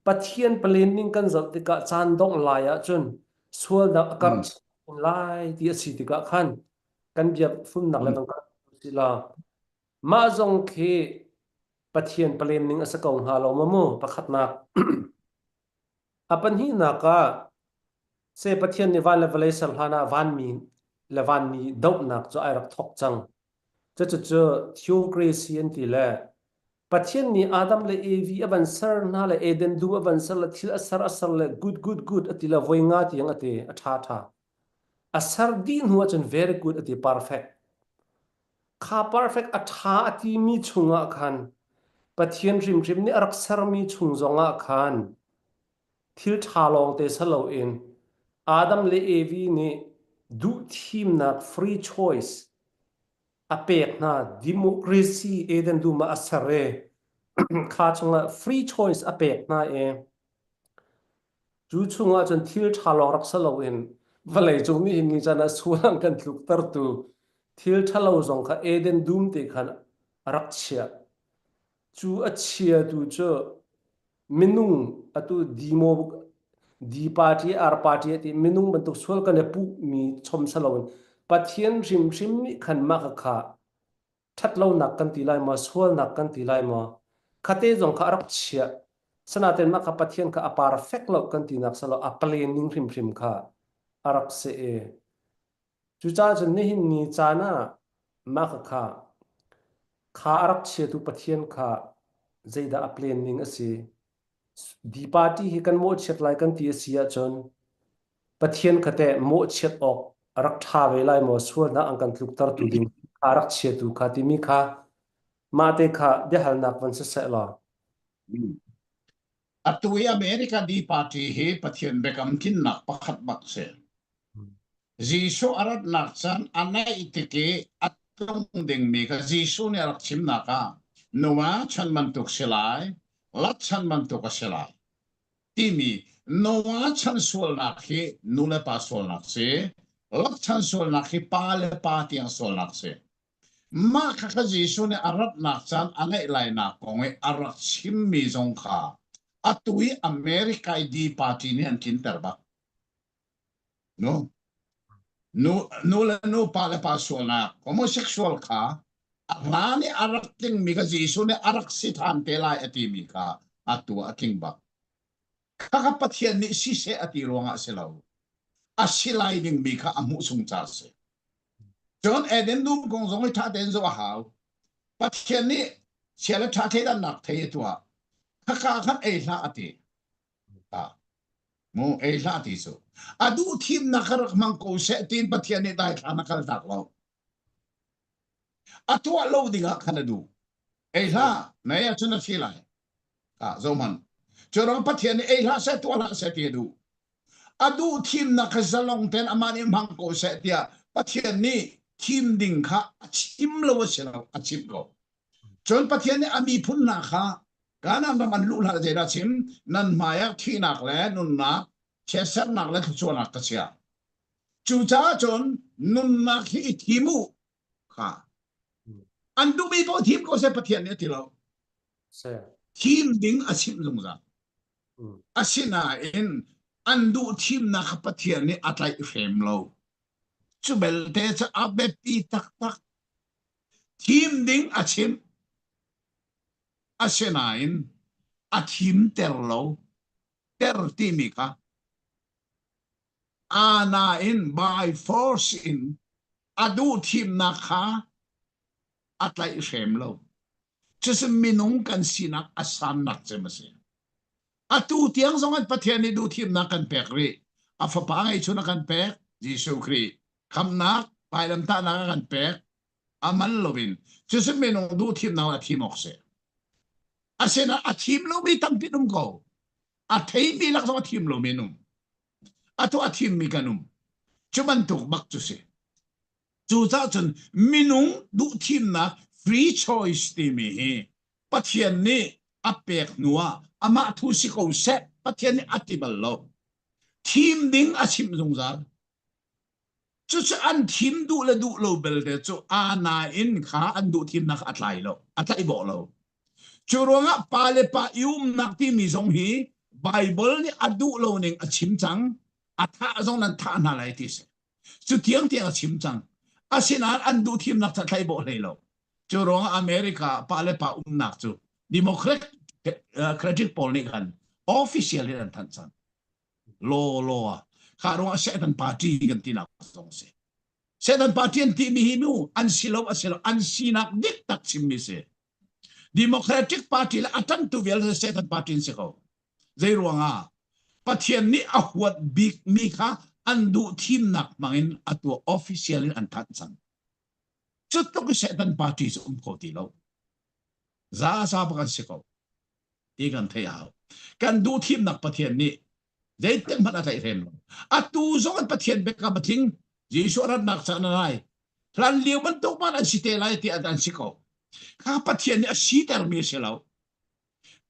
pathian planning kan zat ti ka chan dong la ya chun sual da akar Mm. lai ti si ti ka khan kan bia fum nak le Mm. bang ka sila ma zong khi pathian planning ase kong ha lo mamu pakhat nak apan hi naka se pathian ni van level sal hana van mi le van mi dau nak cho ai rak thok chang cho theocracy an ti le pathian ni adam le ev aban sar na le eden du aban sar le thil asar asar le good atila voinga ti ang ate atha tha asar din huwa chen very good ati perfect kha perfect atha ati mi chunga khan pathian rim ni arak sar mi chung zonga khan thil tha long te salo in Adam le Evi ni du thim na free choice apek na democracy eden du ma asare kha chunga free choice apek na e chu chunga chan thil thalo rak salo in valai chung ni ni chana suang kan tluk tar tu thil thalo zong kha eden dum te khan rak chia chu achia tu cho minung atu demo di party ar party ti minung bantuk sual kan pu mi chom salawin pathian rim mi khan ma kha that lo nak kan ti lai ma sual nak kan ti lai ma khate jong kha rak chia sanaten ma kha pathian kha apar fek lo kan ti nak salo apale ning rim kha arak se e chu cha chen ni hin ni cha na ma kha arak chia tu pathian kha zeida aplen ning ase di party hi kan mo chet lai kan ti sia chon pathian khate mo chet ok rak tha ve lai mo sual na ang kan tluk tar tu ding arak che tu kha ti mi kha ma te kha de hal nak van se la Mm. Atui Amerika di party he pathian bekam kin nak pakhat bak se. Jisu arat nak chan anai itike atong ding mi ka Jisu ni arak chim naka. Nuwa chan mantuk silai, lat chan mantuk silai. Timi nuwa chan sual nakhi nule pa sual nakse, lat chan sual nakhi pa le pa tiang sual nakse. Ma kaka Jisu ni arat nak chan anai lai nak konge arak chim mi zong ka. Atui Amerika di party ni an kin terba. No? No pala pasol na homosexual ka rani arak ting mika Jisu ni arak sithan tela ati mika atua aking ba kakapathian ni sise ati ruanga silaw asilay ning mika amu sung chase John Eden dum kong zong ta den zo haw pathian ni siala ta te dan nak te tua kakakhan e la ati ta mo e la ati so adu tim nakarak mang ko se tin pathian ni dai nakal tak lo atua lo dinga kanadu ei la na ya chuna filai ka zoman chorong pathian ei la se tua la se ti du adu thim na ka zalong ten amani mang ko se tia pathian ni thim ding kha achim lo se lo achim lo chon pathian ni ami phun na kha kana ma man lu la je da chim nan maya thi nak le nun na che ser nak le chu nak ka sia chu cha chon nun na khi thimu kha andu mi po thim ko se pathian ni ti lo se thim ding achim lung za mm asina in andu thim na kapathian ni atlai frame lo chubel te cha abe pi tak tak thim ding achim asina in athim ter lo ter ti mi ka ana in by force in adu thim na kha atlai frame lo chese minung kan sinak asan nak chemase atu tiang zongat pathian ni du thim na kan pekri Afapa ngay chuna kan pek Jesu Kri kamnak pailam ta na kan pek aman lovin chusen menong du thim na thim okse asena a thim lo mi tam pinum ko a thei mi lak so thim lo menum ato a thim mi kanum chuman tuk bak chu se chu za chun minung du thim na free choice ti mi he pathian ni apek nuwa ama thu si ko se pathian ni atibal lo thim ding a chim zung za chu chu an thim du le du lo bel de chu ana in kha an du thim na atlai lo atlai bo lo chu ronga pale pa yum nak ti mi zong hi Bible ni adu lo ning a chim chang atha zong nan tha na lai ti se chu tiang tiang a chim chang asinan an du thim nak atlai bo le lo chu ronga America pale pa nak chu Democratic Poll ni kan official ni an than chang lo karong Satan Party kan tinak song se Satan Party an ti mi himu an silo an sinak dik tak simmi se Democratic Party la atan tu vel Satan Party se ko zai ruanga pathian ni ahwat big mi kha an du thim nak mangin atwa official an that sang chutok Satan Party so ko ti lo za sa pa kan se ko ti kan thei hao kan du thim nak pathian ni dei teng man atai rem atu zong an pathian be ka bathing Jesu ran nak sa nanai plan liu man tok man an site lai ti an siko ka pathian ni a siter mi se lo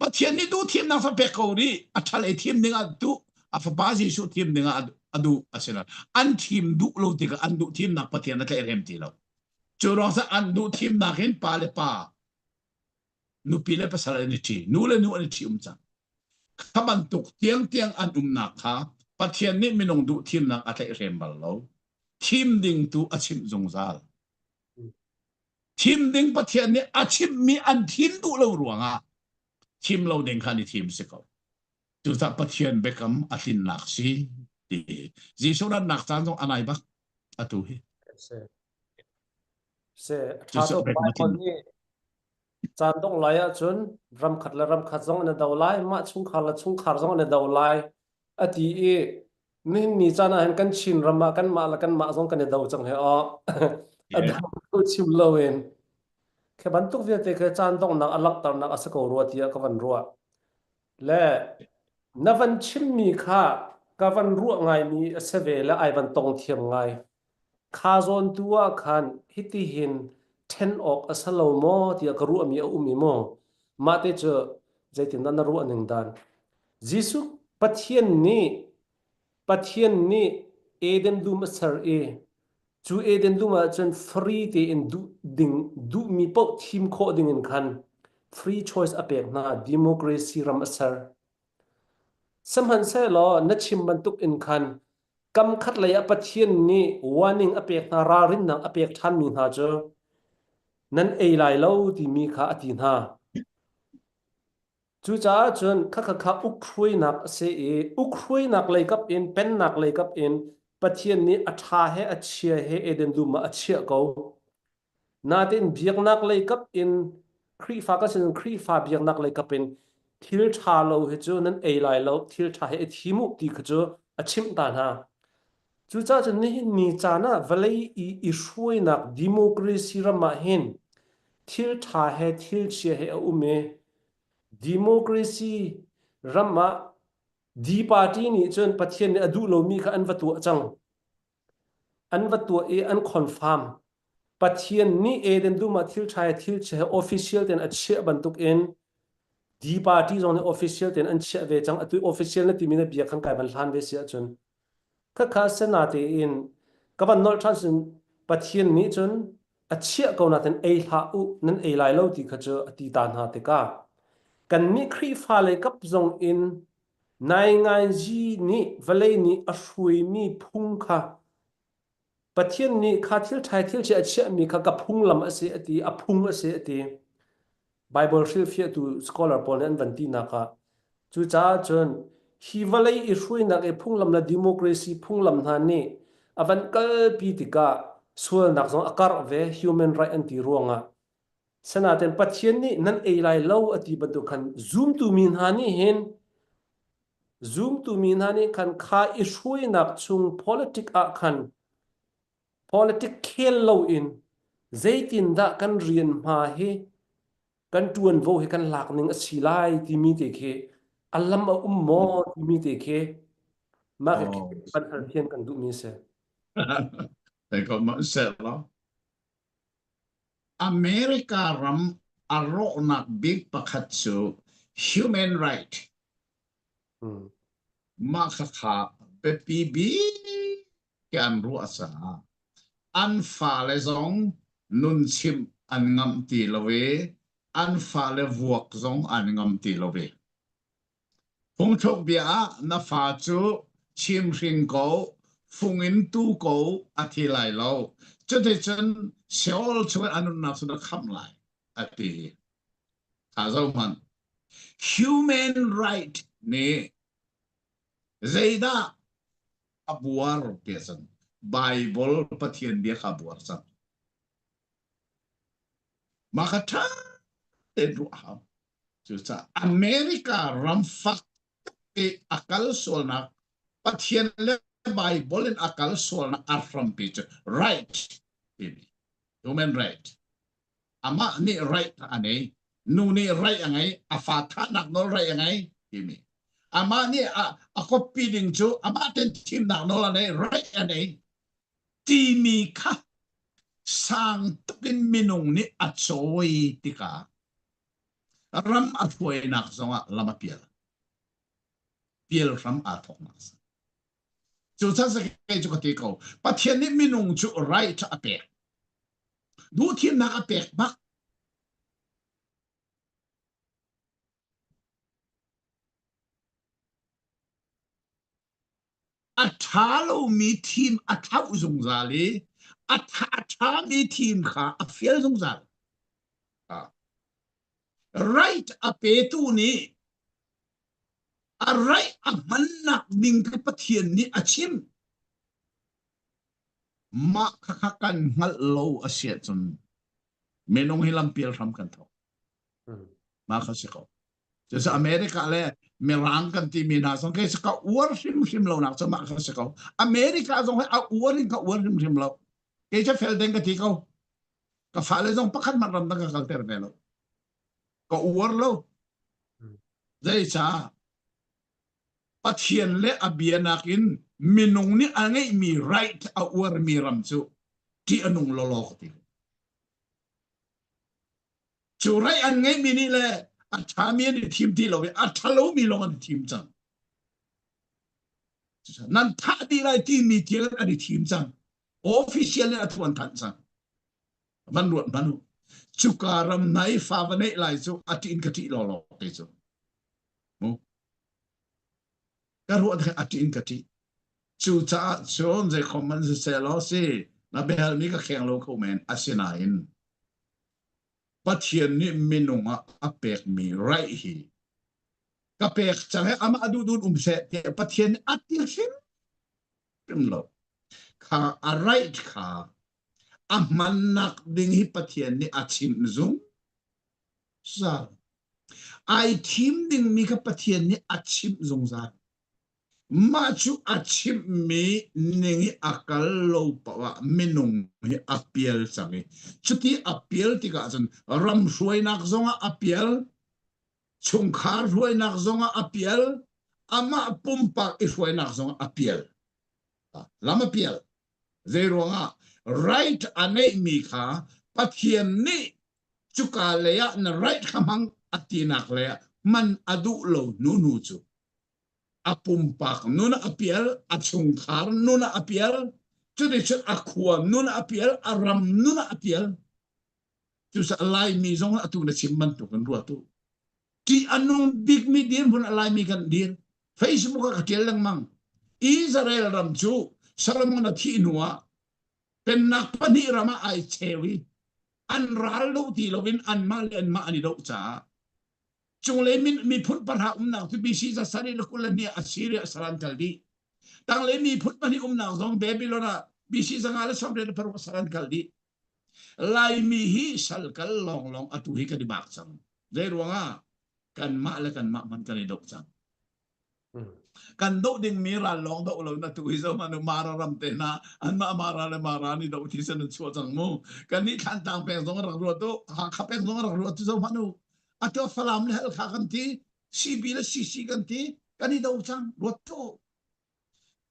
pathian ni du thim na fa pe ko ri athal e thim ninga du a fa ba Jesu thim ninga adu asena an thim du lo ti ka an du thim na pathian na tlai rem ti lo churo sa an du thim na kin pa le pa nu pile pa sala ni ti nu le nu ani ti cha kaman tuk tiang an na kha pathian ni minong du thim na atlai rem bal lo thim ding tu achim zong zal thim ding pathian ni achim mi an thim du lo ruanga thim lo ding khani thim se ko tu ta pathian bekam atin nak si ti Jesu ran nak chan jong anai ba atu hi se tha to Bible ni chan dong lai a chun ram khat zong na daw lai ma chung khar zong na daw lai ati e mi chana han kan chin rama kan ma zong kan daw chang he a adam ko chim lowen ke ban tuk ve te ke chan dong na alak tar na asako ro tia ka van ro le na van chim mi kha ka van ro ngai mi aseve la ai van tong thiam ngai kha zon tua khan hiti hin 10 ok asalo mo tia ka ru ami umi mo ma te che zaitin na ru aning dan Jesu pathian ni eden du masar e chu eden du ma chen free te in du mi po thim kho ding in khan free choice apek na democracy ram asar samhan se lo na chim ban tuk in khan kam khat la ya pathian ni warning apek na ra rin na apek than mi na cho nan ei lai lo ti mi kha atin ha chu cha chun kha ukhrui nak se e ukhrui nak lai kap in pen nak lai kap in pathian ni atha he achia he eden du ma achia ko na tin biak nak lai kap in khri fa ka sin khri fa biak nak lai kap in thil tha lo he chu nan ei lai lo thil tha he thimu ti kha chu achim ta na chu cha chun ni cha na valai i shrui nak democracy ra ma hin thil tha he thil chia he ume democracy rama di party ni chon pathian ni adu lo mi kha an vatu chang an vatu e an confirm pathian ni eden du ma thil thai thil che official ten achhe bantuk in di party zone official ten an che ve chang atu official na timina bia khang kai ban hlan ve sia chun kha senate in kaban nol transin pathian ni chun achhe ko na ten ei tha u nan ei lai lo ti kha chu ati tan ha te ka kan mi khri fa le kap zong in nai ngai ji ni vale ni a shui mi phung kha pathian ni kha thil thai thil che achhe mi kha ka phung lam ase ati a phung ase ati Bible shil fia tu scholar pon an vanti na ka chu cha chun hi vale i shui na ke phung lam la democracy phung lam na ni avan kal pi tika sual nak zong akar ve human right anti ruanga sanaten pathian ni nan ei lai lo ati badu khan zoom tu min ha ni hen zoom tu mi nani kan kha ishui nak chung politic a khan politic khel lo in zaitin da kan rian ma hi kan tuan vo hi kan lak ning a silai ti mi te khe alam a mo ti mi te khe ma ke Oh, pan hal thian kan du mi se they got much set lo. America ram aro nak big pakatsu human right. Makaka pepibi kian ruasa. An fa le zong nun chim an ngam ti lowe. An fa le vuok zong an ngam ti lowe. Phung chok bia na fa chu chim ring ko phung in tu ko ati lai lo. Cho te chen seol chu an na su da kham lai ati. Ta zo man. Human right ni zaida abuar pesan. Bible pathian dia kabuar san. Maka ta edu aham. Jusa Amerika ramfak e akal solna pathian le Bible in akal solna afram picture right ini human right ama ni right ane nu ni right angai afata nak no right angai ini ama ni ako piling jo ama ten tim nak no ane right ane timi ka sang tupin minung ni atsoi tika ram atwe nak zonga lama piel ram athok nak chu sa sa ke chu ka ti ko pathian ni minung chu right ape du thiên na ape bak athalo mi team athau zung zali atha mi team kha afiel zung zal right ape tu ni a right a mannak ding ka pathian ni achim ma khakakan ngal lo asia chun menong hilam piel ram kan tho ma khasiko jasa Amerika le merang kan ti mina song ke ska war sim lo nak sama khasiko Amerika song a war sim lo ke cha fel deng ka ti ko ka fale song pakhan maram na ka kalter velo ko war lo dai cha pathian le abianakin minung ni angai mi right a war mi ram chu ti anung lolo ti chu right angai mi ni le athami ni team ti lo athalo mi lo an team chang nan tha di lai ti mi ti an team chang official at one tan chang manu chu karam nai fa vane lai chu atin ka ti lo te chu karu atin ka ti chu cha chon je common se lo si na behal mi ka kheng lo ko men asinain pathian ni minunga apek mi right hi ka pek change ama adudun se te pathian atil sim lo kha a right kha amanak ding hi pathian ni achim zung sa ai thim ding mi ka pathian ni achim zung za machu achim mi ningi akal lo pawa minung hi apiel changi chuti apiel tika jan ram ruai nak zonga apiel chungkhar ruai nak zonga apiel ama pumpak ruai nak zonga apiel lama piel zero nga right ane mi kha pathian ni chuka leya na right khamang atinak leya man adu lo nunu chu apumpak nuna apiel achungkhar nuna apiel chudichet akwa nuna apiel aram nuna apiel chu sa lai mi zong atu na simman tu kan ruatu ti anong big mi din pun alai mi kan din Facebook ka kel lang mang Israel ram chu salamon na thi nuwa pennak pani rama ai chewi an ral lo ti lovin an mal en ma ani do cha chung le min mi phut par ha na tu bi si sa sari lo kula ni Assyria saran kaldi tang le mi phut pani na zong Babylona bi si sa ngala som de par saran kaldi lai mi hi sal kal long atu hi ka di bak sang zai ruanga kan ma le kan ma man kan dok sang kan do ding mira long do lo na tu izo manu mara ram te na an ma mara le mara ni do ti sen chu chang mo kan ni khan tang pe zong ra ro to ha kha pe zong ra ro tu zo manu ato salam le kha kan ti si bi le si kan ti kan ni do chang ro to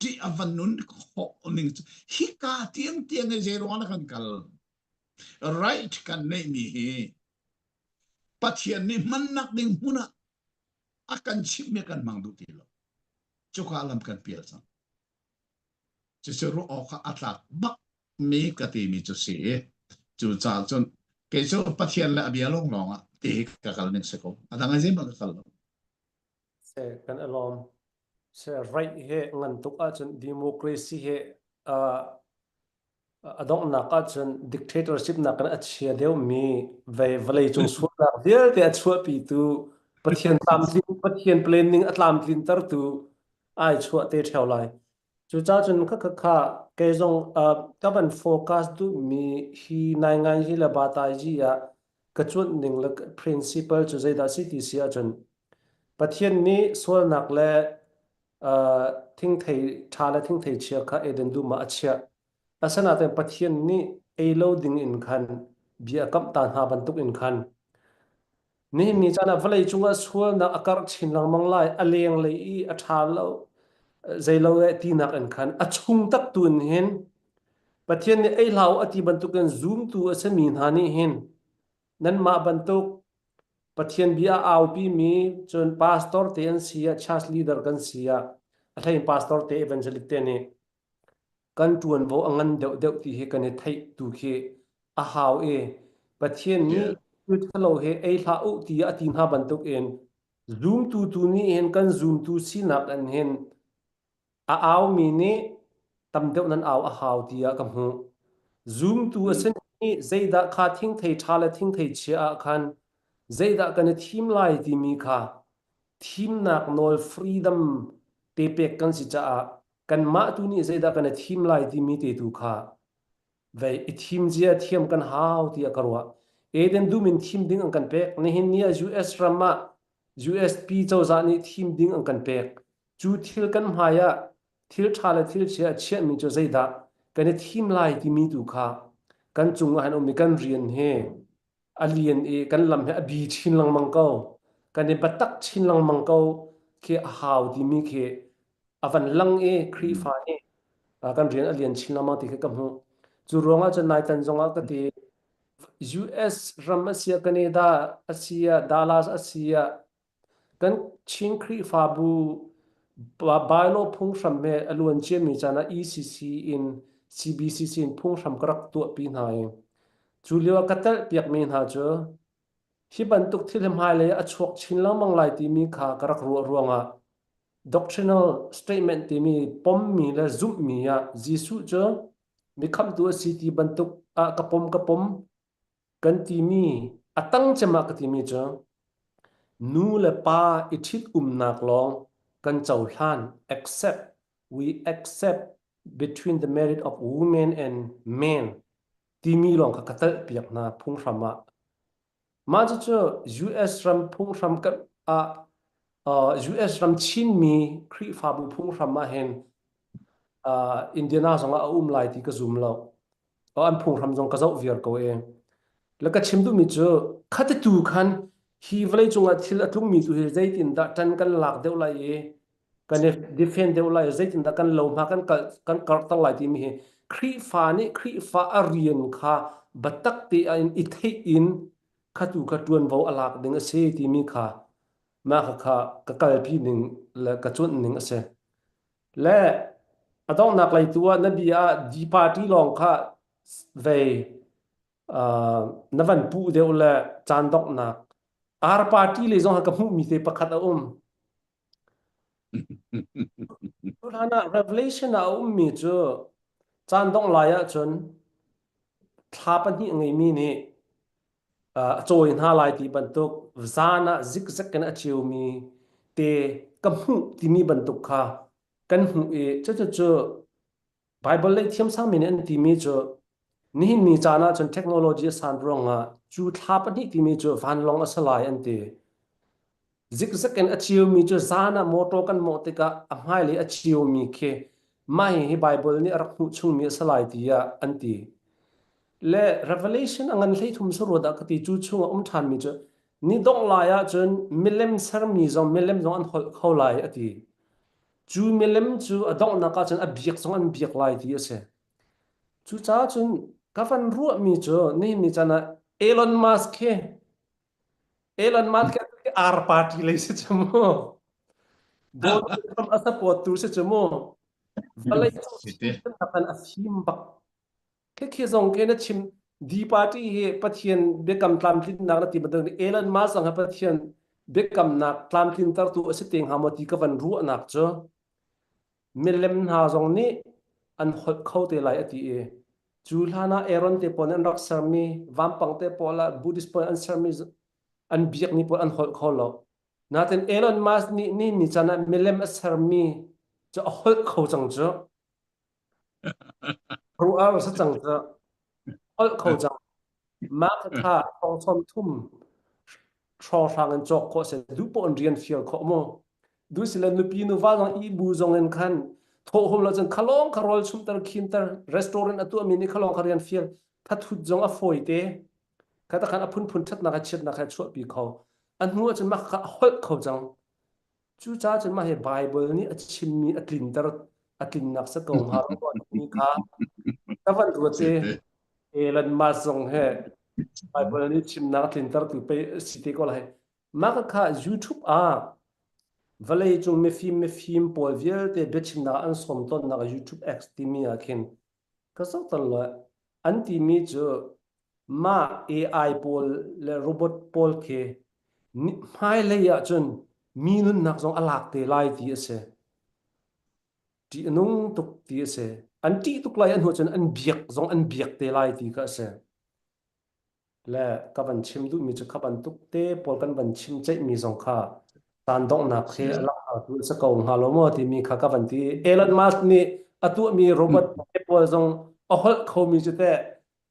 ti avan nun kho ning hi ka tiang tiang e zero na kan kal right kan nei mi hi pathian ni man nak ding huna akan chip me kan mang du ti lo chuka alam kan piel sang chu ru o kha atlak bak mi ka ti mi chu si chu cha chun ke chu pathian la bia long long a ti ka kal ning se ko adang azim ka kal se kan alom se right he ngan tuk a chun democracy he adong na ka chun dictatorship na kan achia deu mi ve vlei chung su na dir te achua pi tu pathian tam tlin pathian planning atlam tlin tar tu ai chua te theu lai chu cha chun kha ke zong taban focus tu mi hi nai ngai hi la ba tai ji ya ka chun ning la principle chu zai da si ti sia chun pathian ni sol nak le thing thei tha la thing thei chia kha eden du ma achia asana te pathian ni ei loading in khan bia kam ta ha ban tuk in khan ni mi chana vlei chunga sual na akar chin lang mang lai aleng lei i a tha lo zailo e ti nak an khan a chung tak tun hen pathian ni ei lau ati ban tuk an zoom tu asami na ni hen nan ma ban tuk pathian bia au pi mi chon pastor te an sia church leader kan sia a thain pastor te evangelic te ni kan tuan bo angan deuh deuh ti he kan thei tu khi a haw e pathian ni yeah tu thalo he ei hla u ti a tin ha ban tuk en zoom tu ni hen kan zoom tu sinak an hen a aw mi ni tam deuh nan aw a haw ti a kam hu zoom tu asen ni zeida kha thing thei thala thing thei chia a khan zeida kan thim lai ti mi kha thim nak nol freedom te pek kan si cha a kan ma tu ni zeida kan thim lai ti mi te tu kha ve I thim zia thiam kan haw ti a karwa eden du min thim ding an kan pek ni hin nia US rama USP chaw za ni thim ding an kan pek chu thil kan hmaya thil thala thil chia chia mi cho zeida kan thim lai ti mi tu kha kan chung han om mi kan rian he alien e kan lam he abi chin lang mang ko kan e batak chin lang mang ko ke haw ti mi ke avan lang e khri fa e kan rian alien chin lang mang ti ke kam hu chu ronga cha nai tan zonga ka ti US ram asia Canada asia Dallas asia kan chin khri fa bu bailo phung ram me alun che mi chana ECC in CBCC in phung ram karak tu pi nai Julio katal piak min ha cho hi ban tuk thilem hai le a chuak chin lang mang lai ti mi kha karak ruanga doctrinal statement ti mi pom mi la zum mi ya jisu cho mi kham tu si ti ban tuk a kapom kan ti mi atang chama ka ti mi cho nu le pa ithit nak long kan chau hlan accept we accept between the merit of women and men ti mi long ka katal piak na phung rama ma chu US ram phung ram ka a US ram chin mi khri fa bu phung ram ma hen Indiana zonga lai ti ka zoom lo an phung ram zong ka zau viar ko e la ka chim du mi chu khat tu khan hi vlei chunga thil atlung mi tu he zaitin da tan kan lak deu lai e kan defend deu lai zaitin da kan lo ma kan kar ta lai ti mi he khri fa arian kha batak ti in ithei in khatu khatuan vo alak ding ase ti mi kha ma kha ka kal pi ning la ka chun ning ase le adong nak lai tua na bia di party long kha ve na van pu deu la chan dok nak ar party le zong ha ka mu mi te pakhat a Rana revelation a mi chu chan dong la ya chun thapan hi ngai mi ni choi na lai ti ban tuk zana zik zak kan achiu mi te kam hu ti mi ban tuk kha kan hu e chu bible le thiam sang min an ti mi chu ni mi chana chun technology san ronga chu thapan hi ti mi chu van long asalai an te zigzag and achieve mi chu zana moto kan mo te ka amhai le achieve mi khe mai hi bible ni arak nu chung mi salai ti ya anti le revelation angan hlei thum so roda ka ti chu chung than mi chu ni dong la ya chun milem sar mi zong milem zong an hol kholai ati chu milem chu adong na ka chun a biak zong an biak lai ti ase chu cha chun ka van ru mi chu ni mi chana Elon Musk he Elon Musk ke ar party le se chamo Donald Trump asa pot tu se chamo valai chu chim Site. kan akan asim bak ke zong ke na chim di party he pathian bekam tlam tin na ti badang Elon Musk ang pathian bekam nak tlam tin tar tu ase teng hamati ka van ru nak cho milem ha zong ni an hot khau te lai ati e chulhana Aaron te pon an rak sarmi vampang te pola Buddhist pon an sarmi an biak ni pon an hot khau lo naten Elon Musk ni chana milem asarmi cho hot khau chang cho ru ar sa chang cho hot khau chang ma kha thong som thum tro rang an jok ko se du po an rian fiel ko mo du silen nu pi nu wa long I bu zong en khan tho hom la chen khalong kharol chum tar khin tar restaurant atu mi ni khalong kharian fiel tha thu zong a foi te ka ta khan a phun phun that na ka chet na ka chot pi kho an hu chen ma kha hol kho chang chu cha chen ma he bible ni a chim mi a tlin tar a tlin nak sa kong ha ro ni kha ta van ru te Site. elan ma zong he bible ni chim na tlin tar tu pe si te ko la he ma kha YouTube a valei chung me phim pol vial te bechim na an som ton na YouTube X ti mi a khin ka so tan la an ti mi chu ma AI pol le robot pol ke mai le ya chun mi nun nak zong alak te lai ti ase ti nung tuk ti ase an ti tuk lai an hu chun an biak zong an biak te lai ti ka ase le ka ban chim du mi chu kha ban tuk te pol kan ban chim chei mi zong kha tan dong na khe Site. ala tu sa ko ha lo mo ti mi kha ka ban ti Elon Musk ni atu mi robot pol zong a hol kho mi chu te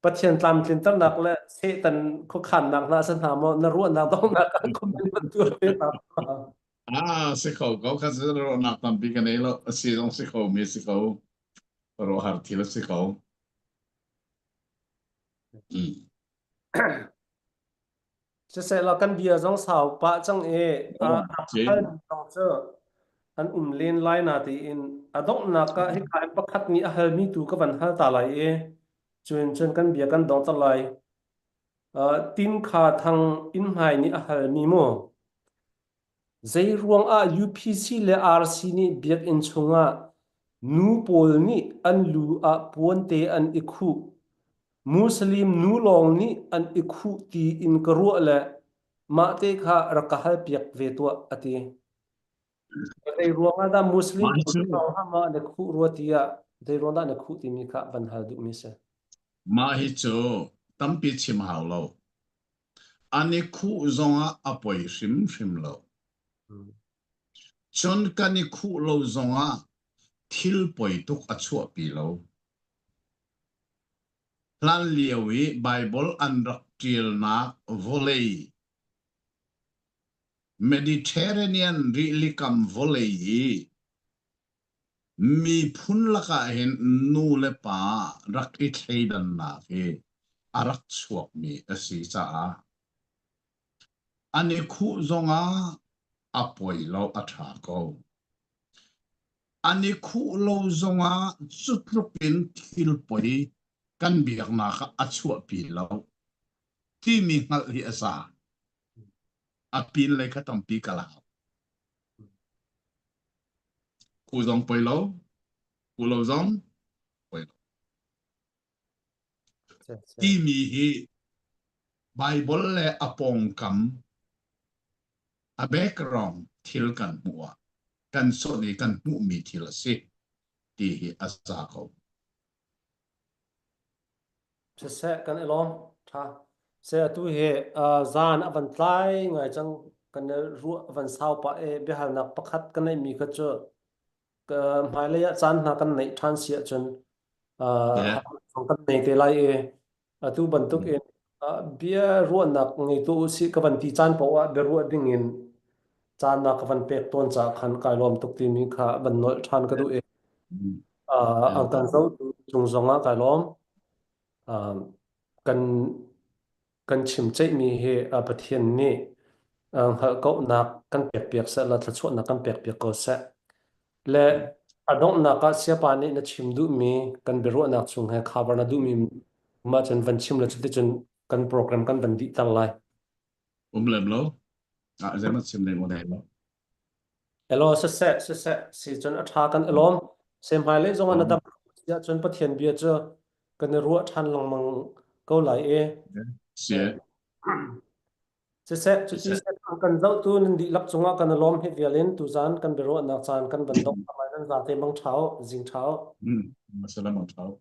pathian tlam tlin tar nak le se tan kho khan nak na san ha mo na ru na dong na kan ko min ban tu te na Sikau kau kasi ro nak tampi kanelo sidong sikau mi sikau ro hartila sikau. se se la kan bia zong sao pa chang e a Oh, hal Jane. zong che an len lai na ti in adong na ka he kai pakhat ni a hal mi tu ka ban hal ta lai e chun chun kan bia kan dong ta lai tin kha thang in hai ni a hal mi mo zai ruang a UPC le RC ni biak in chunga nu pol ni an lu a puan te an ikhu Muslim nu long ni an ikhu ti in karu le ma te kha rakahal piak ve to ati dei ruang da Muslim pol Mahicho. ha ma ne khu ruatia dei ruang da ne khu ti mi kha ban hal du mi se Mahicho. Tampi chim haulo. Ani ku zonga apoi shim lo. Chon kani ku lo zonga thil poi tuk achua pi lo. Plan liawi Bible anrak til na volei. Mediterranean rilikam volei yi. Mi phun laka hen nu le pa rakit heidan na ke. Arak chuak mi asi cha a. Ani ku zonga apoi lo atha ko. Ani khu lo zonga chutlupin thil poi kan biak na kha achua pi lo. Ti mi ngal hi asa. Apin le ka tampi kala. Khu zong poi lo. Khu lo zong poi lo. se Ti mi hi Bible le apong kam a background thil kan mua. Kan so ni kan mu mi thil si. Ti hi asa ko. se kan elom tha se tu he zan avan tlai ngai chang kan ru avan sao pa e be hal na pakhat kan nei mi kha chu ka mai le ya chan na kan nei than sia chun Yeah. song kan nei te lai e tu ban tuk e bia ru nak ngai tu si ka ban ti chan pa wa be ru ding in chan na ka van pek ton cha khan kai lom tuk ti mi kha ban nol than ka du e ang kan zo chung zonga kai lom kan kan chim chei mi he a pathian ni ha ko na kan pek pek sa la thla chhuat na kan pek pek ko sa le adong na ka sia pa ni na chim du mi kan beru na chung he khabar na du mi ma chen van chim la chute chen kan program kan ban di tang lai Làm lâu giờ mất xem đây một này lâu elo se si chen a tha kan elom sem hai le zong an da ya chen pathian bia cha kan ru than long mang ko lai e sẽ se chu ti se kan zau tu nin di lap chunga kan lom he vialin tu zan kan beru na chan kan ban dok mai nan za te mang thao jing thao mà sẽ làm một tháo